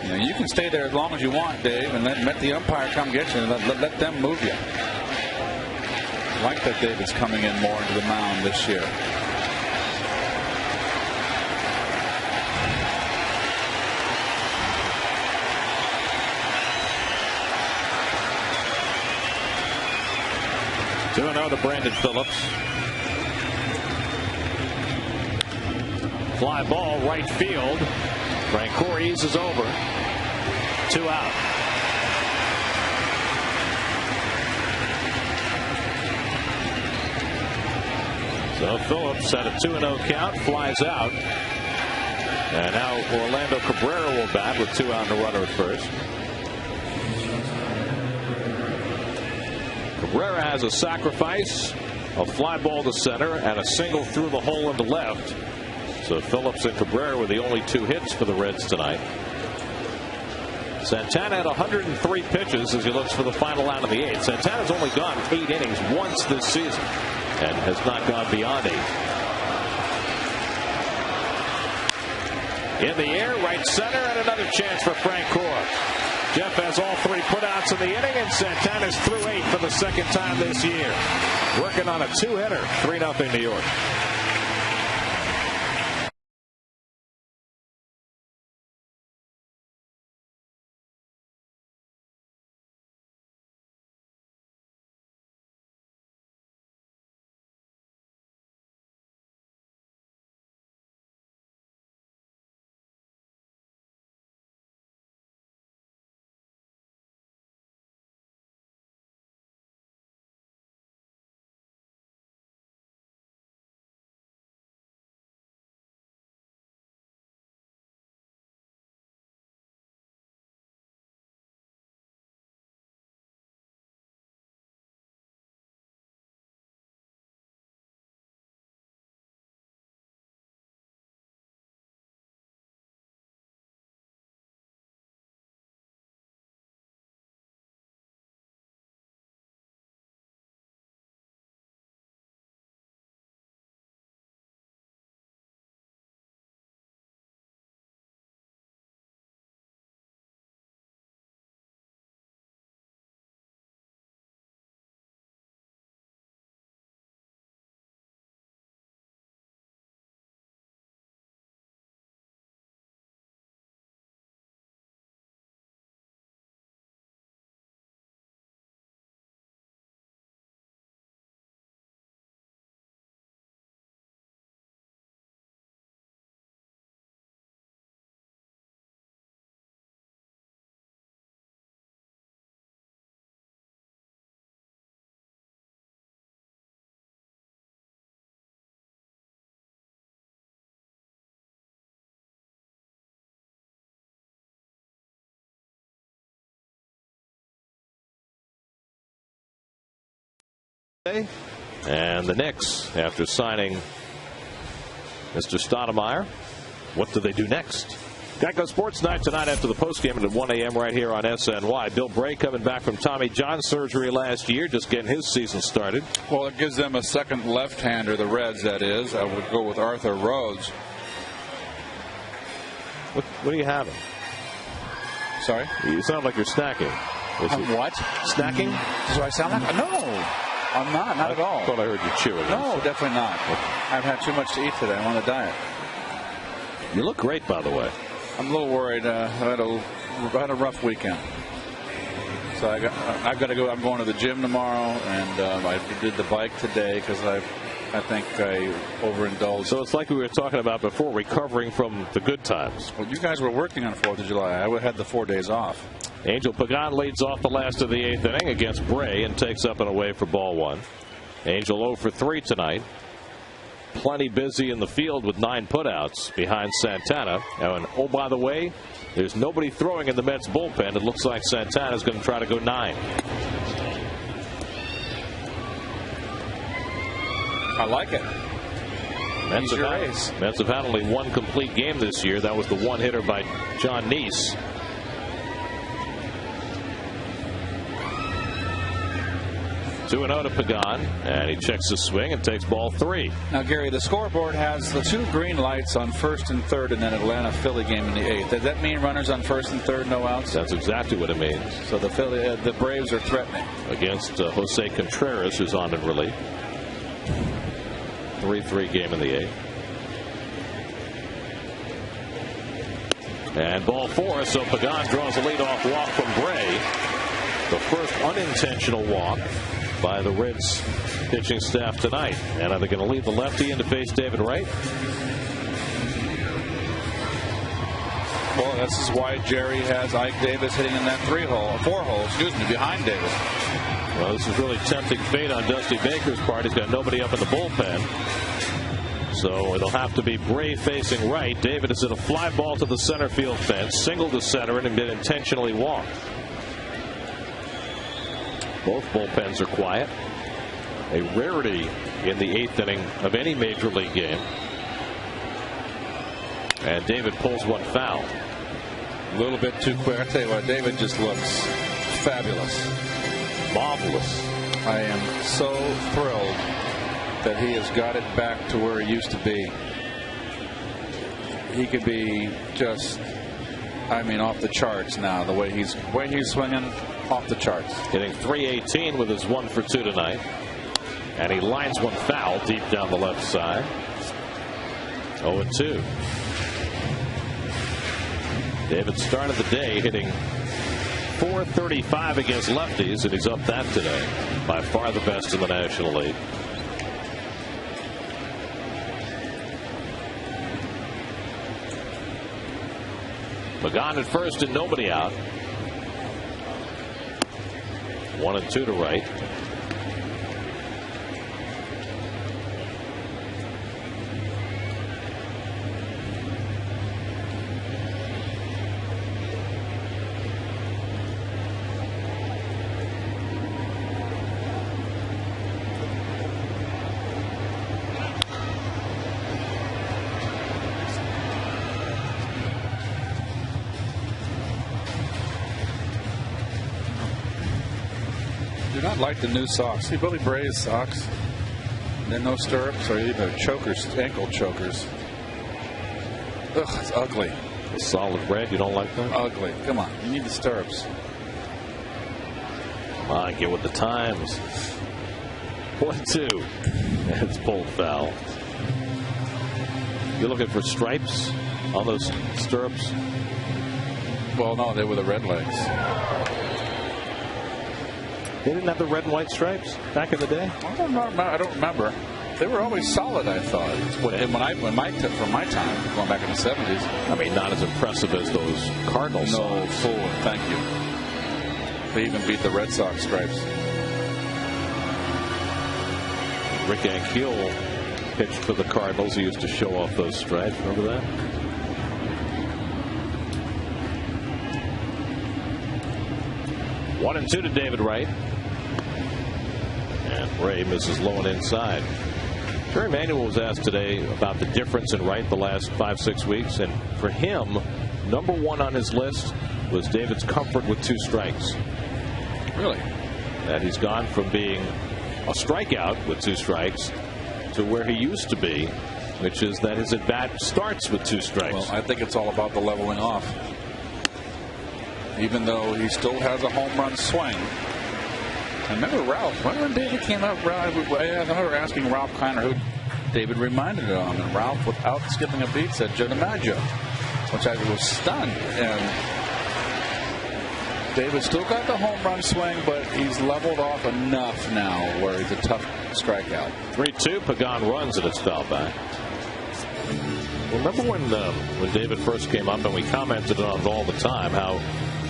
You can stay there as long as you want, Dave, and let the umpire come get you and let them move you. I like that David's coming in more into the mound this year. Two and 0 to Brandon Phillips. Fly ball right field. Francoeur eases over. 2 out. So Phillips at a 2-0 count, flies out. And now Orlando Cabrera will bat with 2 out and a runner at first. Cabrera has a sacrifice, a fly ball to center, and a single through the hole into left. So Phillips and Cabrera were the only 2 hits for the Reds tonight. Santana had 103 pitches as he looks for the final out of the 8th. Santana's only gone 8 innings once this season and has not gone beyond 8. In the air, right center, and another chance for Francoeur. Jeff has all 3 putouts in the inning, and Santana's through 8 for the second time this year. Working on a 2-hitter, 3-0 New York. And the Knicks, after signing Mr. Stoudemire, what do they do next? Geico Sports Night tonight after the postgame at 1 a.m. right here on SNY. Bill Bray coming back from Tommy John surgery last year, just getting his season started. Well, it gives them a second left-hander, the Reds, that is. I would go with Arthur Rhodes. What are you having? Sorry? You sound like you're snacking. What? Snacking? Do I sound like? No, I'm not at all. I thought I heard you chewing. No, definitely not. I've had too much to eat today. I'm on a diet. You look great, by the way. I'm a little worried. I had a rough weekend. So I've got to go. I'm going to the gym tomorrow, and I did the bike today because I've I think I overindulged. So it's like we were talking about before, recovering from the good times. Well, you guys were working on 4th of July. I would have had the 4 days off. Angel Pagan leads off the last of the 8th inning against Bray and takes up and away for ball 1. Angel 0 for 3 tonight. Plenty busy in the field with 9 putouts behind Santana. And oh, by the way, there's nobody throwing in the Mets bullpen. It looks like Santana's going to try to go 9. I like it. Mets have had only 1 complete game this year. That was the 1-hitter by John Neese. Two and 0 to Pagan, and he checks the swing and takes ball 3. Now, Gary, the scoreboard has the 2 green lights on 1st and 3rd in that Atlanta-Philly game in the 8th. Does that mean runners on 1st and 3rd, no outs? That's exactly what it means. So the Braves are threatening. Against Jose Contreras, who's on in relief. 3-3 game in the 8th. And ball 4, so Pagan draws a leadoff walk from Bray. The first unintentional walk by the Reds pitching staff tonight. And are they going to leave the lefty in to face David Wright? Well, this is why Jerry has Ike Davis hitting in that 4-hole, behind Davis. Well, this is really tempting fate on Dusty Baker's part. He's got nobody up in the bullpen. So it'll have to be Bray facing right. David is at a fly ball to the center field fence, singled to center and been intentionally walked. Both bullpens are quiet. A rarity in the 8th inning of any major league game. And David pulls one foul. A little bit too quick. I tell you what, David just looks fabulous. Marvelous. I am so thrilled that he has got it back to where he used to be. He could be just, off the charts now. The way he's swinging, off the charts. Hitting .318 with his 1 for 2 tonight. And he lines one foul deep down the left side. 0-2. David started the day hitting .435 against lefties, and he's up that today. By far the best in the National League. Pagan at first and nobody out. 1-2 to right. Do not like the new socks. See Billy Bray's socks. They're no stirrups or even chokers, ankle chokers. Ugh, it's ugly. A solid red, you don't like that? Ugly. Come on, you need the stirrups. Come on, get with the times. 1-2. It's pulled foul. You looking for stripes on those stirrups? Well, no, they were the red legs. They didn't have the red and white stripes back in the day? I don't remember. They were always solid, I thought. From my time, going back in the 70s. Not as impressive as those Cardinal socks. No, full. Thank you. They even beat the Red Sox stripes. Rick Ankiel pitched for the Cardinals. He used to show off those stripes. Remember that? One and 2 to David Wright. And Bray misses low and inside. Jerry Manuel was asked today about the difference in Wright the last 5-6 weeks. And for him, number 1 on his list was David's comfort with 2 strikes. Really? That he's gone from being a strikeout with 2 strikes to where he used to be, which is that his at-bat starts with 2 strikes. Well, I think it's all about the leveling off. Even though he still has a home run swing. I remember Ralph. When David came out, I remember asking Ralph Kiner who David reminded him of. And Ralph, without skipping a beat, said Joe DiMaggio, which I was stunned. And David still got the home run swing, but he's leveled off enough now where he's a tough strikeout. 3-2. Pagan runs and it's fouled back. Remember when David first came up and we commented on it all the time, how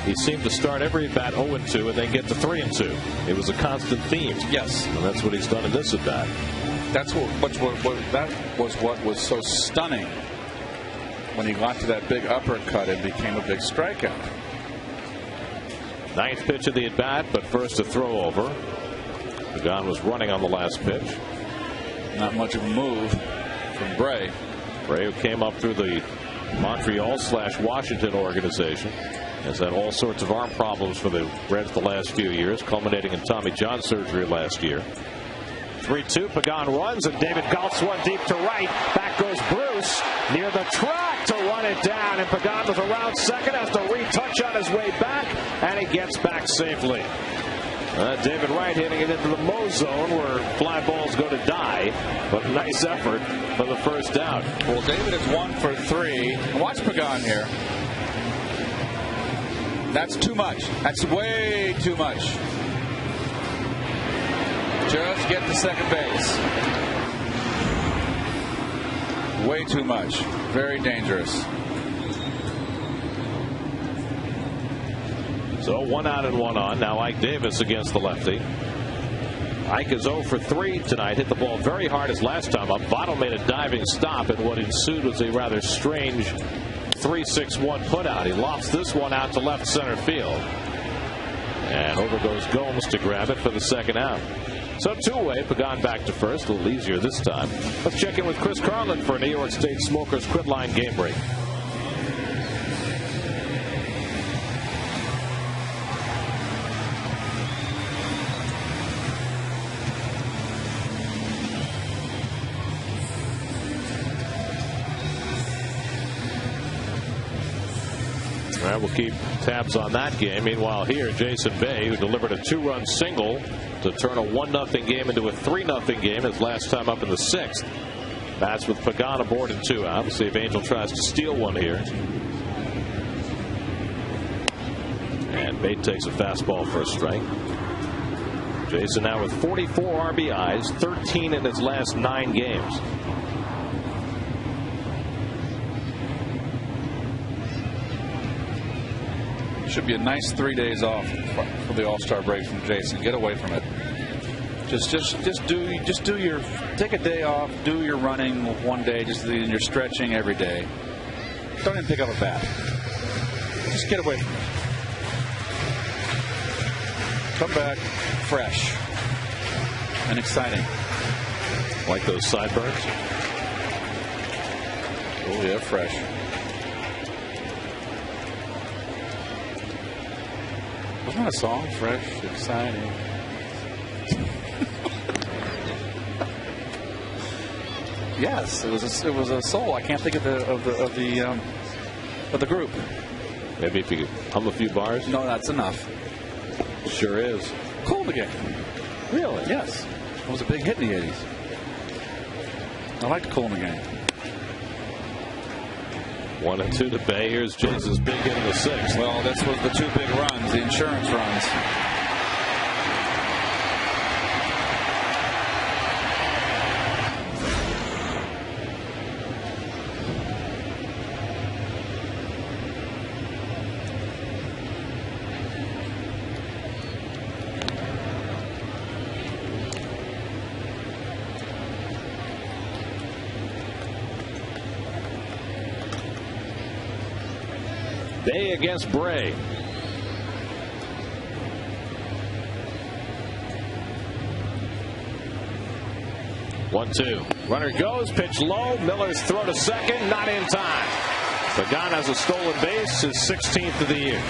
he seemed to start every at bat 0-2 and then get to 3-2. It was a constant theme. Yes. And that's what he's done in this at bat. That's that was what was so stunning when he got to that big uppercut and became a big strikeout. 9th pitch of the at bat, but first a throw over. Pagan was running on the last pitch. Not much of a move from Bray. Bray, who came up through the Montreal/Washington organization, has had all sorts of arm problems for the Reds the last few years, culminating in Tommy John surgery last year. 3-2. Pagan runs, and David golfs one deep to right. Back goes Bruce near the track to run it down, and Pagan was around second, has to retouch on his way back, and he gets back safely. David Wright hitting it into the Mo zone where fly balls go to die, but nice effort for the first out. Well, David is 1 for 3. Watch Pagan here. That's too much. That's way too much. Just get to second base. Way too much. Very dangerous. So 1 out and 1 on. Now Ike Davis against the lefty. Ike is 0 for 3 tonight. Hit the ball very hard his last time up. Votto made a diving stop, and what ensued was a rather strange 3-6-1 put out. He lofts this one out to left center field. And over goes Gomes to grab it for the second out. So two-way, Pagan back to first. A little easier this time. Let's check in with Chris Carlin for a New York State Smokers Quit Line game break. All right, we'll keep tabs on that game. Meanwhile, here, Jason Bay, who delivered a 2-run single to turn a 1-0 game into a 3-0 game his last time up in the 6th. That's with Pagan aboard and 2 out. We'll see if Angel tries to steal one here. And Bay takes a fastball for a strike. Jason now with 44 RBIs, 13 in his last 9 games. Should be a nice 3 days off for the All-Star break from Jason. Get away from it. Just do your, take a day off, do your running one day, just your stretching every day. Don't even pick up a bat. Just get away from it. Come back fresh and exciting. Like those sideburns? Oh yeah, fresh. Wasn't that a song? Fresh, exciting. Yes, it was a soul. I can't think of the group. Maybe if you hum a few bars. No, that's enough. Sure is. Cool again. Really? Yes. It was a big hit in the 80s. I like Cool again. 1-2 to Bay. Here's Jason's big hit in the 6th. Well, this was the 2 big runs, the insurance runs. Bay against Bray. One-two. Runner goes, pitch low. Miller's throw to second, not in time. Pagan has a stolen base, his 16th of the year.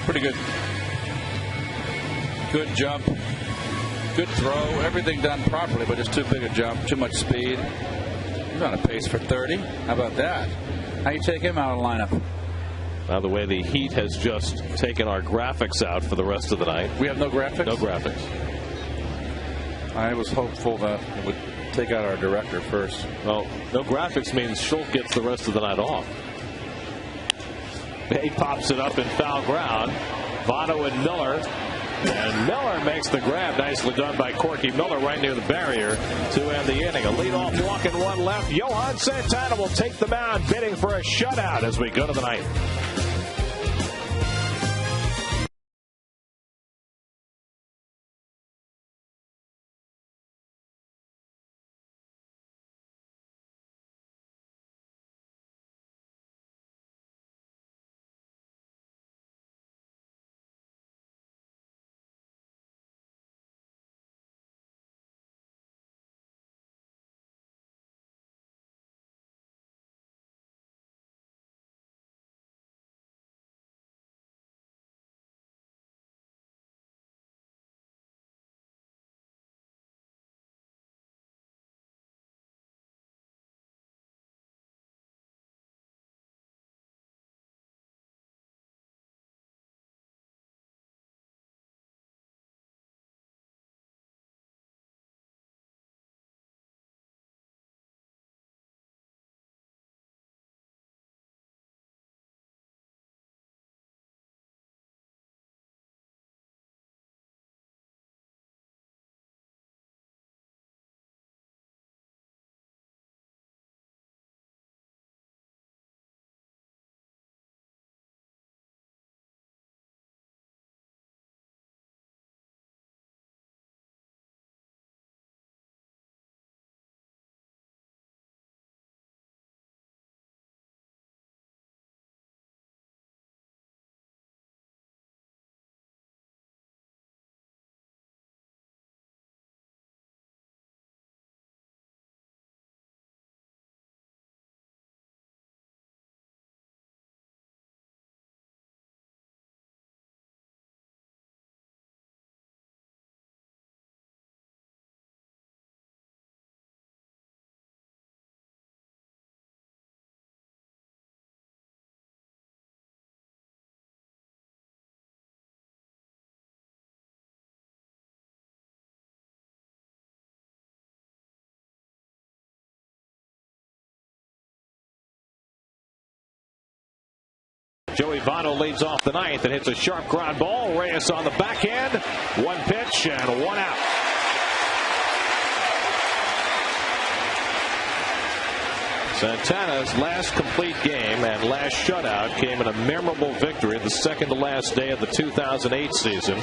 Pretty good. Good jump. Good throw. Everything done properly, but just too big a jump. Too much speed. He's on a pace for 30. How about that? How you take him out of the lineup? By the way, the Heat has just taken our graphics out for the rest of the night. We have no graphics? No graphics. I was hopeful that it would take out our director first. Well, no graphics means Schultz gets the rest of the night off. Bay pops it up in foul ground. Votto and Miller. And Miller makes the grab. Nicely done by Corky Miller right near the barrier to end the inning. A leadoff walk and one left. Johan Santana will take the mound, bidding for a shutout as we go to the ninth. Joey Votto leads off the ninth and hits a sharp ground ball. Reyes on the backhand. One pitch and one out. Santana's last complete game and last shutout came in a memorable victory the second to last day of the 2008 season,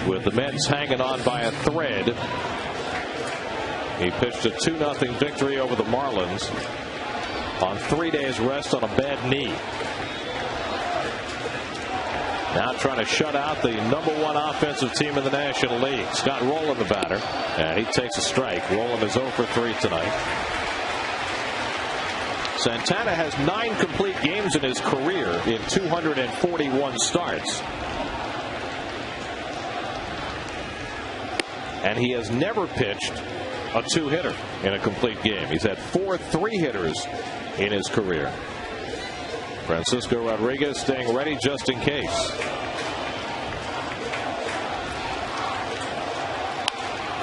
with the Mets hanging on by a thread. He pitched a 2-0 victory over the Marlins on 3 days rest on a bad knee. Now trying to shut out the #1 offensive team in the National League. Scott Rolen, the batter, and he takes a strike. Rolen is 0 for 3 tonight. Santana has 9 complete games in his career in 241 starts. And he has never pitched a 2-hitter in a complete game. He's had 4 3-hitters in his career. Francisco Rodriguez staying ready just in case.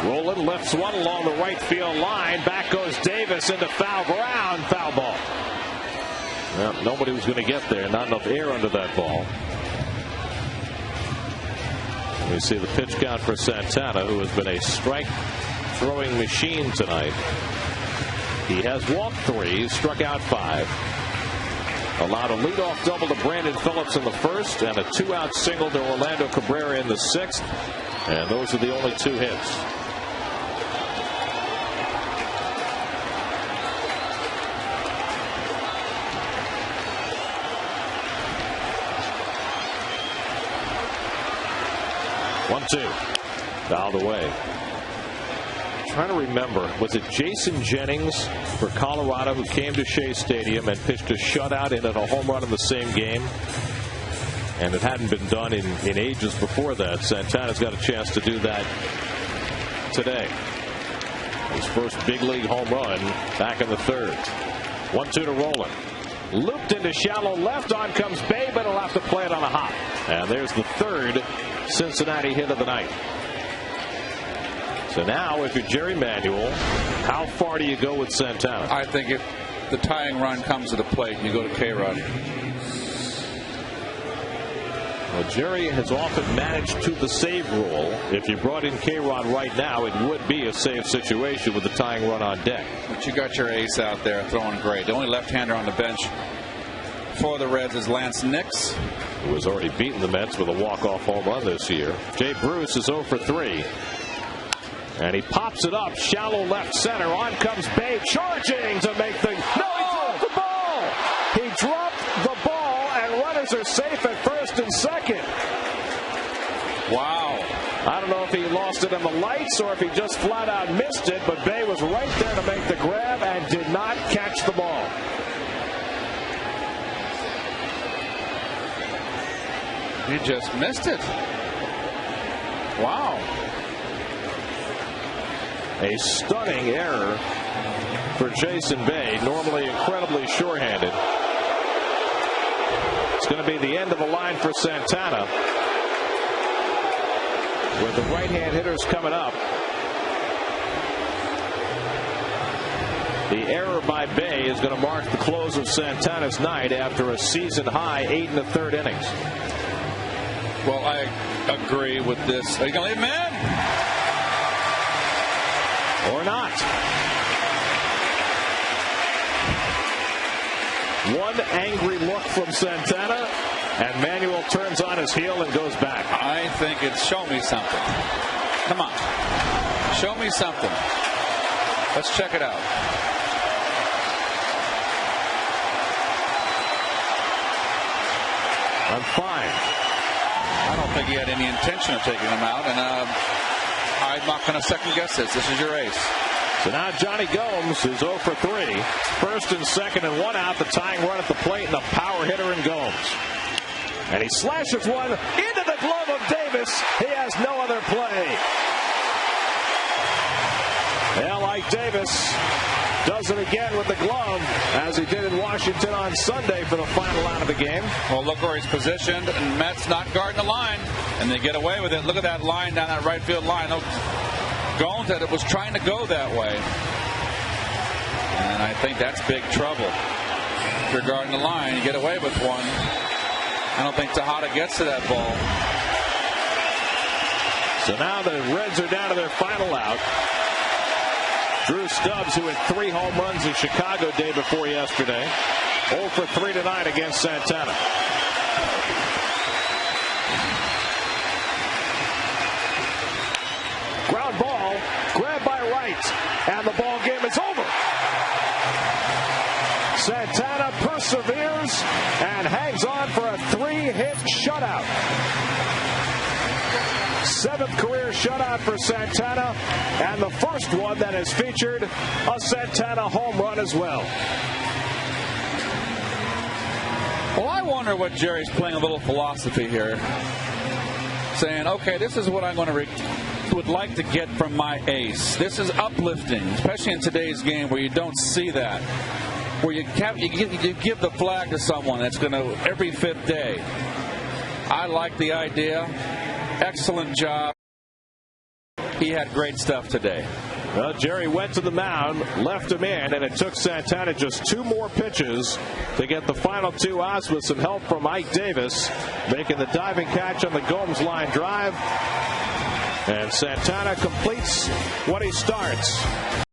Rolen lifts one along the right field line. Back goes Davis into foul ground. Foul ball. Well, nobody was going to get there. Not enough air under that ball. We see the pitch count for Santana, who has been a strike throwing machine tonight. He has walked 3, struck out 5. Allowed a leadoff double to Brandon Phillips in the first and a 2-out single to Orlando Cabrera in the 6th. And those are the only 2 hits. One-two. Fouled away. Trying to remember, was it Jason Jennings for Colorado who came to Shea Stadium and pitched a shutout and hit a home run in the same game? And it hadn't been done in ages before that. Santana's got a chance to do that today. His first big league home run back in the 3rd. 1-2 to Rolen. Looped into shallow left. On comes Babe, but he'll have to play it on a hop. And there's the 3rd Cincinnati hit of the night. So now, if you're Jerry Manuel, how far do you go with Santana? I think if the tying run comes to the plate, you go to K-Rod. Well, Jerry has often managed to the save rule. If you brought in K-Rod right now, it would be a save situation with the tying run on deck. But you got your ace out there throwing great. The only left-hander on the bench for the Reds is Lance Nix, who has already beaten the Mets with a walk-off home run this year. Jay Bruce is 0 for 3. And he pops it up, shallow left center. On comes Bay, charging to make the... No, he dropped the ball! He dropped the ball, and runners are safe at first and second. Wow. I don't know if he lost it in the lights or if he just flat out missed it, but Bay was right there to make the grab and did not catch the ball. He just missed it. Wow. A stunning error for Jason Bay, normally incredibly sure-handed. It's going to be the end of the line for Santana, with the right-hand hitters coming up. The error by Bay is going to mark the close of Santana's night after a season-high 8 1/3 innings. Well, I agree with this. Are you going to leave him in? Or not. One angry look from Santana, and Manuel turns on his heel and goes back. I think it's show me something. Come on. Show me something. Let's check it out. I'm fine. I don't think he had any intention of taking him out, and I'm not going to second guess this. This is your ace. So now Jonny Gomes is 0 for 3. First and second and 1 out. The tying run at the plate and the power hitter in Gomes. And he slashes one into the glove of Davis. He has no other play. Yeah, like Davis does it again with the glove, as he did in Washington on Sunday for the final out of the game. Well, look where he's positioned, and Mets not guarding the line, and they get away with it. Look at that line down that right field line. Gomes that it was trying to go that way, and I think that's big trouble. If you're guarding the line, you get away with one. I don't think Tejada gets to that ball. So now the Reds are down to their final out. Drew Stubbs, who had 3 home runs in Chicago day before yesterday, 0 for 3 tonight against Santana. Ground ball, grabbed by Wright, and the ball game is over. Santana perseveres and hangs on for a 3-hit shutout. 7th career shutout for Santana, and the first one that has featured a Santana home run as well. Well, I wonder what Jerry's playing a little philosophy here. Saying, okay, this is what I'm going to would like to get from my ace. This is uplifting, especially in today's game where you don't see that. Where you give the flag to someone that's going to every 5th day. I like the idea. Excellent job. He had great stuff today. Well, Jerry went to the mound, left him in, and it took Santana just 2 more pitches to get the final 2 outs with some help from Ike Davis, making the diving catch on the Gomes line drive. And Santana completes what he starts.